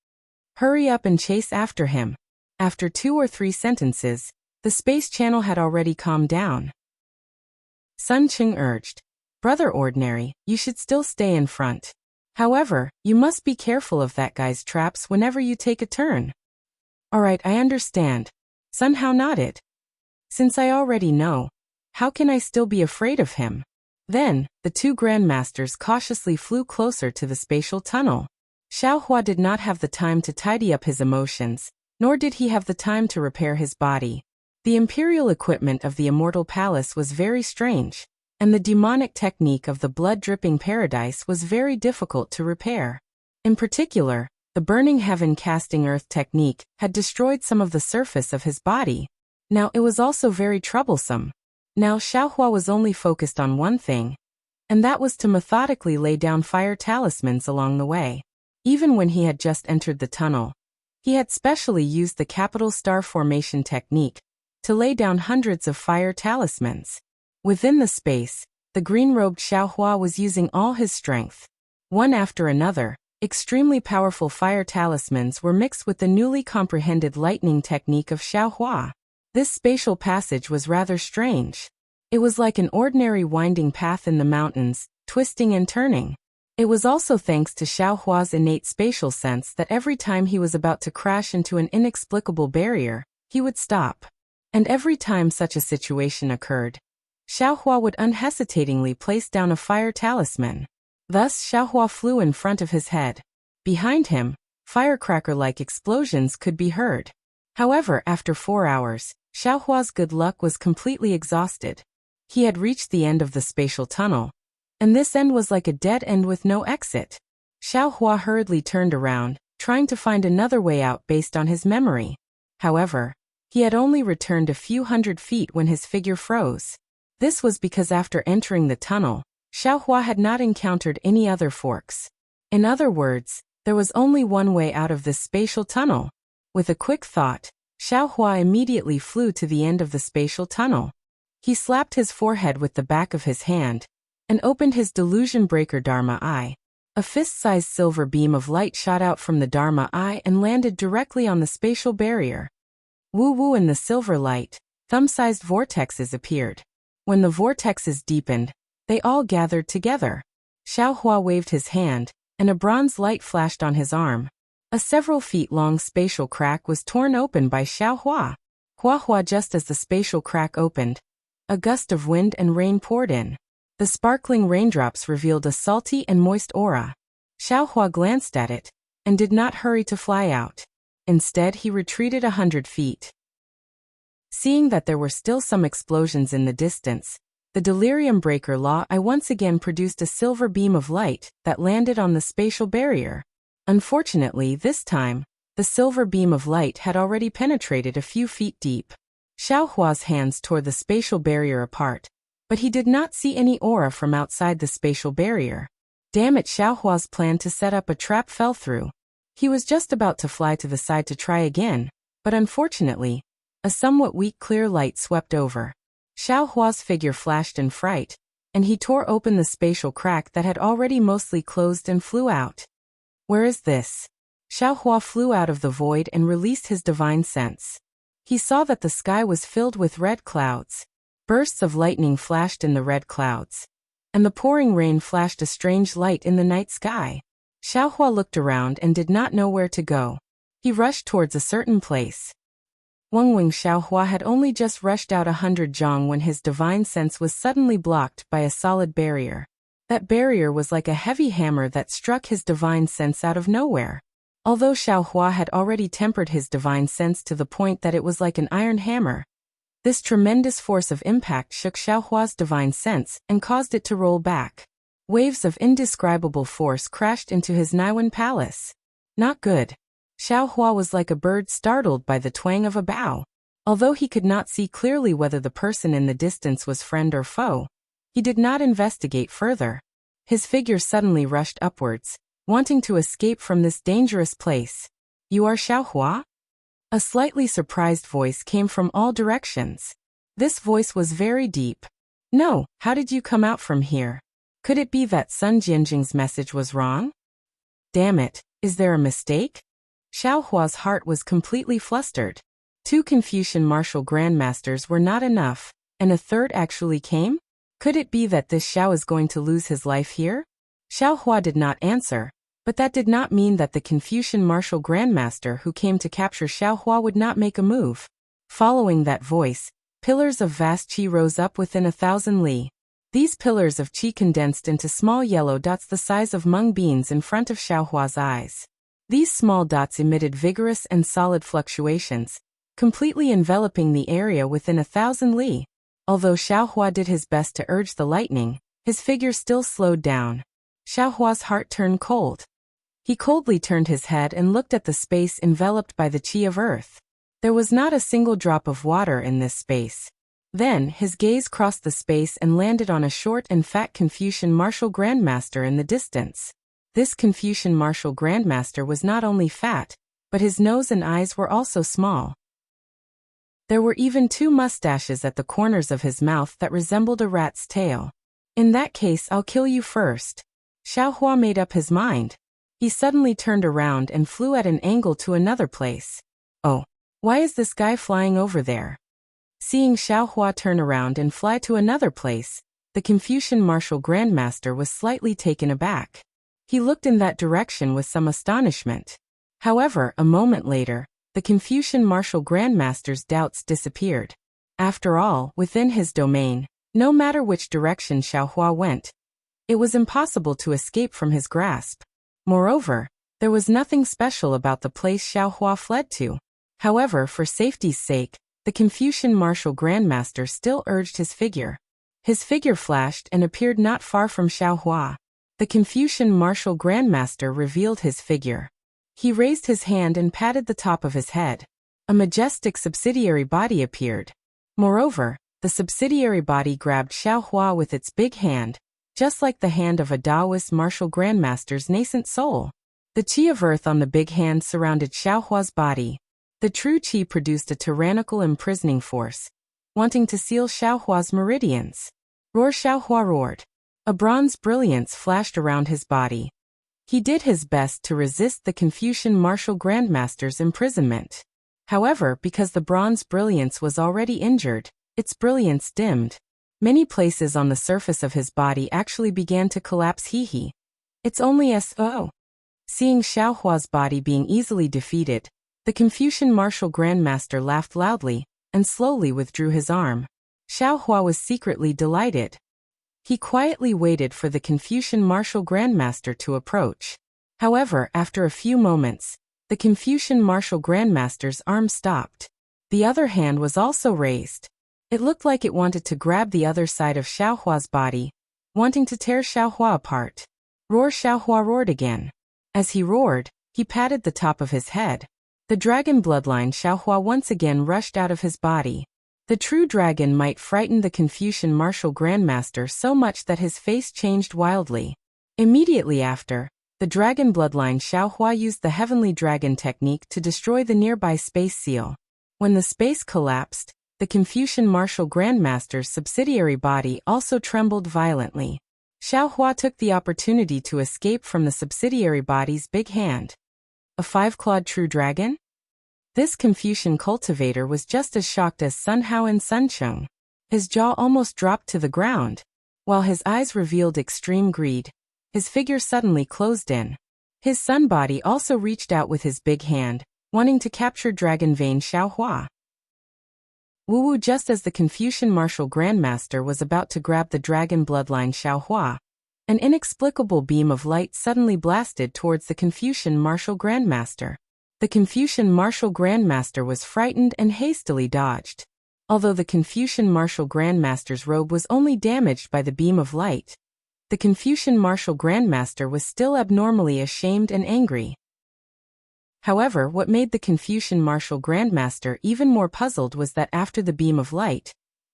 Hurry up and chase after him. After 2 or 3 sentences, the space channel had already calmed down. Sun Cheng urged, Brother Ordinary, you should still stay in front. However, you must be careful of that guy's traps whenever you take a turn. Alright, I understand. Sun Hao nodded. Since I already know, how can I still be afraid of him? Then, the two grandmasters cautiously flew closer to the spatial tunnel. Xiaohua did not have the time to tidy up his emotions, nor did he have the time to repair his body. The imperial equipment of the Immortal Palace was very strange, and the demonic technique of the blood-dripping paradise was very difficult to repair. In particular, the burning heaven casting earth technique had destroyed some of the surface of his body. Now it was also very troublesome. Now Xiaohua was only focused on one thing, and that was to methodically lay down fire talismans along the way. Even when he had just entered the tunnel, he had specially used the capital star formation technique to lay down hundreds of fire talismans. Within the space, the green-robed Xiaohua was using all his strength. One after another, extremely powerful fire talismans were mixed with the newly comprehended lightning technique of Xiaohua. This spatial passage was rather strange. It was like an ordinary winding path in the mountains, twisting and turning. It was also thanks to Xiaohua's innate spatial sense that every time he was about to crash into an inexplicable barrier, he would stop. And every time such a situation occurred, Xiaohua would unhesitatingly place down a fire talisman. Thus Xiaohua flew in front of his head. Behind him, firecracker-like explosions could be heard. However, after 4 hours, Xiaohua's good luck was completely exhausted. He had reached the end of the spatial tunnel, and this end was like a dead end with no exit. Xiaohua hurriedly turned around, trying to find another way out based on his memory. However, he had only returned a few hundred feet when his figure froze. This was because after entering the tunnel, Xiaohua had not encountered any other forks. In other words, there was only one way out of this spatial tunnel. With a quick thought, Xiaohua immediately flew to the end of the spatial tunnel. He slapped his forehead with the back of his hand and opened his delusion breaker Dharma eye. A fist-sized silver beam of light shot out from the Dharma eye and landed directly on the spatial barrier. Woo-woo, in the silver light, thumb-sized vortexes appeared. When the vortexes deepened, they all gathered together. Xiaohua waved his hand, and a bronze light flashed on his arm. A several feet long spatial crack was torn open by Xiao Hua. Hua just as the spatial crack opened, a gust of wind and rain poured in. The sparkling raindrops revealed a salty and moist aura. Xiao Hua glanced at it, and did not hurry to fly out. Instead he retreated 100 feet. Seeing that there were still some explosions in the distance, the delirium breaker Law I once again produced a silver beam of light that landed on the spatial barrier. Unfortunately this time, the silver beam of light had already penetrated a few feet deep. Xiao Hua's hands tore the spatial barrier apart, but he did not see any aura from outside the spatial barrier. Damn it, Xiao Hua's plan to set up a trap fell through. He was just about to fly to the side to try again, but unfortunately, a somewhat weak clear light swept over. Xiao Hua's figure flashed in fright, and he tore open the spatial crack that had already mostly closed and flew out. Where is this? Xiao Hua flew out of the void and released his divine sense. He saw that the sky was filled with red clouds. Bursts of lightning flashed in the red clouds, and the pouring rain flashed a strange light in the night sky. Xiao Hua looked around and did not know where to go. He rushed towards a certain place. Wang Xiao Hua had only just rushed out 100 zhang when his divine sense was suddenly blocked by a solid barrier. That barrier was like a heavy hammer that struck his divine sense out of nowhere. Although Xiao Hua had already tempered his divine sense to the point that it was like an iron hammer, this tremendous force of impact shook Xiao Hua's divine sense and caused it to roll back. Waves of indescribable force crashed into his Naiwan palace. Not good. Xiao Hua was like a bird startled by the twang of a bow. Although he could not see clearly whether the person in the distance was friend or foe, he did not investigate further. His figure suddenly rushed upwards, wanting to escape from this dangerous place. You are Xiao Hua? A slightly surprised voice came from all directions. This voice was very deep. No, how did you come out from here? Could it be that Sun Jianjing's message was wrong? Damn it, is there a mistake? Xiao Hua's heart was completely flustered. 2 Confucian martial grandmasters were not enough, and a third actually came? Could it be that this Xiao is going to lose his life here? Xiao Hua did not answer, but that did not mean that the Confucian martial grandmaster who came to capture Xiao Hua would not make a move. Following that voice, pillars of vast qi rose up within 1,000 li. These pillars of qi condensed into small yellow dots the size of mung beans in front of Xiao Hua's eyes. These small dots emitted vigorous and solid fluctuations, completely enveloping the area within 1,000 li. Although Xiao Hua did his best to urge the lightning, his figure still slowed down. Xiao Hua's heart turned cold. He coldly turned his head and looked at the space enveloped by the qi of earth. There was not a single drop of water in this space. Then his gaze crossed the space and landed on a short and fat Confucian martial grandmaster in the distance. This Confucian martial grandmaster was not only fat, but his nose and eyes were also small. There were even 2 mustaches at the corners of his mouth that resembled a rat's tail. In that case, I'll kill you first. Xiao Hua made up his mind. He suddenly turned around and flew at an angle to another place. Oh, why is this guy flying over there? Seeing Xiao Hua turn around and fly to another place, the Confucian martial grandmaster was slightly taken aback. He looked in that direction with some astonishment. However, a moment later, the Confucian martial grandmaster's doubts disappeared. After all, within his domain, no matter which direction Xiao Hua went, it was impossible to escape from his grasp. Moreover, there was nothing special about the place Xiao Hua fled to. However, for safety's sake, the Confucian martial grandmaster still urged his figure. His figure flashed and appeared not far from Xiao Hua. The Confucian martial grandmaster revealed his figure. He raised his hand and patted the top of his head. A majestic subsidiary body appeared. Moreover, the subsidiary body grabbed Xiao Hua with its big hand, just like the hand of a Taoist martial grandmaster's nascent soul. The qi of earth on the big hand surrounded Xiao Hua's body. The true qi produced a tyrannical imprisoning force, wanting to seal Xiao Hua's meridians. Roar! Xiao Hua roared. A bronze brilliance flashed around his body. He did his best to resist the Confucian martial grandmaster's imprisonment. However, because the bronze brilliance was already injured, its brilliance dimmed. Many places on the surface of his body actually began to collapse. It's only so. Seeing Xiaohua's body being easily defeated, the Confucian martial grandmaster laughed loudly and slowly withdrew his arm. Xiaohua was secretly delighted. He quietly waited for the Confucian martial grandmaster to approach. However, after a few moments, the Confucian martial grandmaster's arm stopped. The other hand was also raised. It looked like it wanted to grab the other side of Xiaohua's body, wanting to tear Xiaohua apart. Roar! Xiaohua roared again. As he roared, he patted the top of his head. The dragon bloodline Xiaohua once again rushed out of his body. The true dragon might frighten the Confucian martial grandmaster so much that his face changed wildly. Immediately after, the dragon bloodline Xiaohua used the heavenly dragon technique to destroy the nearby space seal. When the space collapsed, the Confucian martial grandmaster's subsidiary body also trembled violently. Xiaohua took the opportunity to escape from the subsidiary body's big hand. A five-clawed true dragon? This Confucian cultivator was just as shocked as Sun Hao and Sun Cheng. His jaw almost dropped to the ground. While his eyes revealed extreme greed, his figure suddenly closed in. His sun body also reached out with his big hand, wanting to capture Dragon Vein Xiaohua. Wu! Just as the Confucian martial grandmaster was about to grab the dragon bloodline Xiaohua, an inexplicable beam of light suddenly blasted towards the Confucian martial grandmaster. The Confucian martial grandmaster was frightened and hastily dodged. Although the Confucian martial grandmaster's robe was only damaged by the beam of light, the Confucian martial grandmaster was still abnormally ashamed and angry. However, what made the Confucian martial grandmaster even more puzzled was that after the beam of light,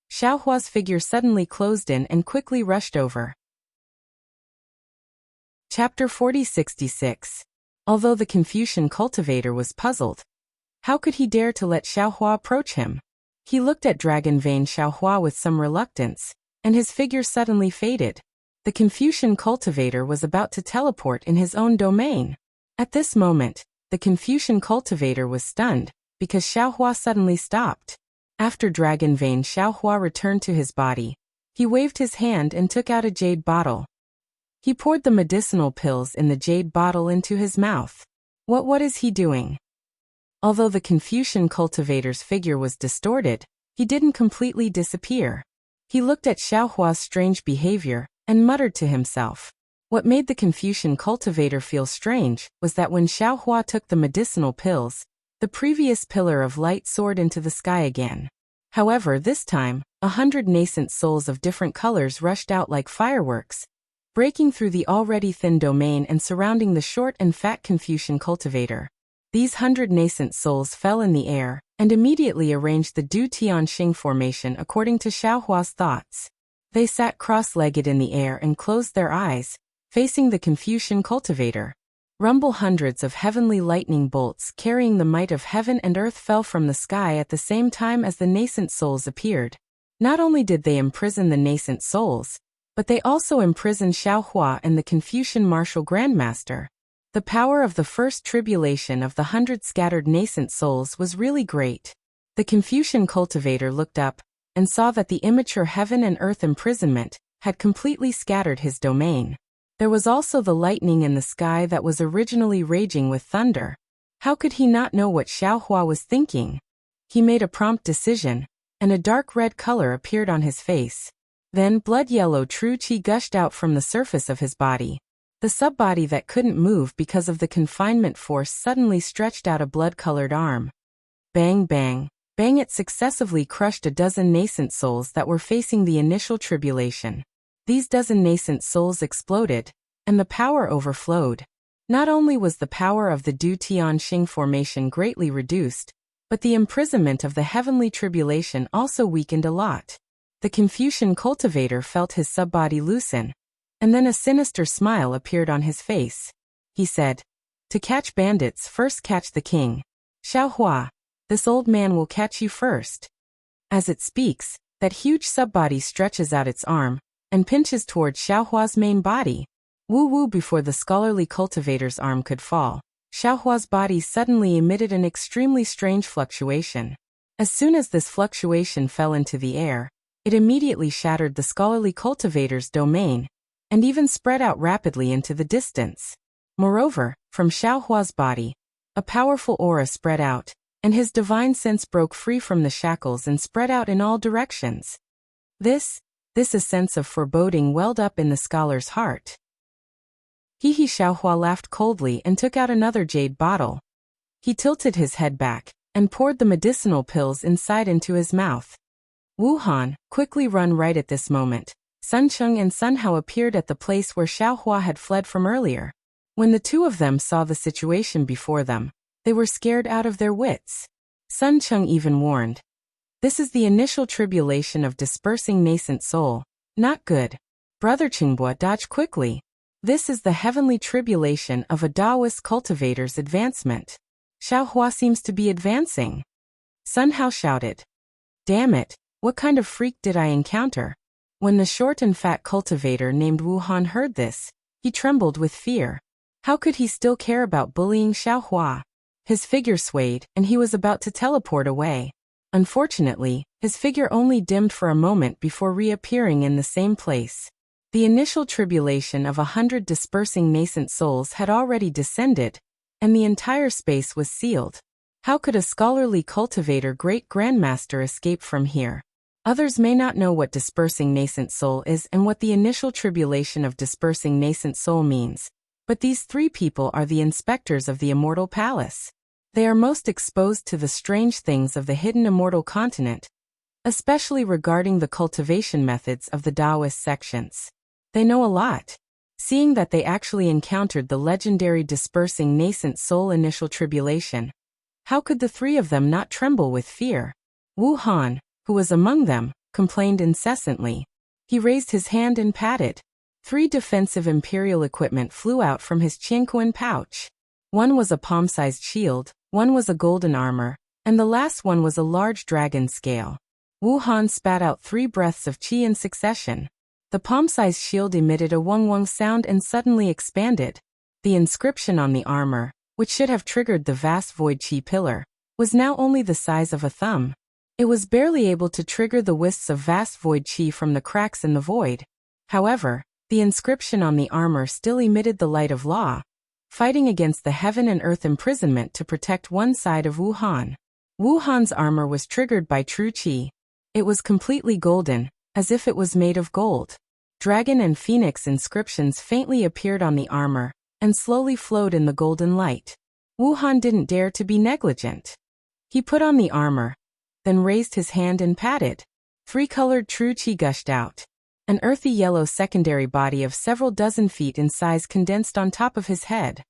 Xiaohua's figure suddenly closed in and quickly rushed over. Chapter 4066. Although the Confucian cultivator was puzzled, how could he dare to let Xiaohua approach him? He looked at Dragon Vein Xiaohua with some reluctance, and his figure suddenly faded. The Confucian cultivator was about to teleport in his own domain. At this moment, the Confucian cultivator was stunned, because Xiaohua suddenly stopped. After Dragon Vein Xiaohua returned to his body, he waved his hand and took out a jade bottle. He poured the medicinal pills in the jade bottle into his mouth. What is he doing? Although the Confucian cultivator's figure was distorted, he didn't completely disappear. He looked at Xiaohua's strange behavior and muttered to himself. What made the Confucian cultivator feel strange was that when Xiaohua took the medicinal pills, the previous pillar of light soared into the sky again. However, this time, 100 nascent souls of different colors rushed out like fireworks, breaking through the already thin domain and surrounding the short and fat Confucian cultivator. These 100 nascent souls fell in the air and immediately arranged the Du Tianxing formation according to Xiaohua's thoughts. They sat cross-legged in the air and closed their eyes, facing the Confucian cultivator. Rumble! Hundreds of heavenly lightning bolts carrying the might of heaven and earth fell from the sky at the same time as the nascent souls appeared. Not only did they imprison the nascent souls, but they also imprisoned Xiaohua and the Confucian martial grandmaster. The power of the first tribulation of the 100 scattered nascent souls was really great. The Confucian cultivator looked up and saw that the immature heaven and earth imprisonment had completely scattered his domain. There was also the lightning in the sky that was originally raging with thunder. How could he not know what Xiaohua was thinking? He made a prompt decision, and a dark red color appeared on his face. Then blood-yellow true qi gushed out from the surface of his body. The subbody that couldn't move because of the confinement force suddenly stretched out a blood-colored arm. Bang bang, bang! It successively crushed a dozen nascent souls that were facing the initial tribulation. These dozen nascent souls exploded, and the power overflowed. Not only was the power of the Du Tianxing formation greatly reduced, but the imprisonment of the heavenly tribulation also weakened a lot. The Confucian cultivator felt his subbody loosen, and then a sinister smile appeared on his face. He said, "To catch bandits, first catch the king. Xiaohua, this old man will catch you first." As it speaks, that huge subbody stretches out its arm and pinches towards Xiaohua's main body. Woo! Before the scholarly cultivator's arm could fall, Xiaohua's body suddenly emitted an extremely strange fluctuation. As soon as this fluctuation fell into the air, it immediately shattered the scholarly cultivator's domain, and even spread out rapidly into the distance. Moreover, from Xiaohua's body, a powerful aura spread out, and his divine sense broke free from the shackles and spread out in all directions. This a sense of foreboding welled up in the scholar's heart. Xiaohua laughed coldly and took out another jade bottle. He tilted his head back and poured the medicinal pills inside into his mouth. Wuhan, quickly run right at this moment. Sun Cheng and Sun Hao appeared at the place where Xiaohua had fled from earlier. When the two of them saw the situation before them, they were scared out of their wits. Sun Cheng even warned, "This is the initial tribulation of dispersing nascent soul. Not good. Brother Qingbua, dodge quickly. This is the heavenly tribulation of a Taoist cultivator's advancement. Xiaohua seems to be advancing." Sun Hao shouted, "Damn it, what kind of freak did I encounter?" When the short and fat cultivator named Wuhan heard this, he trembled with fear. How could he still care about bullying Xiaohua? His figure swayed, and he was about to teleport away. Unfortunately, his figure only dimmed for a moment before reappearing in the same place. The initial tribulation of 100 dispersing nascent souls had already descended, and the entire space was sealed. How could a scholarly cultivator great grandmaster escape from here? Others may not know what dispersing nascent soul is and what the initial tribulation of dispersing nascent soul means, but these three people are the inspectors of the immortal palace. They are most exposed to the strange things of the hidden immortal continent, especially regarding the cultivation methods of the Taoist sections. They know a lot. Seeing that they actually encountered the legendary dispersing nascent soul initial tribulation, how could the three of them not tremble with fear? Wu Han, who was among them, complained incessantly. He raised his hand and patted. 3 defensive imperial equipment flew out from his Qianquan pouch. One was a palm-sized shield, one was a golden armor, and the last one was a large dragon scale. Wu Han spat out 3 breaths of qi in succession. The palm-sized shield emitted a wung-wung sound and suddenly expanded. The inscription on the armor, which should have triggered the vast void qi pillar, was now only the size of a thumb. It was barely able to trigger the wisps of vast void qi from the cracks in the void. However, the inscription on the armor still emitted the light of law, fighting against the heaven and earth imprisonment to protect one side of Wuhan. Wuhan's armor was triggered by true qi. It was completely golden, as if it was made of gold. Dragon and phoenix inscriptions faintly appeared on the armor, and slowly flowed in the golden light. Wuhan didn't dare to be negligent. He put on the armor, then raised his hand and patted. 3-colored true qi gushed out. An earthy yellow secondary body of several dozen feet in size condensed on top of his head.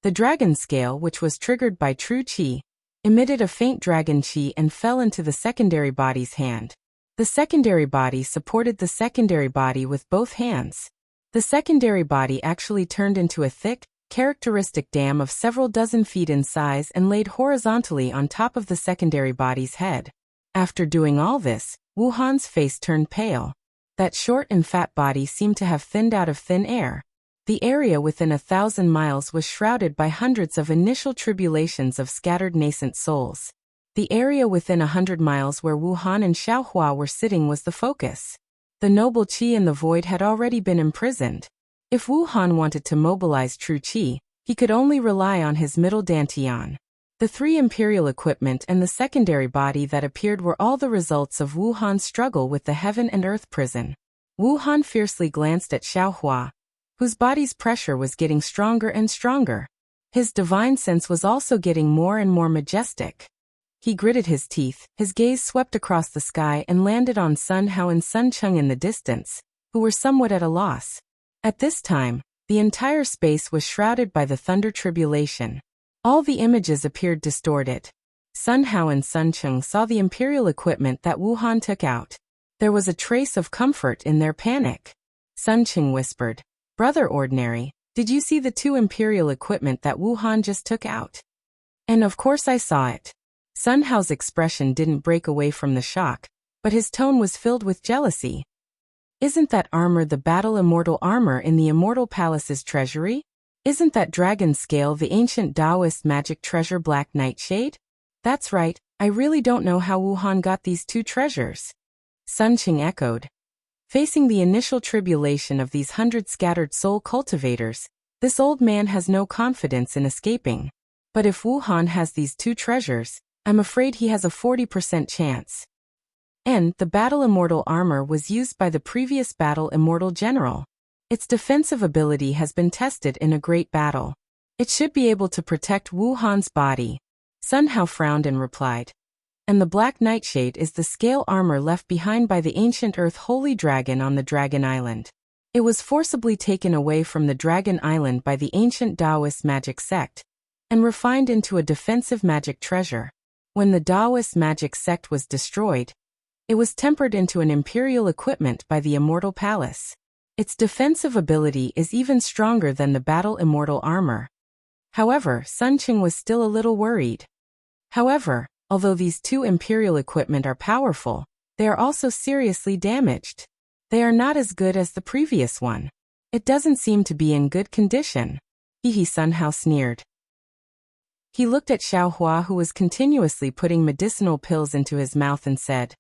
The dragon scale, which was triggered by true qi, emitted a faint dragon qi and fell into the secondary body's hand. The secondary body supported the secondary body with both hands. The secondary body actually turned into a thick, characteristic dam of several dozen feet in size and laid horizontally on top of the secondary body's head. After doing all this, Wuhan's face turned pale. That short and fat body seemed to have thinned out of thin air. The area within 1,000 miles was shrouded by hundreds of initial tribulations of scattered nascent souls. The area within 100 miles where Wuhan and Xiaohua were sitting was the focus. The noble qi in the void had already been imprisoned. If Wuhan wanted to mobilize true qi, he could only rely on his middle dantian. The 3 imperial equipment and the secondary body that appeared were all the results of Wuhan's struggle with the heaven and earth prison. Wuhan fiercely glanced at Xiaohua, whose body's pressure was getting stronger and stronger. His divine sense was also getting more and more majestic. He gritted his teeth, his gaze swept across the sky and landed on Sun Hao and Sun Cheng in the distance, who were somewhat at a loss. At this time, the entire space was shrouded by the thunder tribulation. All the images appeared distorted. Sun Hao and Sun Cheng saw the imperial equipment that Wuhan took out. There was a trace of comfort in their panic. Sun Cheng whispered, "Brother Ordinary, did you see the 2 imperial equipment that Wuhan just took out?" "And of course I saw it." Sun Hao's expression didn't break away from the shock, but his tone was filled with jealousy. "Isn't that armor the battle immortal armor in the immortal palace's treasury? Isn't that dragon scale the ancient Taoist magic treasure Black Nightshade? That's right, I really don't know how Wuhan got these 2 treasures." Sun Cheng echoed. Facing the initial tribulation of these 100 scattered soul cultivators, this old man has no confidence in escaping. But if Wuhan has these 2 treasures, I'm afraid he has a 40% chance. And the Battle Immortal armor was used by the previous Battle Immortal general. Its defensive ability has been tested in a great battle. It should be able to protect Wuhan's body. Sun Hao frowned and replied. And the Black Nightshade is the scale armor left behind by the ancient Earth Holy Dragon on the Dragon Island. It was forcibly taken away from the Dragon Island by the ancient Taoist magic sect, and refined into a defensive magic treasure. When the Taoist magic sect was destroyed, it was tempered into an imperial equipment by the Immortal Palace. Its defensive ability is even stronger than the Battle Immortal armor. However, Sun Qing was still a little worried. However, although these 2 imperial equipment are powerful, they are also seriously damaged. They are not as good as the previous one. It doesn't seem to be in good condition. Hehe, Sun Hao sneered. He looked at Xiao Hua, who was continuously putting medicinal pills into his mouth, and said,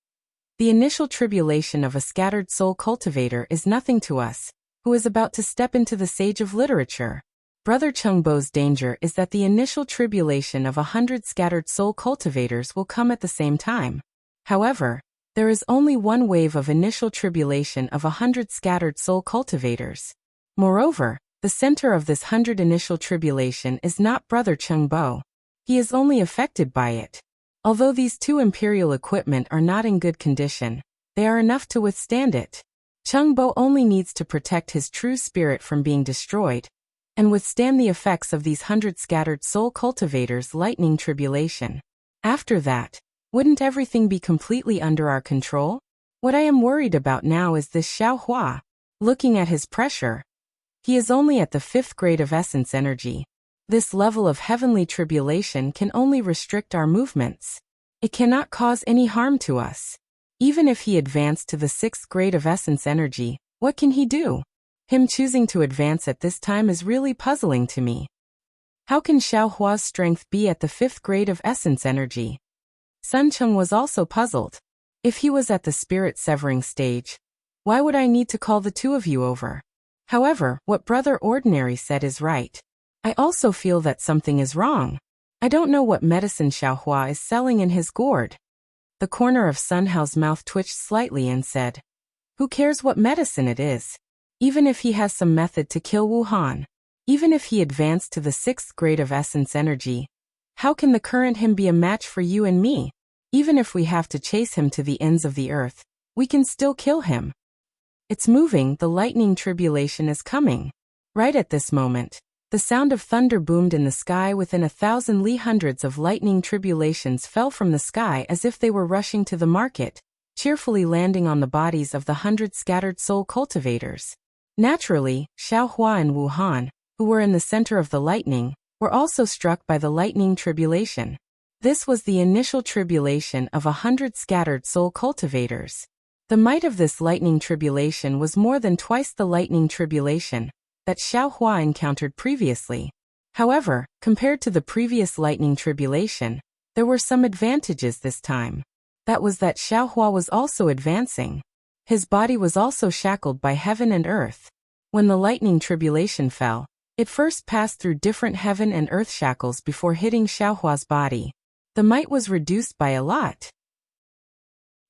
The initial tribulation of a scattered soul cultivator is nothing to us, who is about to step into the sage of literature. Brother Chengbo's danger is that the initial tribulation of 100 scattered soul cultivators will come at the same time. However, there is only one wave of initial tribulation of 100 scattered soul cultivators. Moreover, the center of this 100 initial tribulation is not Brother Chengbo. He is only affected by it. Although these 2 imperial equipment are not in good condition, they are enough to withstand it. Chengbo only needs to protect his true spirit from being destroyed, and withstand the effects of these 100 scattered soul cultivators' lightning tribulation. After that, wouldn't everything be completely under our control? What I am worried about now is this Xiao Hua. Looking at his pressure, he is only at the 5th grade of essence energy. This level of heavenly tribulation can only restrict our movements. It cannot cause any harm to us. Even if he advanced to the 6th grade of essence energy, what can he do? Him choosing to advance at this time is really puzzling to me. How can Xiao Hua's strength be at the 5th grade of essence energy? Sun Cheng was also puzzled. If he was at the spirit severing stage, why would I need to call the 2 of you over? However, what Brother Ordinary said is right. I also feel that something is wrong. I don't know what medicine Xiao Hua is selling in his gourd. The corner of Sun Hao's mouth twitched slightly and said, Who cares what medicine it is? Even if he has some method to kill Wuhan, even if he advanced to the 6th grade of essence energy, how can the current him be a match for you and me? Even if we have to chase him to the ends of the earth, we can still kill him. It's moving, the lightning tribulation is coming. Right at this moment, the sound of thunder boomed in the sky. Within 1,000 li, hundreds of lightning tribulations fell from the sky as if they were rushing to the market, cheerfully landing on the bodies of the 100 scattered soul cultivators. Naturally, Xiao Hua and Wuhan, who were in the center of the lightning, were also struck by the lightning tribulation. This was the initial tribulation of 100 scattered soul cultivators. The might of this lightning tribulation was more than twice the lightning tribulation that Xiao Hua encountered previously. However, compared to the previous lightning tribulation, there were some advantages this time. That was that Xiao Hua was also advancing. His body was also shackled by heaven and earth. When the lightning tribulation fell, it first passed through different heaven and earth shackles before hitting Xiao Hua's body. The might was reduced by a lot.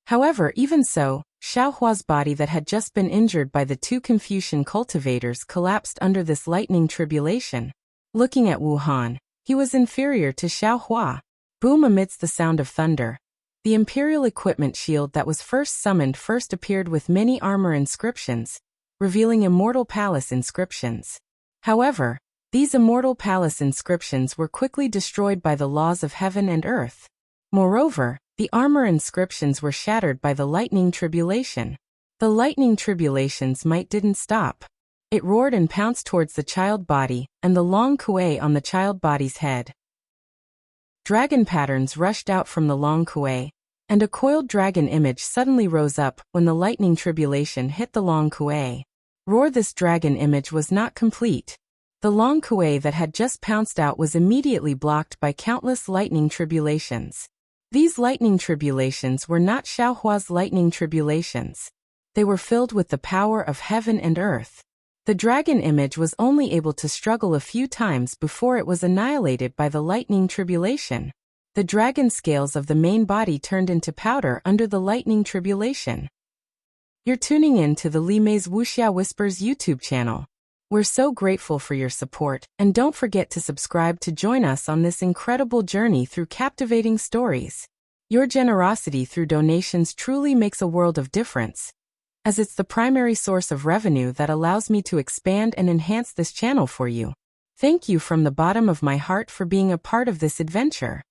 However, even so, Xiao Hua's body that had just been injured by the 2 Confucian cultivators collapsed under this lightning tribulation. Looking at Wuhan, he was inferior to Xiao Hua. Boom! Amidst the sound of thunder, the Imperial equipment shield that was first summoned first appeared with many armor inscriptions, revealing Immortal Palace inscriptions. However, these Immortal Palace inscriptions were quickly destroyed by the laws of heaven and earth. Moreover, the armor inscriptions were shattered by the lightning tribulation. The lightning tribulation's might didn't stop. It roared and pounced towards the child body and the long kuei on the child body's head. Dragon patterns rushed out from the long kuei, and a coiled dragon image suddenly rose up when the lightning tribulation hit the long kuei. Roar! This dragon image was not complete. The long kuei that had just pounced out was immediately blocked by countless lightning tribulations. These lightning tribulations were not Xiao Hua's lightning tribulations. They were filled with the power of heaven and earth. The dragon image was only able to struggle a few times before it was annihilated by the lightning tribulation. The dragon scales of the main body turned into powder under the lightning tribulation. You're tuning in to the Li Mei's Wuxia Whispers YouTube channel. We're so grateful for your support, and don't forget to subscribe to join us on this incredible journey through captivating stories. Your generosity through donations truly makes a world of difference, as it's the primary source of revenue that allows me to expand and enhance this channel for you. Thank you from the bottom of my heart for being a part of this adventure.